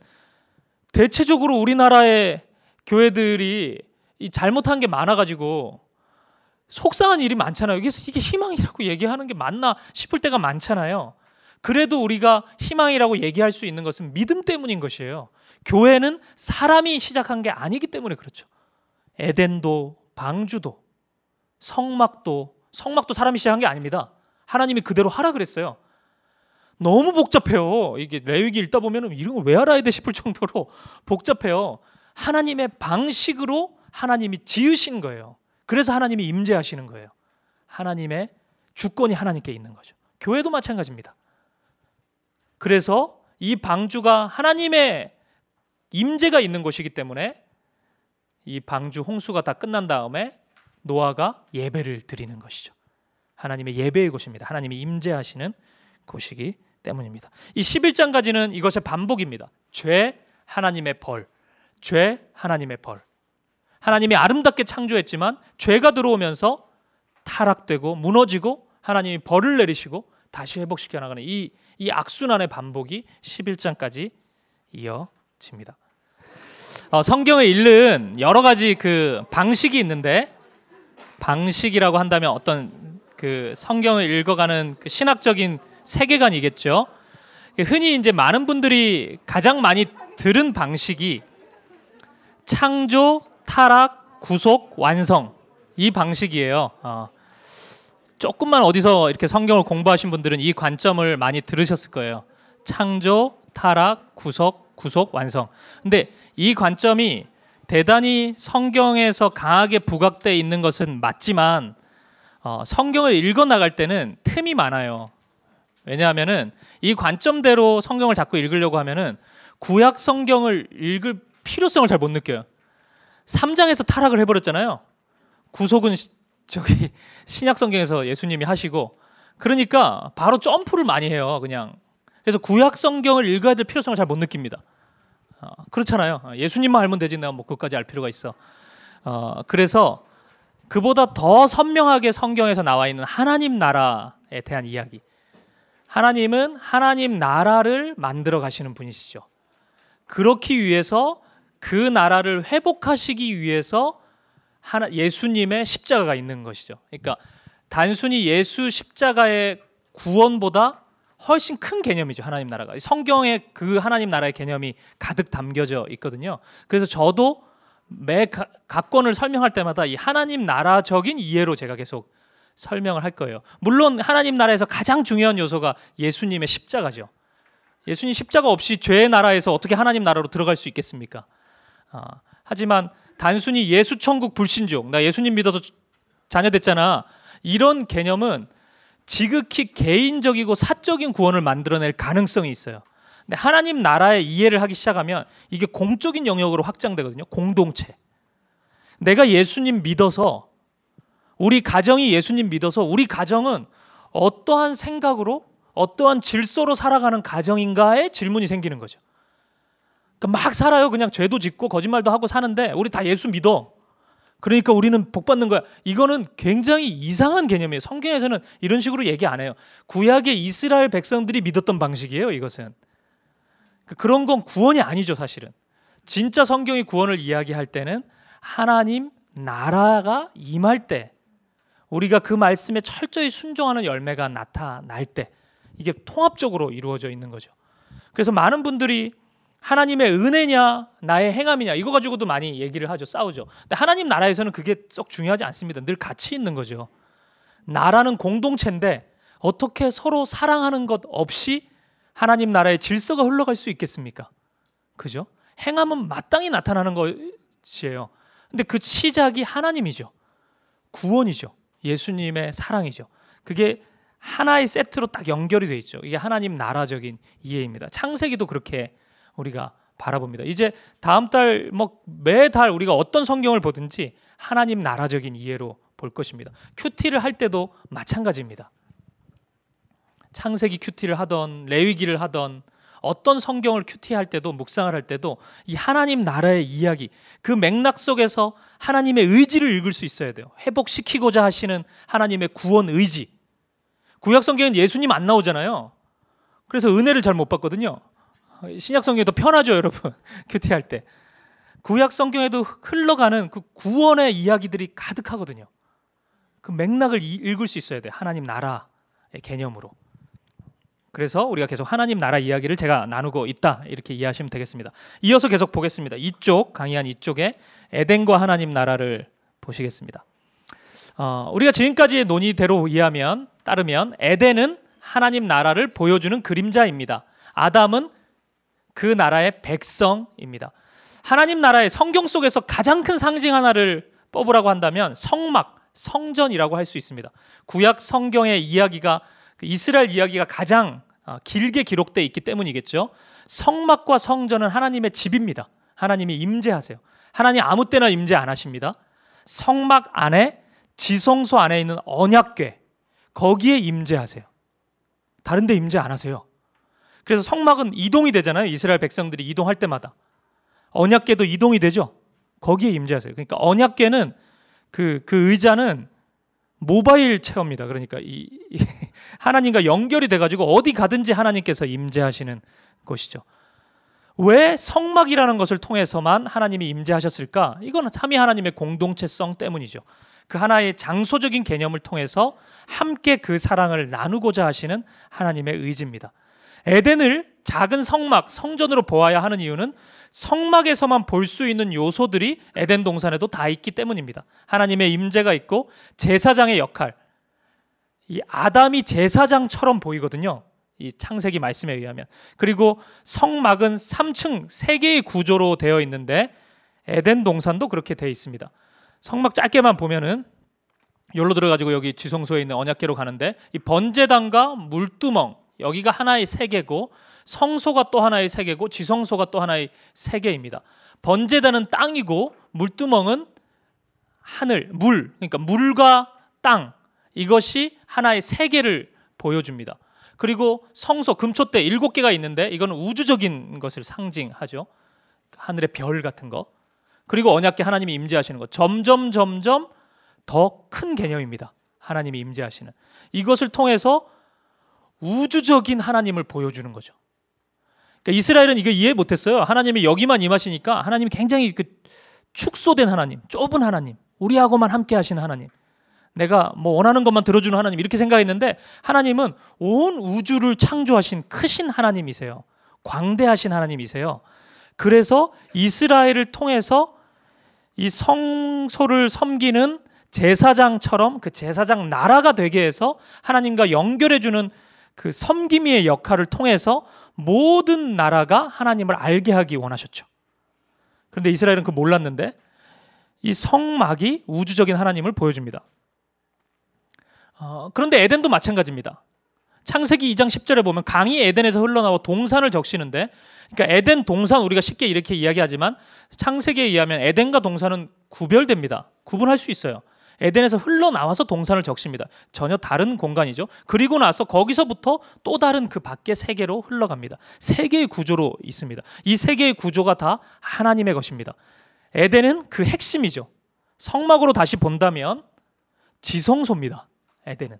대체적으로 우리나라의 교회들이 이 잘못한 게 많아가지고 속상한 일이 많잖아요. 이게 희망이라고 얘기하는 게 맞나 싶을 때가 많잖아요. 그래도 우리가 희망이라고 얘기할 수 있는 것은 믿음 때문인 것이에요. 교회는 사람이 시작한 게 아니기 때문에 그렇죠. 에덴도 방주도 성막도 사람이 시작한 게 아닙니다. 하나님이 그대로 하라 그랬어요. 너무 복잡해요. 이게 레위기 읽다 보면 이런 걸 왜 알아야 돼 싶을 정도로 복잡해요. 하나님의 방식으로 하나님이 지으신 거예요. 그래서 하나님이 임재하시는 거예요. 하나님의 주권이 하나님께 있는 거죠. 교회도 마찬가지입니다. 그래서 이 방주가 하나님의 임재가 있는 곳이기 때문에 이 방주 홍수가 다 끝난 다음에 노아가 예배를 드리는 것이죠. 하나님의 예배의 곳입니다. 하나님이 임재하시는 곳이기 때문입니다. 이 11장까지는 이것의 반복입니다. 죄, 하나님의 벌. 죄, 하나님의 벌. 하나님이 아름답게 창조했지만 죄가 들어오면서 타락되고 무너지고 하나님이 벌을 내리시고 다시 회복시켜 나가는 이 악순환의 반복이 11장까지 이어집니다. 성경에 읽는 여러 가지 그 방식이 있는데 방식이라고 한다면 어떤 그 성경을 읽어가는 그 신학적인 세계관이겠죠. 흔히 이제 많은 분들이 가장 많이 들은 방식이 창조, 타락, 구속, 완성 이 방식이에요. 조금만 어디서 이렇게 성경을 공부하신 분들은 이 관점을 많이 들으셨을 거예요. 창조, 타락, 구속, 완성. 근데 이 관점이 대단히 성경에서 강하게 부각되어 있는 것은 맞지만 성경을 읽어 나갈 때는 틈이 많아요. 왜냐하면은 이 관점대로 성경을 자꾸 읽으려고 하면은 구약 성경을 읽을 필요성을 잘 못 느껴요. 3장에서 타락을 해버렸잖아요. 구속은 저기 신약 성경에서 예수님이 하시고 그러니까 바로 점프를 많이 해요. 그냥 그래서 구약 성경을 읽어야 될 필요성을 잘 못 느낍니다. 그렇잖아요. 예수님만 알면 되지 내가 뭐 그것까지 알 필요가 있어. 그래서 그보다 더 선명하게 성경에서 나와 있는 하나님 나라에 대한 이야기. 하나님은 하나님 나라를 만들어 가시는 분이시죠. 그렇기 위해서 그 나라를 회복하시기 위해서 예수님의 십자가가 있는 것이죠. 그러니까 단순히 예수 십자가의 구원보다 훨씬 큰 개념이죠. 하나님 나라가. 성경에 그 하나님 나라의 개념이 가득 담겨져 있거든요. 그래서 저도 매 각권을 설명할 때마다 이 하나님 나라적인 이해로 제가 계속 설명을 할 거예요. 물론 하나님 나라에서 가장 중요한 요소가 예수님의 십자가죠. 예수님 십자가 없이 죄의 나라에서 어떻게 하나님 나라로 들어갈 수 있겠습니까? 하지만 단순히 예수 천국 불신족, 나 예수님 믿어서 자녀 됐잖아, 이런 개념은 지극히 개인적이고 사적인 구원을 만들어낼 가능성이 있어요. 근데 하나님 나라의 이해를 하기 시작하면 이게 공적인 영역으로 확장되거든요. 공동체. 내가 예수님 믿어서, 우리 가정이 예수님 믿어서 우리 가정은 어떠한 생각으로 어떠한 질서로 살아가는 가정인가에 질문이 생기는 거죠. 그러니까 막 살아요. 그냥 죄도 짓고 거짓말도 하고 사는데 우리 다 예수 믿어. 그러니까 우리는 복 받는 거야. 이거는 굉장히 이상한 개념이에요. 성경에서는 이런 식으로 얘기 안 해요. 구약의 이스라엘 백성들이 믿었던 방식이에요. 이것은. 그런 건 구원이 아니죠. 사실은. 진짜 성경이 구원을 이야기할 때는 하나님 나라가 임할 때, 우리가 그 말씀에 철저히 순종하는 열매가 나타날 때, 이게 통합적으로 이루어져 있는 거죠. 그래서 많은 분들이 하나님의 은혜냐 나의 행함이냐 이거 가지고도 많이 얘기를 하죠. 싸우죠. 근데 하나님 나라에서는 그게 썩 중요하지 않습니다. 늘 같이 있는 거죠. 나라는 공동체인데 어떻게 서로 사랑하는 것 없이 하나님 나라의 질서가 흘러갈 수 있겠습니까? 그죠? 행함은 마땅히 나타나는 것이에요. 근데 그 시작이 하나님이죠. 구원이죠. 예수님의 사랑이죠. 그게 하나의 세트로 딱 연결이 돼 있죠. 이게 하나님 나라적인 이해입니다. 창세기도 그렇게 우리가 바라봅니다. 이제 다음 달 매달 우리가 어떤 성경을 보든지 하나님 나라적인 이해로 볼 것입니다. 큐티를 할 때도 마찬가지입니다. 창세기 큐티를 하던 레위기를 하던 어떤 성경을 큐티할 때도 묵상을 할 때도 이 하나님 나라의 이야기, 그 맥락 속에서 하나님의 의지를 읽을 수 있어야 돼요. 회복시키고자 하시는 하나님의 구원 의지. 구약 성경엔 예수님 안 나오잖아요. 그래서 은혜를 잘 못 받거든요. 신약 성경이 더 편하죠, 여러분. 큐티할 때. 구약 성경에도 흘러가는 그 구원의 이야기들이 가득하거든요. 그 맥락을 읽을 수 있어야 돼요. 하나님 나라의 개념으로. 그래서 우리가 계속 하나님 나라 이야기를 제가 나누고 있다, 이렇게 이해하시면 되겠습니다. 이어서 계속 보겠습니다. 강의한 이쪽에 에덴과 하나님 나라를 보시겠습니다. 우리가 지금까지의 논의대로 따르면 에덴은 하나님 나라를 보여주는 그림자입니다. 아담은 그 나라의 백성입니다. 하나님 나라의 성경 속에서 가장 큰 상징 하나를 뽑으라고 한다면 성전이라고 할 수 있습니다. 구약 성경의 이야기가, 이스라엘 이야기가 가장 길게 기록되어 있기 때문이겠죠. 성막과 성전은 하나님의 집입니다. 하나님이 임재하세요. 하나님 아무 때나 임재 안 하십니다. 성막 안에, 지성소 안에 있는 언약궤, 거기에 임재하세요. 다른 데 임재 안 하세요. 그래서 성막은 이동이 되잖아요. 이스라엘 백성들이 이동할 때마다. 언약궤도 이동이 되죠. 거기에 임재하세요. 그러니까 언약궤는 그 의자는 모바일 체험입니다. 그러니까 하나님과 연결이 돼가지고 어디 가든지 하나님께서 임재하시는 곳이죠. 왜 성막이라는 것을 통해서만 하나님이 임재하셨을까? 이건 삼위 하나님의 공동체성 때문이죠. 그 하나의 장소적인 개념을 통해서 함께 그 사랑을 나누고자 하시는 하나님의 의지입니다. 에덴을 작은 성전으로 보아야 하는 이유는 성막에서만 볼 수 있는 요소들이 에덴 동산에도 다 있기 때문입니다. 하나님의 임재가 있고 제사장의 역할, 이 아담이 제사장처럼 보이거든요. 이 창세기 말씀에 의하면. 그리고 성막은 3층 3개의 구조로 되어 있는데 에덴 동산도 그렇게 되어 있습니다. 성막 짧게만 보면은 여기로 들어가지고 여기 지성소에 있는 언약궤로 가는데 이 번제단과 물두멍, 여기가 하나의 세계고 성소가 또 하나의 세계고 지성소가 또 하나의 세계입니다. 번제단은 땅이고 물두멍은 하늘, 그러니까 물과 땅, 이것이 하나의 세계를 보여줍니다. 그리고 성소, 금촛대 7개가 있는데 이건 우주적인 것을 상징하죠. 하늘의 별 같은 거. 그리고 언약궤 하나님이 임재하시는 것. 점점 더 큰 개념입니다. 하나님이 임재하시는. 이것을 통해서 우주적인 하나님을 보여주는 거죠. 그러니까 이스라엘은 이거 이해 못했어요. 하나님이 여기만 임하시니까 하나님이 굉장히 축소된 하나님, 좁은 하나님, 우리하고만 함께 하시는 하나님, 내가 원하는 것만 들어주는 하나님, 이렇게 생각했는데 하나님은 온 우주를 창조하신 크신 하나님이세요. 광대하신 하나님이세요. 그래서 이스라엘을 통해서 이 성소를 섬기는 제사장처럼 그 제사장 나라가 되게 해서 하나님과 연결해주는 그 섬김의 역할을 통해서 모든 나라가 하나님을 알게 하기 원하셨죠. 그런데 이스라엘은 그거 몰랐는데 이 성막이 우주적인 하나님을 보여줍니다. 그런데 에덴도 마찬가지입니다. 창세기 2장 10절에 보면 강이 에덴에서 흘러나와 동산을 적시는데, 그러니까 에덴 동산, 우리가 쉽게 이렇게 이야기하지만 창세기에 의하면 에덴과 동산은 구별됩니다. 구분할 수 있어요. 에덴에서 흘러나와서 동산을 적십니다. 전혀 다른 공간이죠. 그리고 나서 거기서부터 또 다른 그 밖의 세계로 흘러갑니다. 세 개의 구조로 있습니다. 이 세 개의 구조가 다 하나님의 것입니다. 에덴은 그 핵심이죠. 성막으로 다시 본다면 지성소입니다. 에덴은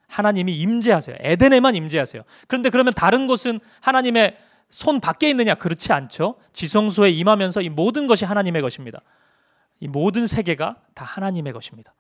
하나님이 임재하세요. 에덴에만 임재하세요. 그런데 그러면 다른 곳은 하나님의 손 밖에 있느냐? 그렇지 않죠. 지성소에 임하면서 이 모든 것이 하나님의 것입니다. 이 모든 세계가 다 하나님의 것입니다.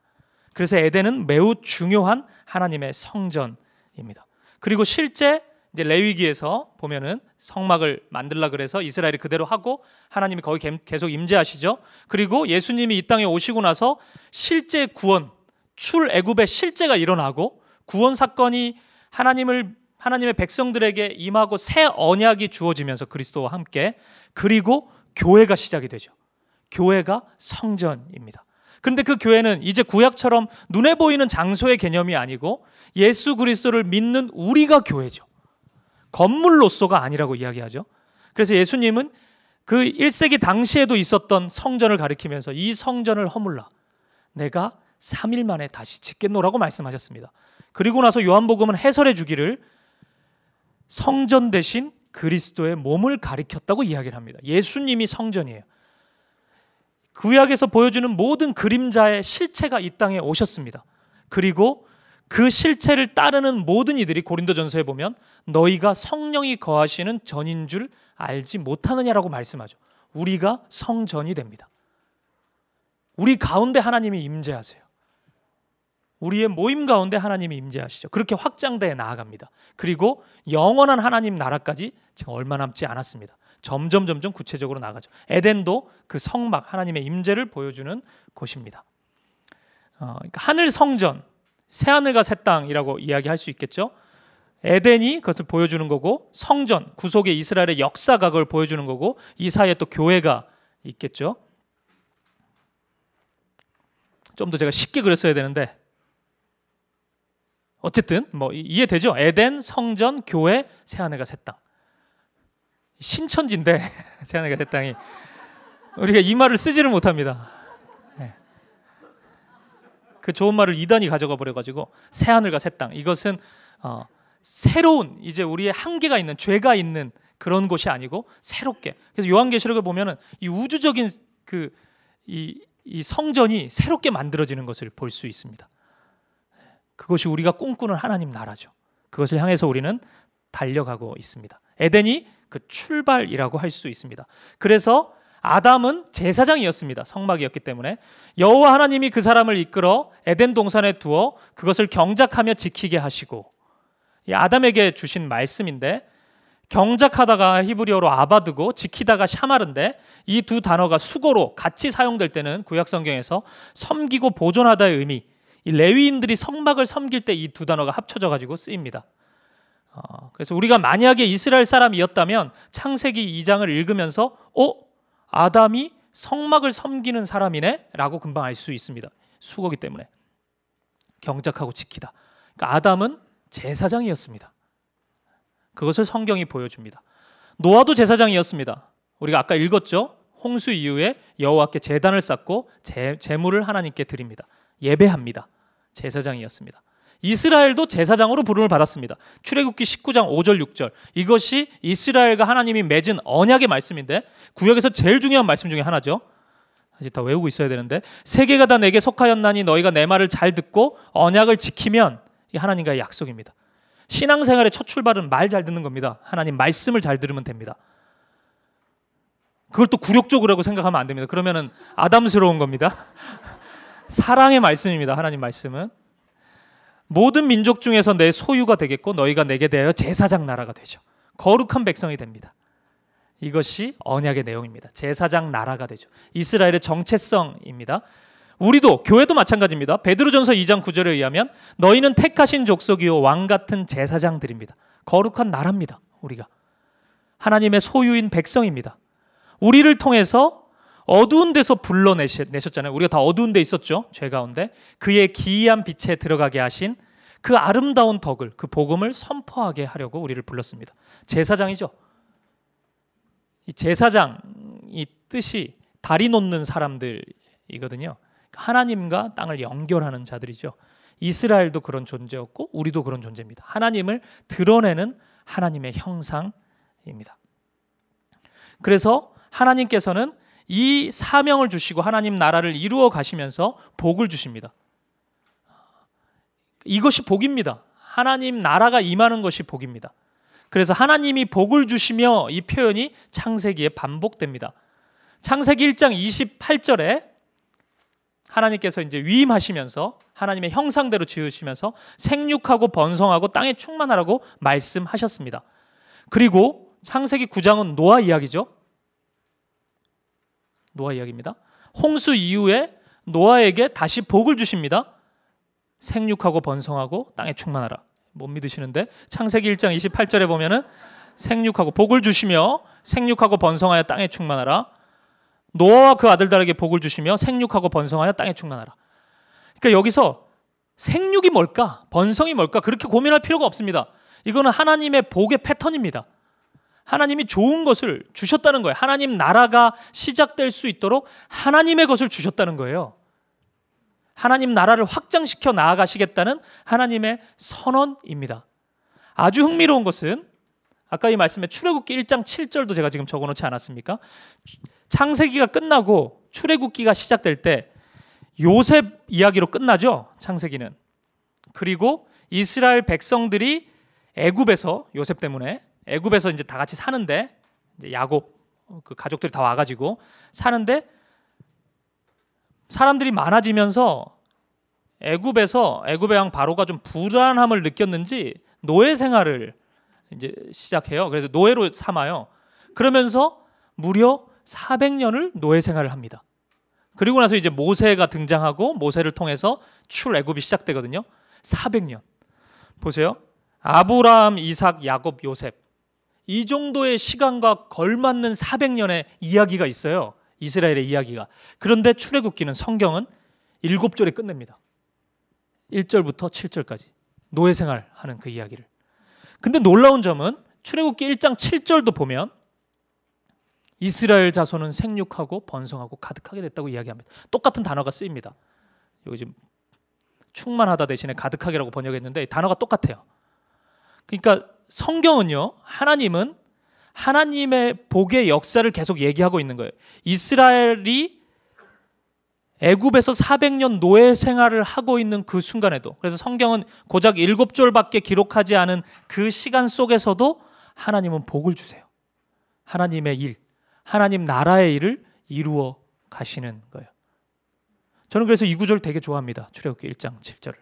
그래서 에덴은 매우 중요한 하나님의 성전입니다. 그리고 실제 이제 레위기에서 보면은 성막을 만들라 그래서 이스라엘이 그대로 하고 하나님이 거기 계속 임재하시죠. 그리고 예수님이 이 땅에 오시고 나서 실제 구원, 출애굽의 실제가 일어나고 구원 사건이 하나님의 백성들에게 임하고 새 언약이 주어지면서 그리스도와 함께, 그리고 교회가 시작이 되죠. 교회가 성전입니다. 그런데 그 교회는 이제 구약처럼 눈에 보이는 장소의 개념이 아니고 예수 그리스도를 믿는 우리가 교회죠. 건물로서가 아니라고 이야기하죠. 그래서 예수님은 그 1세기 당시에도 있었던 성전을 가리키면서 이 성전을 허물라 내가 3일 만에 다시 짓겠노라고 말씀하셨습니다. 그리고 나서 요한복음은 해설해 주기를 성전 대신 그리스도의 몸을 가리켰다고 이야기를 합니다. 예수님이 성전이에요. 구약에서 보여주는 모든 그림자의 실체가 이 땅에 오셨습니다. 그리고 그 실체를 따르는 모든 이들이 고린도전서에 보면 너희가 성령이 거하시는 전인 줄 알지 못하느냐라고 말씀하죠. 우리가 성전이 됩니다. 우리 가운데 하나님이 임재하세요. 우리의 모임 가운데 하나님이 임재하시죠. 그렇게 확장되어 나아갑니다. 그리고 영원한 하나님 나라까지 지금 얼마 남지 않았습니다. 점점 구체적으로 나가죠. 에덴도 그 성막 하나님의 임재를 보여주는 곳입니다. 그러니까 하늘 성전, 새 하늘과 새 땅이라고 이야기할 수 있겠죠. 에덴이 그것을 보여주는 거고 성전, 구속의 이스라엘의 역사가 그걸 보여주는 거고 이 사이에 또 교회가 있겠죠. 좀 더 제가 쉽게 그렸어야 되는데 어쨌든 뭐 이해되죠? 에덴, 성전, 교회, 새 하늘과 새 땅. 신천지인데 새 하늘과 새 땅이 우리가 이 말을 쓰지를 못합니다. 네. 그 좋은 말을 이단이 가져가 버려가지고 새 하늘과 새 땅. 이것은 새로운 이제 우리의 한계가 있는 죄가 있는 그런 곳이 아니고 새롭게. 그래서 요한계시록에 보면은 이 우주적인 이 성전이 새롭게 만들어지는 것을 볼 수 있습니다. 그것이 우리가 꿈꾸는 하나님 나라죠. 그것을 향해서 우리는 달려가고 있습니다. 에덴이 그 출발이라고 할 수 있습니다. 그래서 아담은 제사장이었습니다. 성막이었기 때문에 여호와 하나님이 그 사람을 이끌어 에덴 동산에 두어 그것을 경작하며 지키게 하시고 이 아담에게 주신 말씀인데 경작하다가 히브리어로 아바드고 지키다가 샤마르인데 이 두 단어가 수고로 같이 사용될 때는 구약 성경에서 섬기고 보존하다의 의미 이 레위인들이 성막을 섬길 때 이 두 단어가 합쳐져 가지고 쓰입니다. 그래서 우리가 만약에 이스라엘 사람이었다면 창세기 2장을 읽으면서 아담이 성막을 섬기는 사람이네 라고 금방 알 수 있습니다. 수고기 때문에 경작하고 지키다. 그러니까 아담은 제사장이었습니다. 그것을 성경이 보여줍니다. 노아도 제사장이었습니다. 우리가 아까 읽었죠. 홍수 이후에 여호와께 제단을 쌓고 제물을 하나님께 드립니다. 예배합니다. 제사장이었습니다. 이스라엘도 제사장으로 부름을 받았습니다. 출애굽기 19장 5절 6절 이것이 이스라엘과 하나님이 맺은 언약의 말씀인데 구약에서 제일 중요한 말씀 중에 하나죠. 사실 다 외우고 있어야 되는데 세계가 다 내게 속하였나니 너희가 내 말을 잘 듣고 언약을 지키면 이 하나님과의 약속입니다. 신앙생활의 첫 출발은 말 잘 듣는 겁니다. 하나님 말씀을 잘 들으면 됩니다. 그걸 또 굴욕적이라고 생각하면 안 됩니다. 그러면은 아담스러운 겁니다. 사랑의 말씀입니다. 하나님 말씀은 모든 민족 중에서 내 소유가 되겠고 너희가 내게 대하여 제사장 나라가 되죠. 거룩한 백성이 됩니다. 이것이 언약의 내용입니다. 제사장 나라가 되죠. 이스라엘의 정체성입니다. 우리도 교회도 마찬가지입니다. 베드로전서 2장 9절에 의하면 너희는 택하신 족속이요 왕 같은 제사장들입니다. 거룩한 나라입니다. 우리가 하나님의 소유인 백성입니다. 우리를 통해서 어두운 데서 불러내셨잖아요. 우리가 다 어두운 데 있었죠. 죄 가운데 그의 기이한 빛에 들어가게 하신 그 아름다운 덕을 그 복음을 선포하게 하려고 우리를 불렀습니다. 제사장이죠. 이 제사장이 뜻이 다리 놓는 사람들이거든요. 하나님과 땅을 연결하는 자들이죠. 이스라엘도 그런 존재였고 우리도 그런 존재입니다. 하나님을 드러내는 하나님의 형상입니다. 그래서 하나님께서는 이 사명을 주시고 하나님 나라를 이루어 가시면서 복을 주십니다. 이것이 복입니다. 하나님 나라가 임하는 것이 복입니다. 그래서 하나님이 복을 주시며 이 표현이 창세기에 반복됩니다. 창세기 1장 28절에 하나님께서 이제 위임하시면서 하나님의 형상대로 지으시면서 생육하고 번성하고 땅에 충만하라고 말씀하셨습니다. 그리고 창세기 9장은 노아 이야기죠. 노아 이야기입니다. 홍수 이후에 노아에게 다시 복을 주십니다. 생육하고 번성하고 땅에 충만하라. 못 믿으시는데 창세기 1장 28절에 보면은 생육하고 복을 주시며 생육하고 번성하여 땅에 충만하라. 노아와 그 아들들에게 복을 주시며 생육하고 번성하여 땅에 충만하라. 그러니까 여기서 생육이 뭘까? 번성이 뭘까? 그렇게 고민할 필요가 없습니다. 이거는 하나님의 복의 패턴입니다. 하나님이 좋은 것을 주셨다는 거예요. 하나님 나라가 시작될 수 있도록 하나님의 것을 주셨다는 거예요. 하나님 나라를 확장시켜 나아가시겠다는 하나님의 선언입니다. 아주 흥미로운 것은 아까 이 말씀에 출애굽기 1장 7절도 제가 지금 적어놓지 않았습니까? 창세기가 끝나고 출애굽기가 시작될 때 요셉 이야기로 끝나죠. 창세기는. 그리고 이스라엘 백성들이 애굽에서 요셉 때문에 애굽에서 이제 다 같이 사는데 이제 야곱 그 가족들이 다 와가지고 사는데 사람들이 많아지면서 애굽의 왕 바로가 좀 불안함을 느꼈는지 노예 생활을 이제 시작해요. 그래서 노예로 삼아요. 그러면서 무려 400년을 노예 생활을 합니다. 그리고 나서 이제 모세가 등장하고 모세를 통해서 출애굽이 시작되거든요. 400년. 보세요. 아브라함, 이삭, 야곱, 요셉. 이 정도의 시간과 걸맞는 400년의 이야기가 있어요. 이스라엘의 이야기가. 그런데 출애굽기는 성경은 7절에 끝냅니다. 1절부터 7절까지 노예 생활하는 그 이야기를. 근데 놀라운 점은 출애굽기 1장 7절도 보면 이스라엘 자손은 생육하고 번성하고 가득하게 됐다고 이야기합니다. 똑같은 단어가 쓰입니다. 여기 지금 충만하다 대신에 가득하게라고 번역했는데 단어가 똑같아요. 그러니까 성경은요, 하나님은 하나님의 복의 역사를 계속 얘기하고 있는 거예요. 이스라엘이 애굽에서 400년 노예 생활을 하고 있는 그 순간에도, 그래서 성경은 고작 7절밖에 기록하지 않은 그 시간 속에서도 하나님은 복을 주세요. 하나님의 일, 하나님 나라의 일을 이루어 가시는 거예요. 저는 그래서 이 구절 되게 좋아합니다. 출애굽기 1장 7절을.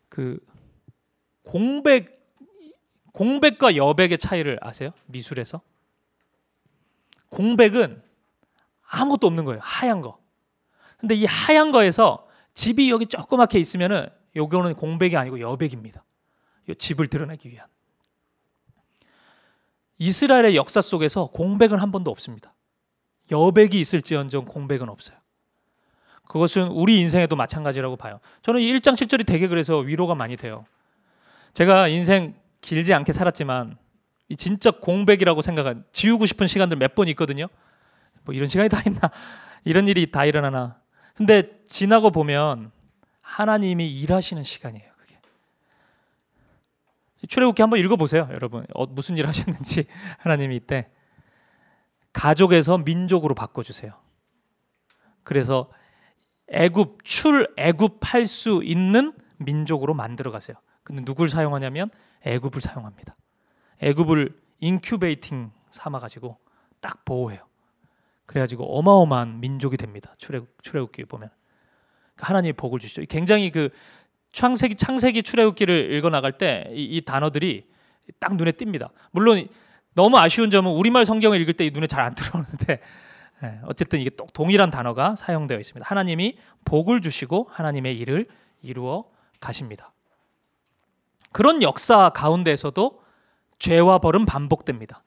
그 공백과 여백의 차이를 아세요? 미술에서? 공백은 아무것도 없는 거예요. 하얀 거. 근데 이 하얀 거에서 집이 여기 조그맣게 있으면은 요거는 공백이 아니고 여백입니다. 이 집을 드러내기 위한. 이스라엘의 역사 속에서 공백은 한 번도 없습니다. 여백이 있을지언정 공백은 없어요. 그것은 우리 인생에도 마찬가지라고 봐요. 저는 이 1장 7절이 되게 그래서 위로가 많이 돼요. 제가 인생 길지 않게 살았지만 이 진짜 공백이라고 생각한 지우고 싶은 시간들 몇 번 있거든요. 뭐 이런 시간이 다 있나? 이런 일이 다 일어나나? 근데 지나고 보면 하나님이 일하시는 시간이에요. 그게. 출애굽기 한번 읽어보세요, 여러분. 무슨 일 하셨는지 하나님이 이때 가족에서 민족으로 바꿔주세요. 그래서 출애굽할 수 있는 민족으로 만들어 가세요. 근데 누굴 사용하냐면 애굽을 사용합니다. 애굽을 인큐베이팅 삼아가지고 딱 보호해요. 그래가지고 어마어마한 민족이 됩니다. 출애굽기 보면 하나님이 복을 주시죠. 굉장히 그 창세기 출애굽기를 읽어 나갈 때 이 단어들이 딱 눈에 띕니다. 물론 너무 아쉬운 점은 우리말 성경을 읽을 때 이 눈에 잘 안 들어오는데 어쨌든 이게 동일한 단어가 사용되어 있습니다. 하나님이 복을 주시고 하나님의 일을 이루어 가십니다. 그런 역사 가운데에서도 죄와 벌은 반복됩니다.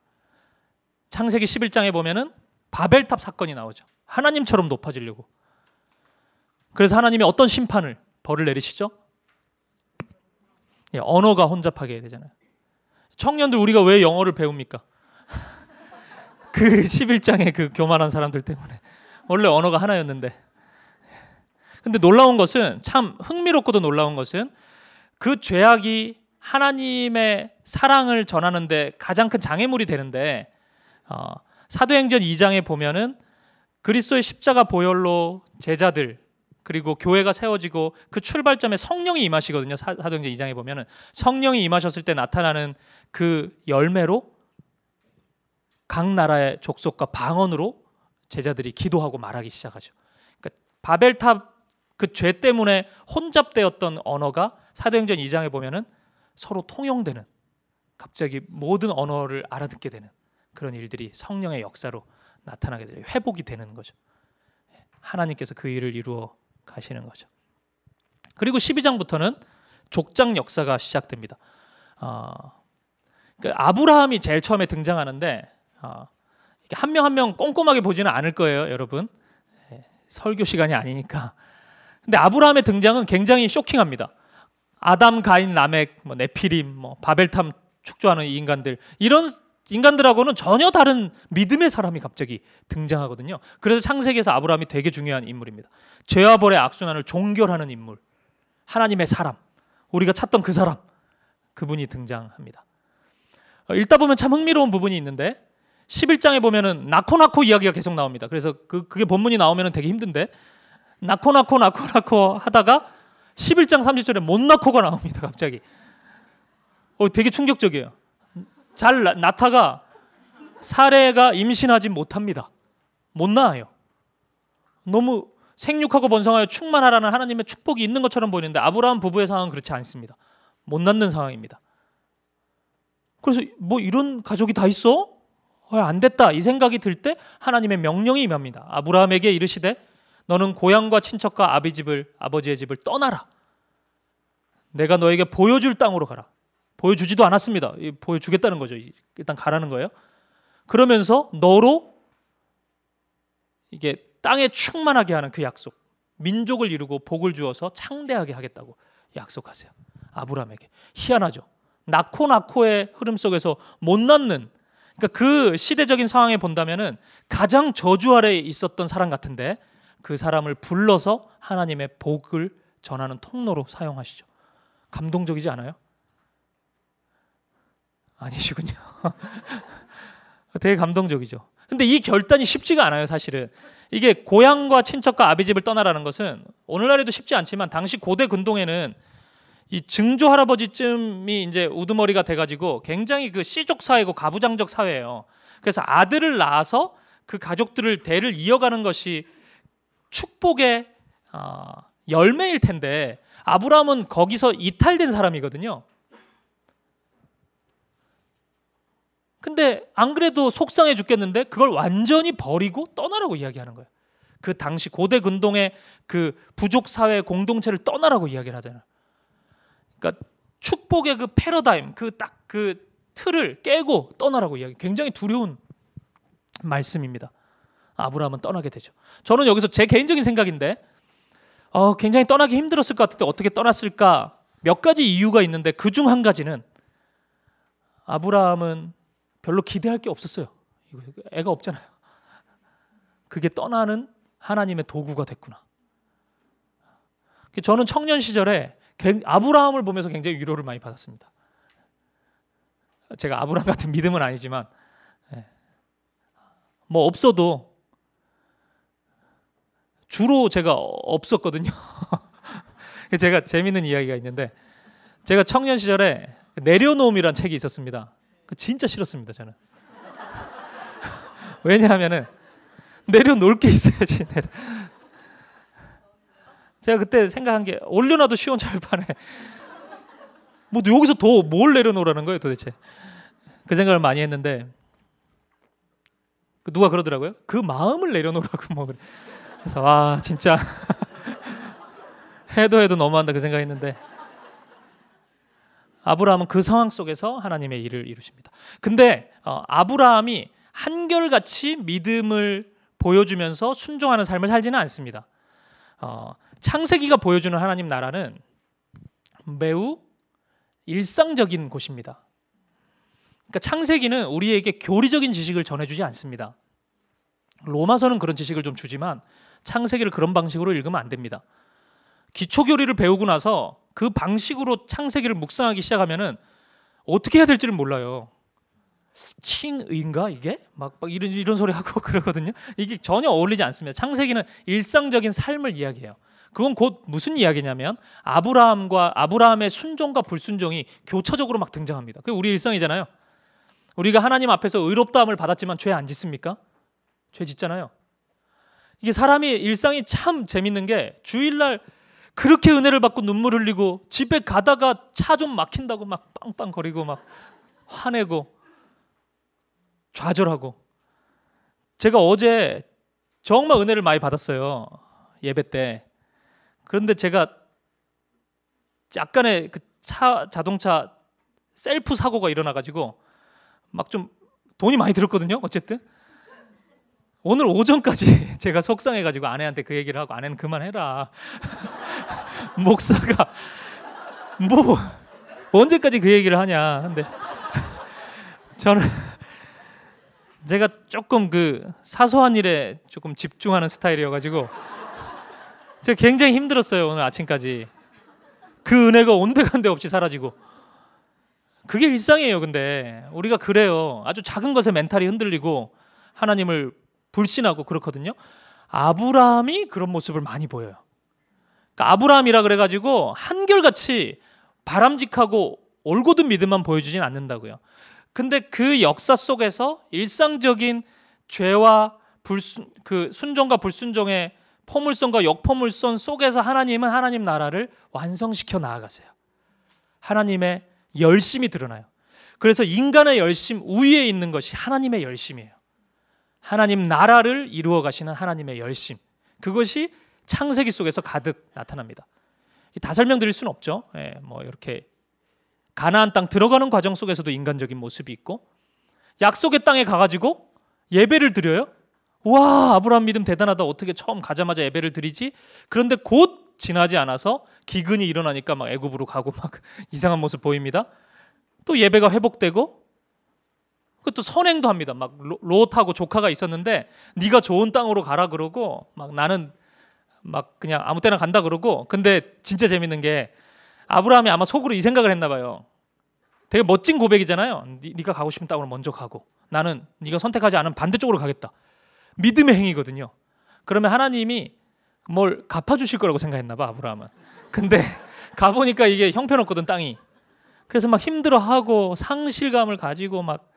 창세기 11장에 보면은 바벨탑 사건이 나오죠. 하나님처럼 높아지려고. 그래서 하나님이 어떤 벌을 내리시죠? 언어가 혼잡하게 되잖아요. 청년들 우리가 왜 영어를 배웁니까? 그 11장의 그 교만한 사람들 때문에. 원래 언어가 하나였는데. 근데 놀라운 것은, 참 흥미롭고도 놀라운 것은 그 죄악이 하나님의 사랑을 전하는데 가장 큰 장애물이 되는데 사도행전 2장에 보면은 그리스도의 십자가 보혈로 제자들 그리고 교회가 세워지고 그 출발점에 성령이 임하시거든요. 사도행전 2장에 보면은 성령이 임하셨을 때 나타나는 그 열매로 각 나라의 족속과 방언으로 제자들이 기도하고 말하기 시작하죠. 그러니까 바벨탑 그 죄 때문에 혼잡되었던 언어가 사도행전 2장에 보면은 서로 통용되는, 갑자기 모든 언어를 알아듣게 되는 그런 일들이 성령의 역사로 나타나게 되죠. 회복이 되는 거죠. 하나님께서 그 일을 이루어 가시는 거죠. 그리고 12장부터는 족장 역사가 시작됩니다. 그러니까 아브라함이 제일 처음에 등장하는데 한 명 한 명 꼼꼼하게 보지는 않을 거예요, 여러분. 설교 시간이 아니니까. 근데 아브라함의 등장은 굉장히 쇼킹합니다. 아담, 가인, 라멕, 네피림, 바벨탑 축조하는 이 인간들, 이런 인간들하고는 전혀 다른 믿음의 사람이 갑자기 등장하거든요. 그래서 창세기에서 아브라함이 되게 중요한 인물입니다. 죄와 벌의 악순환을 종결하는 인물, 하나님의 사람, 우리가 찾던 그 사람, 그분이 등장합니다. 읽다 보면 참 흥미로운 부분이 있는데 11장에 보면은 낳고 이야기가 계속 나옵니다. 그래서 그게 본문이 나오면은 되게 힘든데 낳고 하다가 11장 30절에 못 낳고가 나옵니다. 갑자기. 되게 충격적이에요. 잘 낳다가 사레가 임신하지 못합니다. 못 낳아요. 너무 생육하고 번성하여 충만하라는 하나님의 축복이 있는 것처럼 보이는데 아브라함 부부의 상황은 그렇지 않습니다. 못 낳는 상황입니다. 그래서 이런 가족이 다 있어? 안 됐다 이 생각이 들 때 하나님의 명령이 임합니다. 아브라함에게 이르시되 너는 고향과 친척과 아버지의 집을 떠나라. 내가 너에게 보여줄 땅으로 가라. 보여주지도 않았습니다. 보여주겠다는 거죠. 일단 가라는 거예요. 그러면서 너로 이게 땅에 충만하게 하는 그 약속, 민족을 이루고 복을 주어서 창대하게 하겠다고 약속하세요. 아브라함에게. 희한하죠. 낳고의 흐름 속에서 못 낳는, 그러니까 그 시대적인 상황에 본다면은 가장 저주 아래에 있었던 사람 같은데 그 사람을 불러서 하나님의 복을 전하는 통로로 사용하시죠. 감동적이지 않아요? 아니시군요. 되게 감동적이죠. 근데 이 결단이 쉽지가 않아요, 사실은. 이게 고향과 친척과 아비집을 떠나라는 것은 오늘날에도 쉽지 않지만 당시 고대 근동에는 이 증조 할아버지쯤이 이제 우두머리가 돼가지고 굉장히 그 씨족 사회고 가부장적 사회예요. 그래서 아들을 낳아서 그 가족들을 대를 이어가는 것이 축복의 열매일 텐데 아브라함은 거기서 이탈된 사람이거든요. 근데 안 그래도 속상해 죽겠는데 그걸 완전히 버리고 떠나라고 이야기하는 거예요. 그 당시 고대 근동의 그 부족 사회 공동체를 떠나라고 이야기를 하잖아요. 그러니까 축복의 그 패러다임, 그 틀을 깨고 떠나라고 이야기. 굉장히 두려운 말씀입니다. 아브라함은 떠나게 되죠. 저는 여기서 제 개인적인 생각인데 굉장히 떠나기 힘들었을 것 같은데 어떻게 떠났을까? 몇 가지 이유가 있는데 그중 한 가지는 아브라함은 별로 기대할 게 없었어요. 애가 없잖아요. 그게 떠나는 하나님의 도구가 됐구나. 저는 청년 시절에 아브라함을 보면서 굉장히 위로를 많이 받았습니다. 제가 아브라함 같은 믿음은 아니지만 없어도 주로 제가 없었거든요. 제가 재밌는 이야기가 있는데 제가 청년 시절에 내려놓음이라는 책이 있었습니다. 진짜 싫었습니다, 저는. 왜냐하면은 내려놓을 게 있어야지. 제가 그때 생각한 게 올려놔도 쉬운 절판에 여기서 더 뭘 내려놓으라는 거예요, 도대체. 그 생각을 많이 했는데 누가 그러더라고요. 그 마음을 내려놓으라고 그래서 진짜 해도 너무한다 그 생각했는데 아브라함은 그 상황 속에서 하나님의 일을 이루십니다. 근데 아브라함이 한결같이 믿음을 보여주면서 순종하는 삶을 살지는 않습니다. 창세기가 보여주는 하나님 나라는 매우 일상적인 곳입니다. 그러니까 창세기는 우리에게 교리적인 지식을 전해주지 않습니다. 로마서는 그런 지식을 좀 주지만 창세기를 그런 방식으로 읽으면 안 됩니다. 기초교리를 배우고 나서 그 방식으로 창세기를 묵상하기 시작하면은 어떻게 해야 될지를 몰라요. 칭의인가 이게? 막 이런 소리 하고 그러거든요. 이게 전혀 어울리지 않습니다. 창세기는 일상적인 삶을 이야기해요. 그건 곧 무슨 이야기냐면 아브라함의 순종과 불순종이 교차적으로 막 등장합니다. 그게 우리 일상이잖아요. 우리가 하나님 앞에서 의롭다함을 받았지만 죄 안 짓습니까? 죄 짓잖아요. 이게 사람이 일상이 참 재밌는 게 주일날 그렇게 은혜를 받고 눈물 흘리고 집에 가다가 차 좀 막힌다고 막 빵빵거리고 막 화내고 좌절하고. 제가 어제 정말 은혜를 많이 받았어요, 예배 때. 그런데 제가 약간의 그 자동차 셀프 사고가 일어나가지고 막 좀 돈이 많이 들었거든요. 어쨌든 오늘 오전까지 제가 속상해가지고 아내한테 그 얘기를 하고, 아내는 그만해라. 목사가 뭐 언제까지 그 얘기를 하냐. 근데 저는 제가 조금 그 사소한 일에 조금 집중하는 스타일이어가지고 제가 굉장히 힘들었어요. 오늘 아침까지 그 은혜가 온데간데 없이 사라지고. 그게 일상이에요. 근데 우리가 그래요. 아주 작은 것에 멘탈이 흔들리고 하나님을 불신하고 그렇거든요. 아브라함이 그런 모습을 많이 보여요. 그러니까 아브라함이라 그래가지고 한결같이 바람직하고 올곧은 믿음만 보여주진 않는다고요. 근데 그 역사 속에서 일상적인 죄와 순종과 불순종의 포물선과 역포물선 속에서 하나님은 하나님 나라를 완성시켜 나아가세요. 하나님의 열심이 드러나요. 그래서 인간의 열심 우위에 있는 것이 하나님의 열심이에요. 하나님 나라를 이루어 가시는 하나님의 열심, 그것이 창세기 속에서 가득 나타납니다. 다 설명드릴 수는 없죠. 뭐 이렇게 가나안 땅 들어가는 과정 속에서도 인간적인 모습이 있고, 약속의 땅에 가가지고 예배를 드려요. 와, 아브라함 믿음 대단하다. 어떻게 처음 가자마자 예배를 드리지? 그런데 곧 지나지 않아서 기근이 일어나니까 막 애굽으로 가고 막 이상한 모습 보입니다. 또 예배가 회복되고, 그것도 선행도 합니다. 막 롯하고 조카가 있었는데 네가 좋은 땅으로 가라 그러고, 막 나는 막 그냥 아무 때나 간다 그러고. 근데 진짜 재밌는 게 아브라함이 아마 속으로 이 생각을 했나 봐요. 되게 멋진 고백이잖아요. 네가 가고 싶은 땅으로 먼저 가고 나는 네가 선택하지 않은 반대쪽으로 가겠다. 믿음의 행위거든요. 그러면 하나님이 뭘 갚아주실 거라고 생각했나 봐, 아브라함은. 근데 가보니까 이게 형편없거든, 땅이. 그래서 막 힘들어하고 상실감을 가지고 막,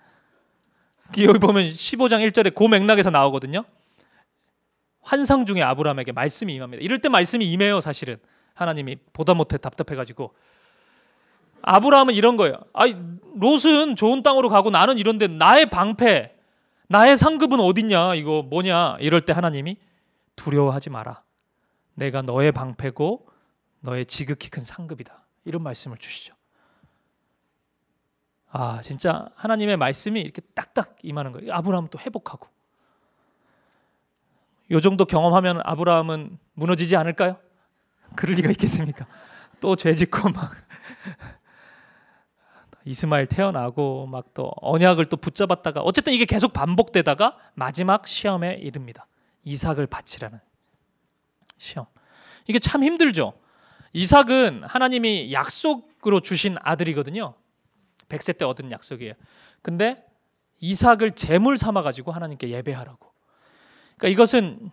여기 보면 15장 1절에 그 맥락에서 나오거든요. 환상 중에 아브라함에게 말씀이 임합니다. 이럴 때 말씀이 임해요. 사실은 하나님이 보다 못해 답답해가지고. 아브라함은 이런 거예요. 아니, 롯은 좋은 땅으로 가고 나는 이런데 나의 방패, 나의 상급은 어딨냐, 이거 뭐냐. 이럴 때 하나님이 두려워하지 마라. 내가 너의 방패고 너의 지극히 큰 상급이다. 이런 말씀을 주시죠. 아, 진짜 하나님의 말씀이 이렇게 딱딱 임하는 거예요. 아브라함은 또 회복하고. 이 정도 경험하면 아브라함은 무너지지 않을까요? 그럴 리가 있겠습니까? 또 죄짓고 막 이스마엘 태어나고 막 또 언약을 또 붙잡았다가, 어쨌든 이게 계속 반복되다가 마지막 시험에 이릅니다. 이삭을 바치라는 시험. 이게 참 힘들죠. 이삭은 하나님이 약속으로 주신 아들이거든요. 100세 때 얻은 약속이에요. 근데 이삭을 제물 삼아 가지고 하나님께 예배하라고. 그러니까 이것은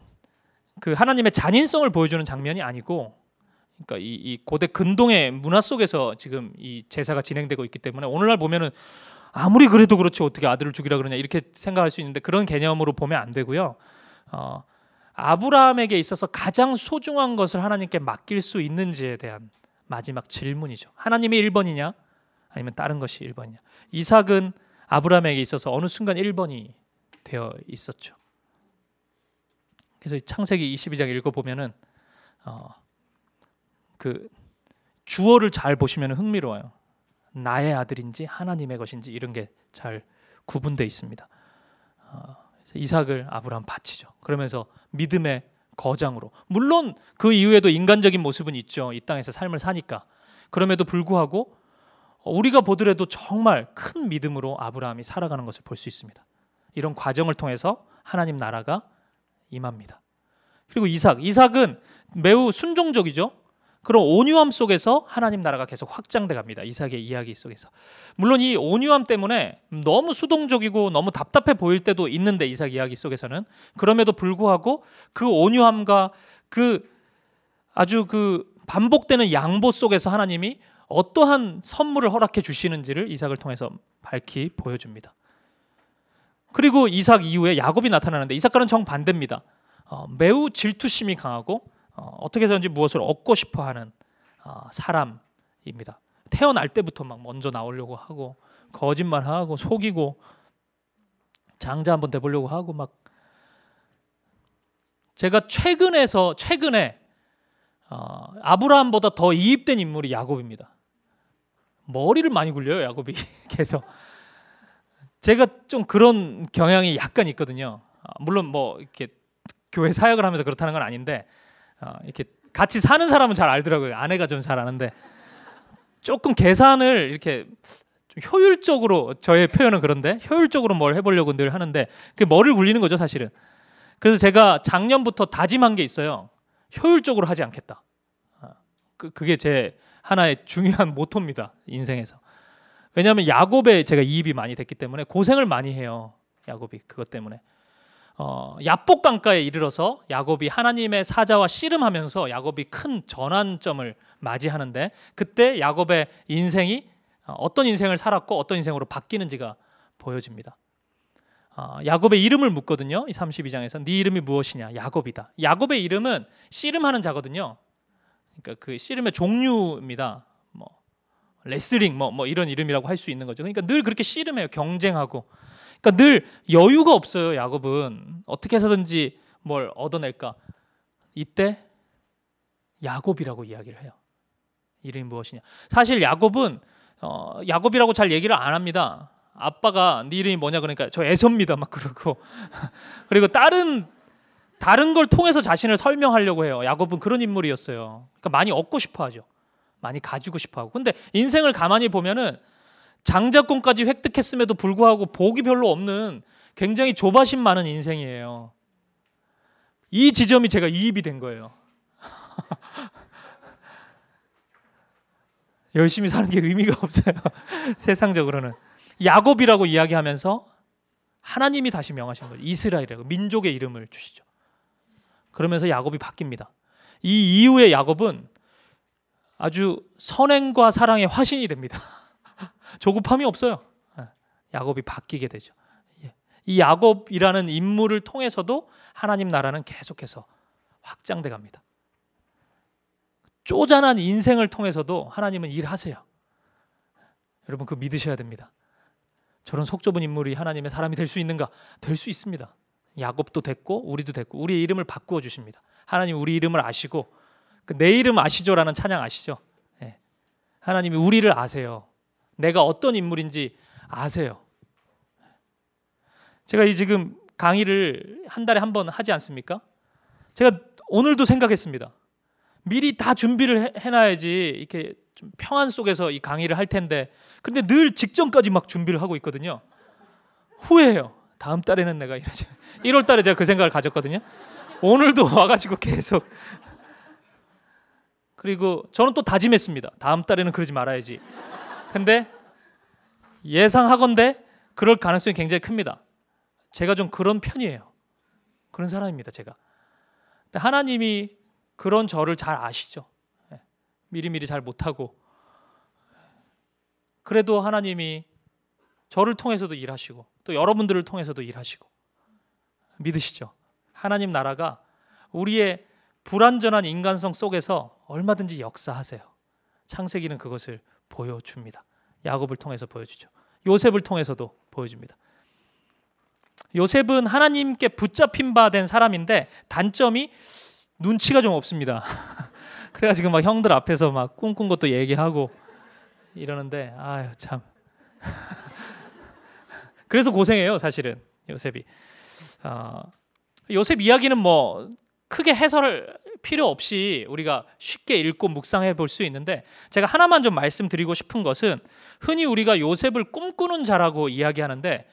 그 하나님의 잔인성을 보여주는 장면이 아니고, 그러니까 이 고대 근동의 문화 속에서 지금 이 제사가 진행되고 있기 때문에 오늘날 보면은 아무리 그래도 그렇지 어떻게 아들을 죽이라 그러냐 이렇게 생각할 수 있는데, 그런 개념으로 보면 안 되고요. 아브라함에게 있어서 가장 소중한 것을 하나님께 맡길 수 있는지에 대한 마지막 질문이죠. 하나님이 1번이냐 아니면 다른 것이 1번이냐. 이삭은 아브라함에게 있어서 어느 순간 1번이 되어 있었죠. 그래서 창세기 22장 읽어보면은 그 주어를 잘 보시면 흥미로워요. 나의 아들인지 하나님의 것인지 이런 게 잘 구분되어 있습니다. 그래서 이삭을 아브라함 바치죠. 그러면서 믿음의 거장으로, 물론 그 이후에도 인간적인 모습은 있죠. 이 땅에서 삶을 사니까. 그럼에도 불구하고 우리가 보더라도 정말 큰 믿음으로 아브라함이 살아가는 것을 볼 수 있습니다. 이런 과정을 통해서 하나님 나라가 임합니다. 그리고 이삭은 매우 순종적이죠. 그런 온유함 속에서 하나님 나라가 계속 확장돼 갑니다. 이삭의 이야기 속에서. 물론 이 온유함 때문에 너무 수동적이고 너무 답답해 보일 때도 있는데, 이삭 이야기 속에서는 그럼에도 불구하고 그 온유함과 그 아주 그 반복되는 양보 속에서 하나님이 어떠한 선물을 허락해 주시는지를 이삭을 통해서 밝히 보여줍니다. 그리고 이삭 이후에 야곱이 나타나는데, 이삭과는 정반대입니다. 매우 질투심이 강하고 어떻게 해서든지 무엇을 얻고 싶어하는 사람입니다. 태어날 때부터 막 먼저 나오려고 하고 거짓말하고 속이고 장자 한번 돼보려고 하고 막. 제가 최근에 아브라함보다 더 이입된 인물이 야곱입니다. 머리를 많이 굴려요, 야곱이. 계속. 제가 좀 그런 경향이 약간 있거든요. 물론 뭐 이렇게 교회 사역을 하면서 그렇다는 건 아닌데 이렇게 같이 사는 사람은 잘 알더라고요. 아내가 좀 잘 아는데 조금 계산을 이렇게 좀 효율적으로, 저의 표현은 그런데 효율적으로 뭘 해보려고 늘 하는데 그게 머리를 굴리는 거죠 사실은. 그래서 제가 작년부터 다짐한 게 있어요. 효율적으로 하지 않겠다. 그게 제 하나의 중요한 모토입니다, 인생에서. 왜냐하면 야곱에 제가 이입이 많이 됐기 때문에 고생을 많이 해요. 야곱이 그것 때문에 야복 강가에 이르러서 야곱이 하나님의 사자와 씨름하면서 야곱이 큰 전환점을 맞이하는데, 그때 야곱의 인생이 어떤 인생을 살았고 어떤 인생으로 바뀌는지가 보여집니다. 야곱의 이름을 묻거든요. 이 32장에서 네 이름이 무엇이냐? 야곱이다. 야곱의 이름은 씨름하는 자거든요. 그러니까 그 씨름의 종류입니다. 뭐 레슬링 뭐 이런 이름이라고 할 수 있는 거죠. 그러니까 늘 그렇게 씨름해요. 경쟁하고. 그러니까 늘 여유가 없어요. 야곱은 어떻게 해서든지 뭘 얻어낼까. 이때 야곱이라고 이야기를 해요. 이름이 무엇이냐? 사실 야곱은 야곱이라고 잘 얘기를 안 합니다. 아빠가 네 이름이 뭐냐 그러니까 저 에서입니다 막 그러고 그리고 다른 걸 통해서 자신을 설명하려고 해요. 야곱은 그런 인물이었어요. 그러니까 많이 얻고 싶어 하죠. 많이 가지고 싶어 하고. 근데 인생을 가만히 보면은 장자권까지 획득했음에도 불구하고 복이 별로 없는 굉장히 조바심 많은 인생이에요. 이 지점이 제가 이입이 된 거예요. 열심히 사는 게 의미가 없어요. 세상적으로는. 야곱이라고 이야기하면서 하나님이 다시 명하신 거죠. 이스라엘이라고 민족의 이름을 주시죠. 그러면서 야곱이 바뀝니다. 이 이후에 야곱은 아주 선행과 사랑의 화신이 됩니다. 조급함이 없어요. 야곱이 바뀌게 되죠. 이 야곱이라는 인물을 통해서도 하나님 나라는 계속해서 확장돼 갑니다. 쪼잔한 인생을 통해서도 하나님은 일하세요. 여러분 그거 믿으셔야 됩니다. 저런 속 좁은 인물이 하나님의 사람이 될 수 있는가? 될 수 있습니다. 야곱도 됐고 우리도 됐고 우리의 이름을 바꾸어 주십니다. 하나님 우리 이름을 아시고 내 이름 아시죠라는 찬양 아시죠? 네. 하나님이 우리를 아세요. 내가 어떤 인물인지 아세요. 제가 이 지금 강의를 한 달에 한 번 하지 않습니까? 제가 오늘도 생각했습니다. 미리 다 준비를 해놔야지 이렇게 좀 평안 속에서 이 강의를 할 텐데, 근데 늘 직전까지 막 준비를 하고 있거든요. 후회해요. 다음 달에는 내가 이러지. 1월 달에 제가 그 생각을 가졌거든요. 오늘도 와가지고 계속. 그리고 저는 또 다짐했습니다. 다음 달에는 그러지 말아야지. 근데 예상하건대 그럴 가능성이 굉장히 큽니다. 제가 좀 그런 편이에요. 그런 사람입니다, 제가. 근데 하나님이 그런 저를 잘 아시죠. 미리미리 잘 못하고. 그래도 하나님이 저를 통해서도 일하시고 또 여러분들을 통해서도 일하시고. 믿으시죠? 하나님 나라가 우리의 불완전한 인간성 속에서 얼마든지 역사하세요. 창세기는 그것을 보여줍니다. 야곱을 통해서 보여주죠. 요셉을 통해서도 보여줍니다. 요셉은 하나님께 붙잡힌 바 된 사람인데 단점이 눈치가 좀 없습니다. 그래가지고 막 형들 앞에서 막 꿈꾼 것도 얘기하고 이러는데 아유 참. 그래서 고생해요 사실은 요셉이. 요셉 이야기는 뭐 크게 해설 필요 없이 우리가 쉽게 읽고 묵상해 볼 수 있는데, 제가 하나만 좀 말씀드리고 싶은 것은 흔히 우리가 요셉을 꿈꾸는 자라고 이야기하는데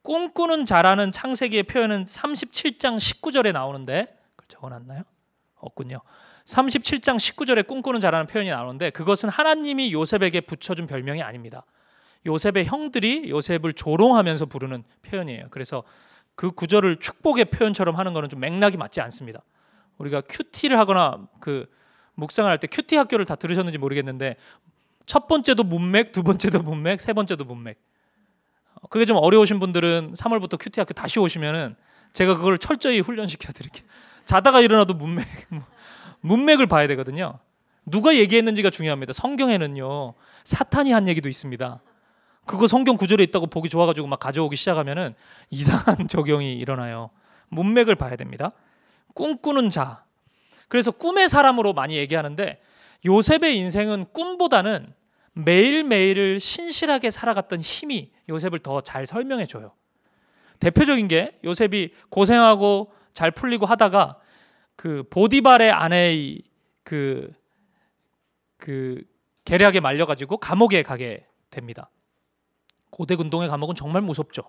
꿈꾸는 자라는 창세기의 표현은 37장 19절에 나오는데 적어놨나요? 없군요. 37장 19절에 꿈꾸는 자라는 표현이 나오는데 그것은 하나님이 요셉에게 붙여준 별명이 아닙니다. 요셉의 형들이 요셉을 조롱하면서 부르는 표현이에요. 그래서 그 구절을 축복의 표현처럼 하는 것은 좀 맥락이 맞지 않습니다. 우리가 큐티를 하거나 그 묵상을 할 때 큐티 학교를 다 들으셨는지 모르겠는데 첫 번째도 문맥, 두 번째도 문맥, 세 번째도 문맥. 그게 좀 어려우신 분들은 3월부터 큐티 학교 다시 오시면은 제가 그걸 철저히 훈련시켜 드릴게요. 자다가 일어나도 문맥을 봐야 되거든요. 누가 얘기했는지가 중요합니다. 성경에는요 사탄이 한 얘기도 있습니다. 그거 성경 구절에 있다고 보기 좋아가지고 막 가져오기 시작하면은 이상한 적용이 일어나요. 문맥을 봐야 됩니다. 꿈꾸는 자. 그래서 꿈의 사람으로 많이 얘기하는데 요셉의 인생은 꿈보다는 매일매일을 신실하게 살아갔던 힘이 요셉을 더 잘 설명해 줘요. 대표적인 게 요셉이 고생하고 잘 풀리고 하다가 그 보디발의 아내의 그 계략에 말려가지고 감옥에 가게 됩니다. 고대 근동의 감옥은 정말 무섭죠.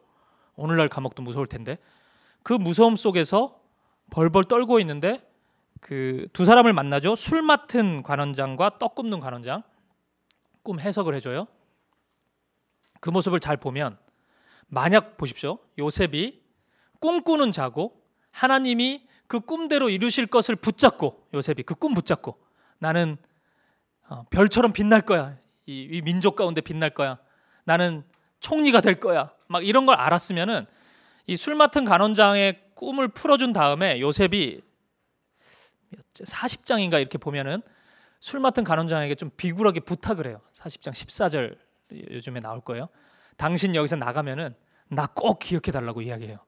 오늘날 감옥도 무서울 텐데 그 무서움 속에서 벌벌 떨고 있는데 그 두 사람을 만나죠. 술 맡은 관원장과 떡 굽는 관원장. 꿈 해석을 해줘요. 그 모습을 잘 보면 만약 보십시오. 요셉이 꿈꾸는 자고 하나님이 그 꿈대로 이루실 것을 붙잡고 요셉이 그 꿈 붙잡고 나는 별처럼 빛날 거야. 이 민족 가운데 빛날 거야. 나는 총리가 될 거야. 막 이런 걸 알았으면은 이 술 맡은 간원장의 꿈을 풀어준 다음에 요셉이 40장인가 이렇게 보면은 술 맡은 간원장에게 좀 비굴하게 부탁을 해요. 40장 14절 요즘에 나올 거예요. 당신 여기서 나가면은 나 꼭 기억해 달라고 이야기해요.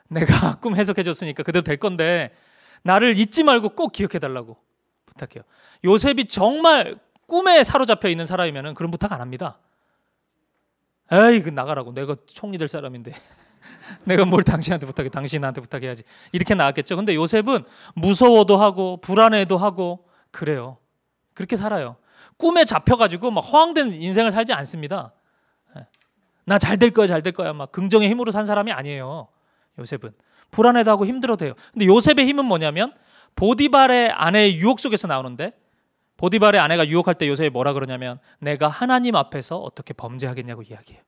내가 꿈 해석해 줬으니까 그대로 될 건데 나를 잊지 말고 꼭 기억해 달라고 부탁해요. 요셉이 정말 꿈에 사로잡혀 있는 사람이면은 그런 부탁 안 합니다. 에이, 그 나가라고. 내가 총리 될 사람인데 내가 뭘 당신한테 부탁해. 당신이 나한테 부탁해야지. 이렇게 나왔겠죠. 근데 요셉은 무서워도 하고 불안해도 하고 그래요. 그렇게 살아요. 꿈에 잡혀가지고 막 허황된 인생을 살지 않습니다. 나 잘 될 거야, 잘 될 거야. 막 긍정의 힘으로 산 사람이 아니에요. 요셉은 불안해도 하고 힘들어도 해요. 근데 요셉의 힘은 뭐냐면 보디발의 아내의 유혹 속에서 나오는데 보디발의 아내가 유혹할 때 요셉이 뭐라 그러냐면 내가 하나님 앞에서 어떻게 범죄하겠냐고 이야기해요.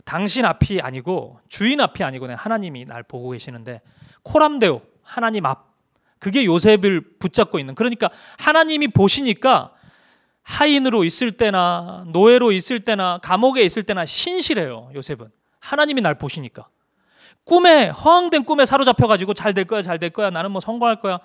당신 앞이 아니고 주인 앞이 아니고 하나님이 날 보고 계시는데 코람데오 하나님 앞 그게 요셉을 붙잡고 있는 그러니까 하나님이 보시니까 하인으로 있을 때나 노예로 있을 때나 감옥에 있을 때나 신실해요. 요셉은 하나님이 날 보시니까 꿈에 허황된 꿈에 사로잡혀가지고 잘 될 거야 잘 될 거야 나는 뭐 성공할 거야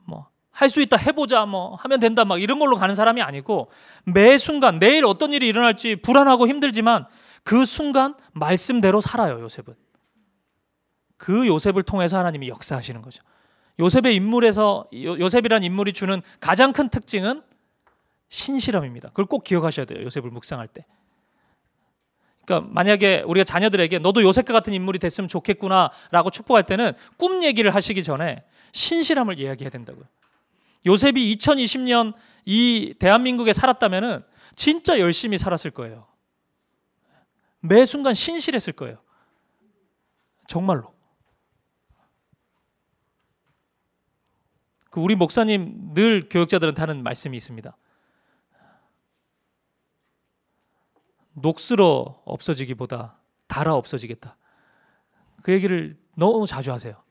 뭐 할 수 있다 해보자 뭐 하면 된다 막 이런 걸로 가는 사람이 아니고 매 순간 내일 어떤 일이 일어날지 불안하고 힘들지만 그 순간 말씀대로 살아요. 요셉은 그 요셉을 통해서 하나님이 역사하시는 거죠. 요셉의 인물에서 요셉이란 인물이 주는 가장 큰 특징은 신실함입니다. 그걸 꼭 기억하셔야 돼요. 요셉을 묵상할 때. 그러니까 만약에 우리가 자녀들에게 너도 요셉과 같은 인물이 됐으면 좋겠구나라고 축복할 때는 꿈 얘기를 하시기 전에 신실함을 이야기해야 된다고요. 요셉이 2020년 이 대한민국에 살았다면은 진짜 열심히 살았을 거예요. 매 순간 신실했을 거예요. 정말로. 우리 목사님 늘 교육자들한테 하는 말씀이 있습니다. 녹슬어 없어지기보다 달아 없어지겠다. 그 얘기를 너무 자주 하세요.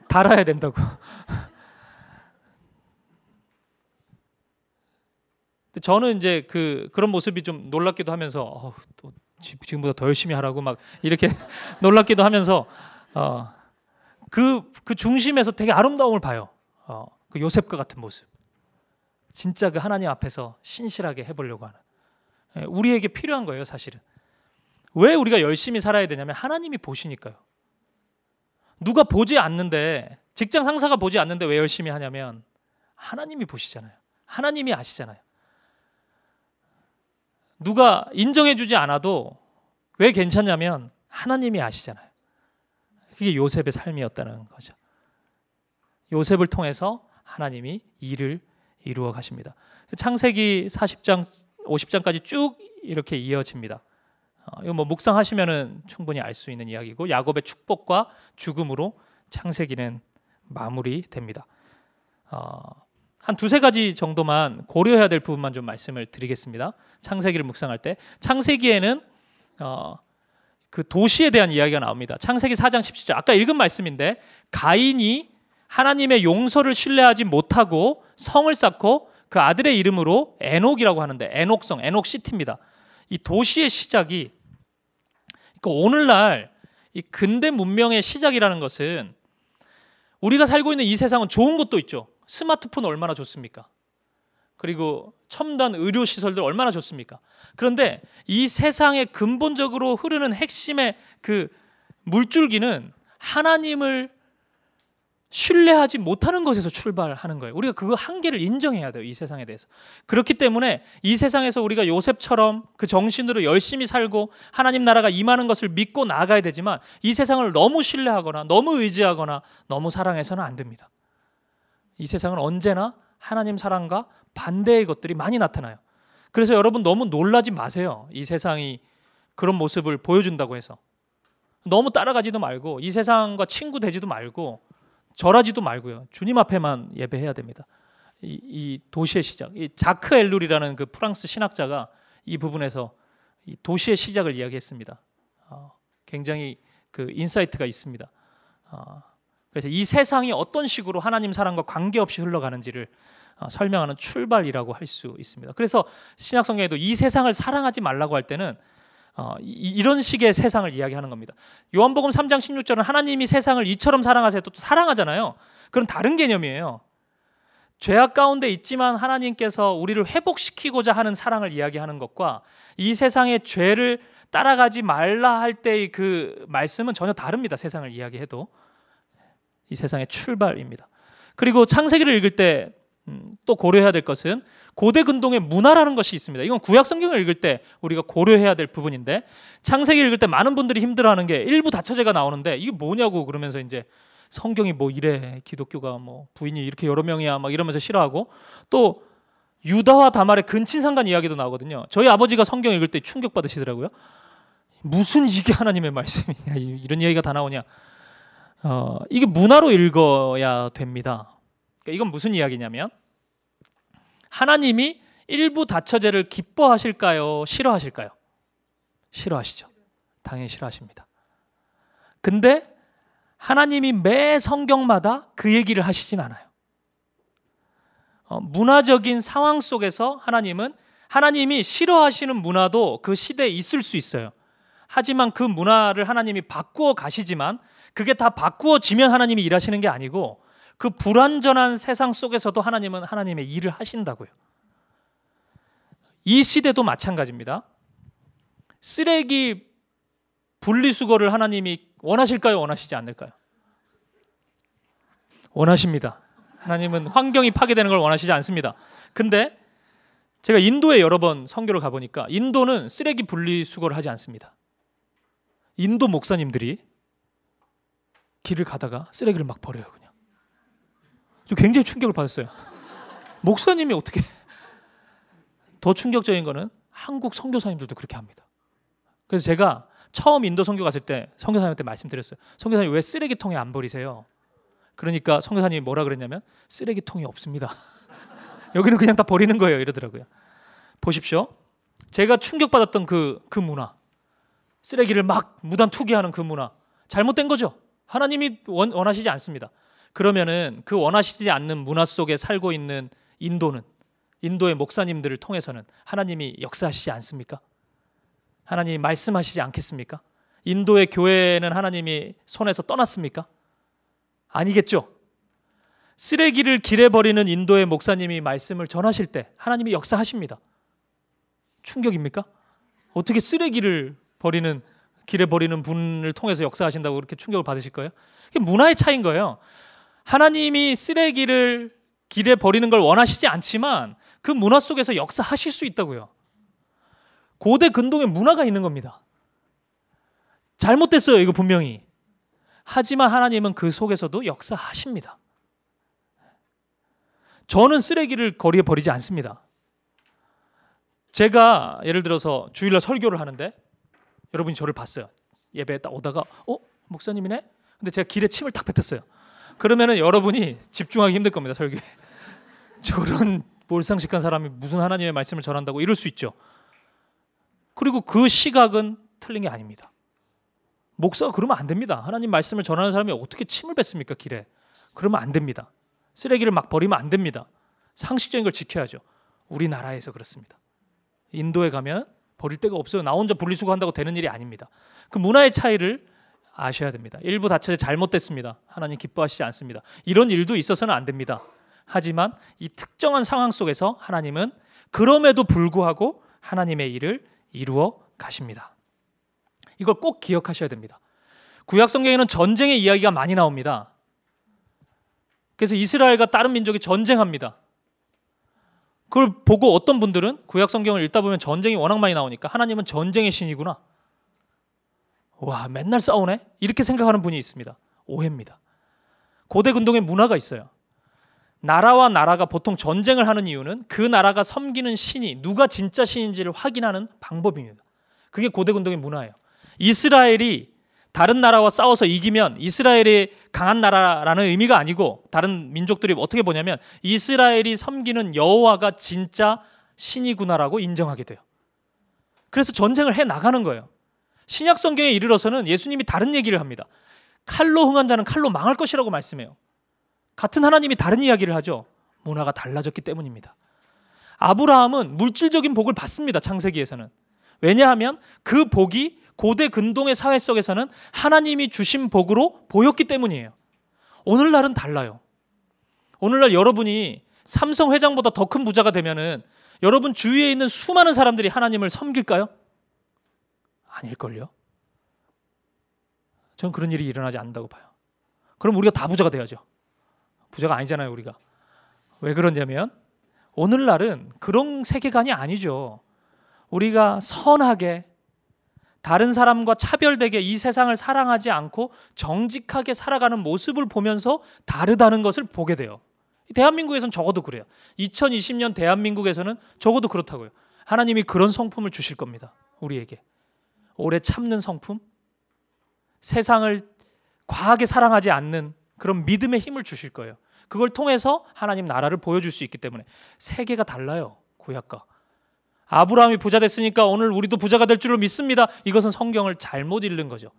달아야 된다고. 저는 이제 그런 모습이 좀 놀랍기도 하면서 또 지금보다 더 열심히 하라고 막 이렇게 놀랍기도 하면서 그 중심에서 되게 아름다움을 봐요. 그 요셉과 같은 모습. 진짜 그 하나님 앞에서 신실하게 해보려고 하는. 우리에게 필요한 거예요, 사실은. 왜 우리가 열심히 살아야 되냐면 하나님이 보시니까요. 누가 보지 않는데 직장 상사가 보지 않는데 왜 열심히 하냐면 하나님이 보시잖아요. 하나님이 아시잖아요. 누가 인정해주지 않아도 왜 괜찮냐면 하나님이 아시잖아요. 그게 요셉의 삶이었다는 거죠. 요셉을 통해서 하나님이 일을 이루어 가십니다. 창세기 40장, 50장까지 쭉 이렇게 이어집니다. 이거 뭐 묵상하시면은 충분히 알 수 있는 이야기고 야곱의 축복과 죽음으로 창세기는 마무리됩니다. 한 두세 가지 정도만 고려해야 될 부분만 좀 말씀을 드리겠습니다. 창세기를 묵상할 때 창세기에는 그 도시에 대한 이야기가 나옵니다. 창세기 4장 17절 아까 읽은 말씀인데 가인이 하나님의 용서를 신뢰하지 못하고 성을 쌓고 그 아들의 이름으로 에녹이라고 하는데 에녹성, 에녹시티입니다. 이 도시의 시작이 그러니까 오늘날 이 근대 문명의 시작이라는 것은 우리가 살고 있는 이 세상은 좋은 것도 있죠. 스마트폰 얼마나 좋습니까? 그리고 첨단 의료 시설들 얼마나 좋습니까? 그런데 이 세상에 근본적으로 흐르는 핵심의 그 물줄기는 하나님을 신뢰하지 못하는 것에서 출발하는 거예요. 우리가 그 한계를 인정해야 돼요. 이 세상에 대해서. 그렇기 때문에 이 세상에서 우리가 요셉처럼 그 정신으로 열심히 살고 하나님 나라가 임하는 것을 믿고 나아가야 되지만 이 세상을 너무 신뢰하거나 너무 의지하거나 너무 사랑해서는 안 됩니다. 이 세상은 언제나 하나님 사랑과 반대의 것들이 많이 나타나요. 그래서 여러분 너무 놀라지 마세요. 이 세상이 그런 모습을 보여준다고 해서. 너무 따라가지도 말고 이 세상과 친구 되지도 말고 절하지도 말고요. 주님 앞에만 예배해야 됩니다. 이 도시의 시작, 이 자크 엘룰이라는 그 프랑스 신학자가 이 부분에서 이 도시의 시작을 이야기했습니다. 굉장히 그 인사이트가 있습니다. 그래서 이 세상이 어떤 식으로 하나님 사랑과 관계없이 흘러가는지를 설명하는 출발이라고 할 수 있습니다. 그래서 신약성경에도 이 세상을 사랑하지 말라고 할 때는 이런 식의 세상을 이야기하는 겁니다. 요한복음 3장 16절은 하나님이 세상을 이처럼 사랑하세요. 또 사랑하잖아요. 그건 다른 개념이에요. 죄악 가운데 있지만 하나님께서 우리를 회복시키고자 하는 사랑을 이야기하는 것과 이 세상의 죄를 따라가지 말라 할 때의 그 말씀은 전혀 다릅니다. 세상을 이야기해도. 이 세상의 출발입니다. 그리고 창세기를 읽을 때 또 고려해야 될 것은 고대 근동의 문화라는 것이 있습니다. 이건 구약 성경을 읽을 때 우리가 고려해야 될 부분인데, 창세기 읽을 때 많은 분들이 힘들어하는 게 일부 다처제가 나오는데 이게 뭐냐고 그러면서 이제 성경이 뭐 이래, 기독교가 뭐 부인이 이렇게 여러 명이야 막 이러면서 싫어하고, 또 유다와 다말의 근친상간 이야기도 나오거든요. 저희 아버지가 성경 읽을 때 충격받으시더라고요. 무슨 이게 하나님의 말씀이냐, 이런 이야기가 다 나오냐. 이게 문화로 읽어야 됩니다. 그러니까 이건 무슨 이야기냐면, 하나님이 일부 다처제를 기뻐하실까요? 싫어하실까요? 싫어하시죠. 당연히 싫어하십니다. 근데 하나님이 매 성경마다 그 얘기를 하시진 않아요. 문화적인 상황 속에서 하나님이 싫어하시는 문화도 그 시대에 있을 수 있어요. 하지만 그 문화를 하나님이 바꾸어 가시지만 그게 다 바꾸어지면 하나님이 일하시는 게 아니고, 그 불완전한 세상 속에서도 하나님은 하나님의 일을 하신다고요. 이 시대도 마찬가지입니다. 쓰레기 분리수거를 하나님이 원하실까요? 원하시지 않을까요? 원하십니다. 하나님은 환경이 파괴되는 걸 원하시지 않습니다. 근데 제가 인도에 여러 번 선교를 가보니까 인도는 쓰레기 분리수거를 하지 않습니다. 인도 목사님들이 길을 가다가 쓰레기를 막 버려요. 그냥. 저 굉장히 충격을 받았어요. 목사님이 어떻게. 더 충격적인 거는 한국 선교사님들도 그렇게 합니다. 그래서 제가 처음 인도 선교 갔을 때 선교사님한테 말씀드렸어요. 선교사님 왜 쓰레기통에 안 버리세요? 그러니까 선교사님이 뭐라 그랬냐면, 쓰레기통이 없습니다. 여기는 그냥 다 버리는 거예요, 이러더라고요. 보십시오. 제가 충격받았던 그 문화, 쓰레기를 막 무단 투기하는 그 문화, 잘못된 거죠. 하나님이 원하시지 않습니다. 그러면은 그 원하시지 않는 문화 속에 살고 있는 인도의 목사님들을 통해서는 하나님이 역사하시지 않습니까? 하나님이 말씀하시지 않겠습니까? 인도의 교회는 하나님이 손에서 떠났습니까? 아니겠죠. 쓰레기를 길에 버리는 인도의 목사님이 말씀을 전하실 때 하나님이 역사하십니다. 충격입니까? 어떻게 쓰레기를 길에 버리는 분을 통해서 역사하신다고 그렇게 충격을 받으실 거예요? 이게 문화의 차이인 거예요. 하나님이 쓰레기를 길에 버리는 걸 원하시지 않지만 그 문화 속에서 역사하실 수 있다고요. 고대 근동의 문화가 있는 겁니다. 잘못됐어요, 이거 분명히. 하지만 하나님은 그 속에서도 역사하십니다. 저는 쓰레기를 거리에 버리지 않습니다. 제가 예를 들어서 주일날 설교를 하는데 여러분이 저를 봤어요. 예배에 딱 오다가 목사님이네? 근데 제가 길에 침을 딱 뱉었어요. 그러면은 여러분이 집중하기 힘들 겁니다, 설교에. 저런 몰상식한 사람이 무슨 하나님의 말씀을 전한다고 이럴 수 있죠. 그리고 그 시각은 틀린 게 아닙니다. 목사가 그러면 안 됩니다. 하나님 말씀을 전하는 사람이 어떻게 침을 뱉습니까, 길에? 그러면 안 됩니다. 쓰레기를 막 버리면 안 됩니다. 상식적인 걸 지켜야죠. 우리나라에서 그렇습니다. 인도에 가면 버릴 데가 없어요. 나 혼자 분리수거한다고 되는 일이 아닙니다. 그 문화의 차이를 아셔야 됩니다. 일부 다처제 잘못됐습니다. 하나님 기뻐하시지 않습니다. 이런 일도 있어서는 안 됩니다. 하지만 이 특정한 상황 속에서 하나님은 그럼에도 불구하고 하나님의 일을 이루어 가십니다. 이걸 꼭 기억하셔야 됩니다. 구약 성경에는 전쟁의 이야기가 많이 나옵니다. 그래서 이스라엘과 다른 민족이 전쟁합니다. 그걸 보고 어떤 분들은 구약 성경을 읽다 보면 전쟁이 워낙 많이 나오니까 하나님은 전쟁의 신이구나. 와, 맨날 싸우네? 이렇게 생각하는 분이 있습니다. 오해입니다. 고대 근동의 문화가 있어요. 나라와 나라가 보통 전쟁을 하는 이유는 그 나라가 섬기는 신이 누가 진짜 신인지를 확인하는 방법입니다. 그게 고대 근동의 문화예요. 이스라엘이 다른 나라와 싸워서 이기면 이스라엘이 강한 나라라는 의미가 아니고, 다른 민족들이 어떻게 보냐면 이스라엘이 섬기는 여호와가 진짜 신이구나라고 인정하게 돼요. 그래서 전쟁을 해 나가는 거예요. 신약 성경에 이르러서는 예수님이 다른 얘기를 합니다. 칼로 흥한 자는 칼로 망할 것이라고 말씀해요. 같은 하나님이 다른 이야기를 하죠. 문화가 달라졌기 때문입니다. 아브라함은 물질적인 복을 받습니다. 창세기에서는. 왜냐하면 그 복이 고대 근동의 사회 속에서는 하나님이 주신 복으로 보였기 때문이에요. 오늘날은 달라요. 오늘날 여러분이 삼성 회장보다 더 큰 부자가 되면은 여러분 주위에 있는 수많은 사람들이 하나님을 섬길까요? 아닐걸요. 저는 그런 일이 일어나지 않는다고 봐요. 그럼 우리가 다 부자가 돼야죠. 부자가 아니잖아요, 우리가. 왜 그러냐면 오늘날은 그런 세계관이 아니죠. 우리가 선하게, 다른 사람과 차별되게 이 세상을 사랑하지 않고 정직하게 살아가는 모습을 보면서 다르다는 것을 보게 돼요. 대한민국에서는 적어도 그래요. 2020년 대한민국에서는 적어도 그렇다고요. 하나님이 그런 성품을 주실 겁니다. 우리에게. 오래 참는 성품, 세상을 과하게 사랑하지 않는 그런 믿음의 힘을 주실 거예요. 그걸 통해서 하나님 나라를 보여줄 수 있기 때문에. 세계가 달라요, 구약과. 아브라함이 부자 됐으니까 오늘 우리도 부자가 될 줄로 믿습니다. 이것은 성경을 잘못 읽는 거죠.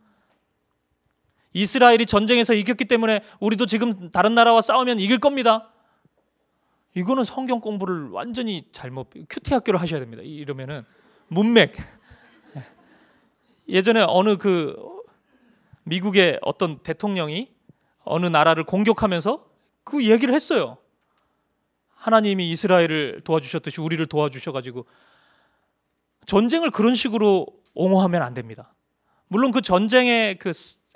이스라엘이 전쟁에서 이겼기 때문에 우리도 지금 다른 나라와 싸우면 이길 겁니다. 이거는 성경 공부를 완전히 잘못, 큐티 학교를 하셔야 됩니다. 이러면은 문맥. 예전에 어느 미국의 어떤 대통령이 어느 나라를 공격하면서 그 얘기를 했어요. 하나님이 이스라엘을 도와주셨듯이 우리를 도와주셔가지고. 전쟁을 그런 식으로 옹호하면 안 됩니다. 물론 그 전쟁의 그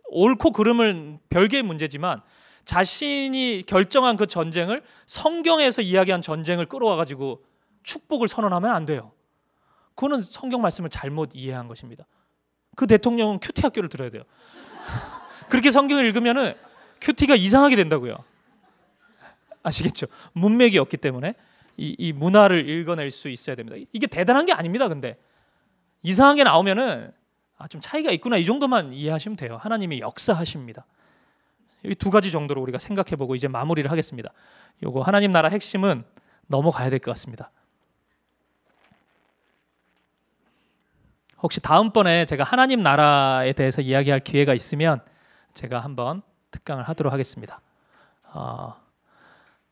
옳고 그름은 별개의 문제지만 자신이 결정한 그 전쟁을 성경에서 이야기한 전쟁을 끌어와가지고 축복을 선언하면 안 돼요. 그거는 성경 말씀을 잘못 이해한 것입니다. 그 대통령은 큐티 학교를 들어야 돼요. 그렇게 성경을 읽으면은 큐티가 이상하게 된다고요. 아시겠죠? 문맥이 없기 때문에 이 문화를 읽어낼 수 있어야 됩니다. 이게 대단한 게 아닙니다. 근데 이상한 게 나오면은 좀 차이가 있구나, 이 정도만 이해하시면 돼요. 하나님이 역사하십니다. 이 두 가지 정도로 우리가 생각해보고 이제 마무리를 하겠습니다. 요거 하나님 나라 핵심은 넘어가야 될 것 같습니다. 혹시 다음번에 제가 하나님 나라에 대해서 이야기할 기회가 있으면 제가 한번 특강을 하도록 하겠습니다.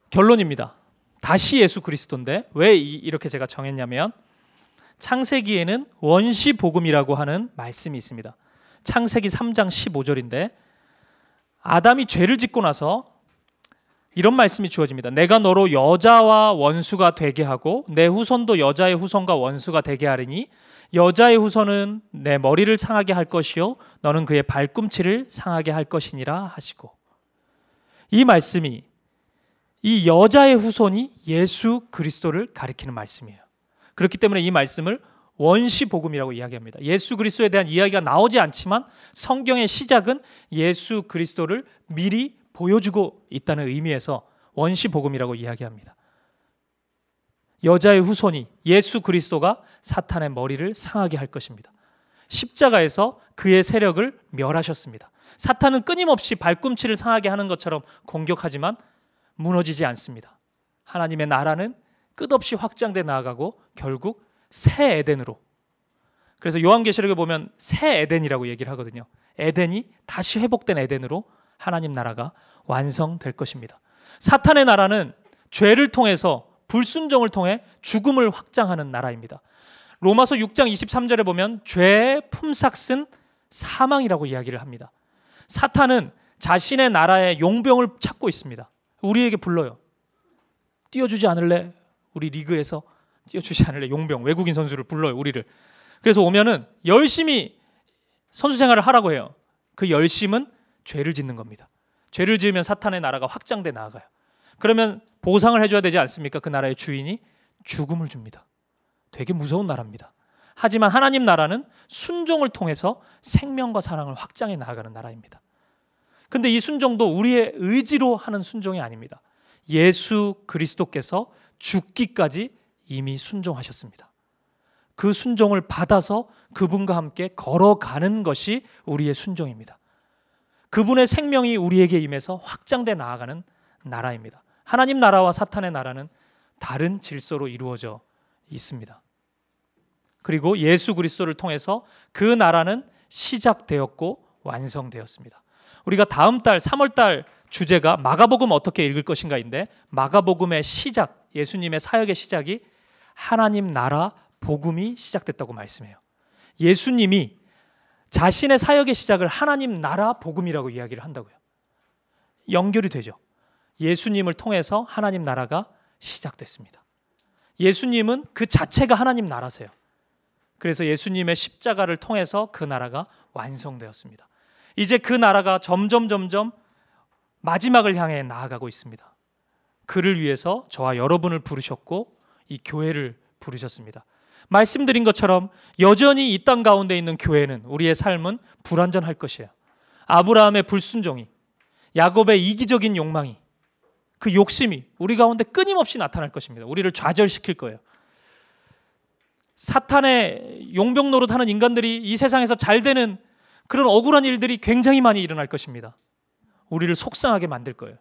결론입니다. 다시 예수 그리스도인데 왜 이렇게 제가 정했냐면, 창세기에는 원시 복음이라고 하는 말씀이 있습니다. 창세기 3장 15절인데 아담이 죄를 짓고 나서 이런 말씀이 주어집니다. 내가 너로 여자와 원수가 되게 하고 내 후손도 여자의 후손과 원수가 되게 하리니 여자의 후손은 내 머리를 상하게 할 것이요 너는 그의 발꿈치를 상하게 할 것이니라 하시고, 이 말씀이, 이 여자의 후손이 예수 그리스도를 가리키는 말씀이에요. 그렇기 때문에 이 말씀을 원시 복음이라고 이야기합니다. 예수 그리스도에 대한 이야기가 나오지 않지만 성경의 시작은 예수 그리스도를 미리 보여주고 있다는 의미에서 원시 복음이라고 이야기합니다. 여자의 후손이, 예수 그리스도가 사탄의 머리를 상하게 할 것입니다. 십자가에서 그의 세력을 멸하셨습니다. 사탄은 끊임없이 발꿈치를 상하게 하는 것처럼 공격하지만 무너지지 않습니다. 하나님의 나라는 끝없이 확장돼 나아가고 결국 새 에덴으로, 그래서 요한계시록에 보면 새 에덴이라고 얘기를 하거든요. 에덴이 다시 회복된 에덴으로 하나님 나라가 완성될 것입니다. 사탄의 나라는 죄를 통해서, 불순종을 통해 죽음을 확장하는 나라입니다. 로마서 6장 23절에 보면 죄의 품삯은 사망이라고 이야기를 합니다. 사탄은 자신의 나라의 용병을 찾고 있습니다. 우리에게 불러요. 뛰어주지 않을래? 우리 리그에서 뛰어주지 않을래? 용병, 외국인 선수를 불러요, 우리를. 그래서 오면은 열심히 선수 생활을 하라고 해요. 그 열심은 죄를 짓는 겁니다. 죄를 지으면 사탄의 나라가 확장돼 나아가요. 그러면 보상을 해줘야 되지 않습니까? 그 나라의 주인이 죽음을 줍니다. 되게 무서운 나라입니다. 하지만 하나님 나라는 순종을 통해서 생명과 사랑을 확장해 나아가는 나라입니다. 근데 이 순종도 우리의 의지로 하는 순종이 아닙니다. 예수 그리스도께서 죽기까지 이미 순종하셨습니다. 그 순종을 받아서 그분과 함께 걸어가는 것이 우리의 순종입니다. 그분의 생명이 우리에게 임해서 확장돼 나아가는 나라입니다. 하나님 나라와 사탄의 나라는 다른 질서로 이루어져 있습니다. 그리고 예수 그리스도를 통해서 그 나라는 시작되었고 완성되었습니다. 우리가 다음 달 3월 달 주제가 마가복음 어떻게 읽을 것인가인데, 마가복음의 시작, 예수님의 사역의 시작이 하나님 나라 복음이 시작됐다고 말씀해요. 예수님이 자신의 사역의 시작을 하나님 나라 복음이라고 이야기를 한다고요. 연결이 되죠. 예수님을 통해서 하나님 나라가 시작됐습니다. 예수님은 그 자체가 하나님 나라세요. 그래서 예수님의 십자가를 통해서 그 나라가 완성되었습니다. 이제 그 나라가 점점 마지막을 향해 나아가고 있습니다. 그를 위해서 저와 여러분을 부르셨고 이 교회를 부르셨습니다. 말씀드린 것처럼 여전히 이 땅 가운데 있는 교회는, 우리의 삶은 불완전할 것이에요. 아브라함의 불순종이, 야곱의 이기적인 욕망이, 그 욕심이 우리 가운데 끊임없이 나타날 것입니다. 우리를 좌절시킬 거예요. 사탄의 용병 노릇하는 인간들이 이 세상에서 잘 되는 그런 억울한 일들이 굉장히 많이 일어날 것입니다. 우리를 속상하게 만들 거예요.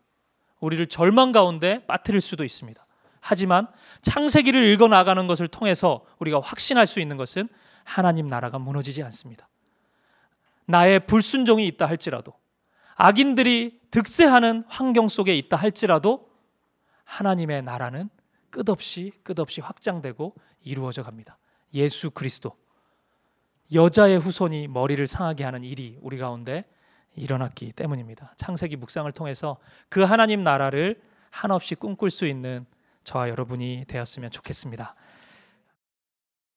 우리를 절망 가운데 빠뜨릴 수도 있습니다. 하지만 창세기를 읽어나가는 것을 통해서 우리가 확신할 수 있는 것은 하나님 나라가 무너지지 않습니다. 나의 불순종이 있다 할지라도, 악인들이 득세하는 환경 속에 있다 할지라도 하나님의 나라는 끝없이 확장되고 이루어져 갑니다. 예수 그리스도, 여자의 후손이 머리를 상하게 하는 일이 우리 가운데 일어났기 때문입니다. 창세기 묵상을 통해서 그 하나님 나라를 한없이 꿈꿀 수 있는 저와 여러분이 되었으면 좋겠습니다.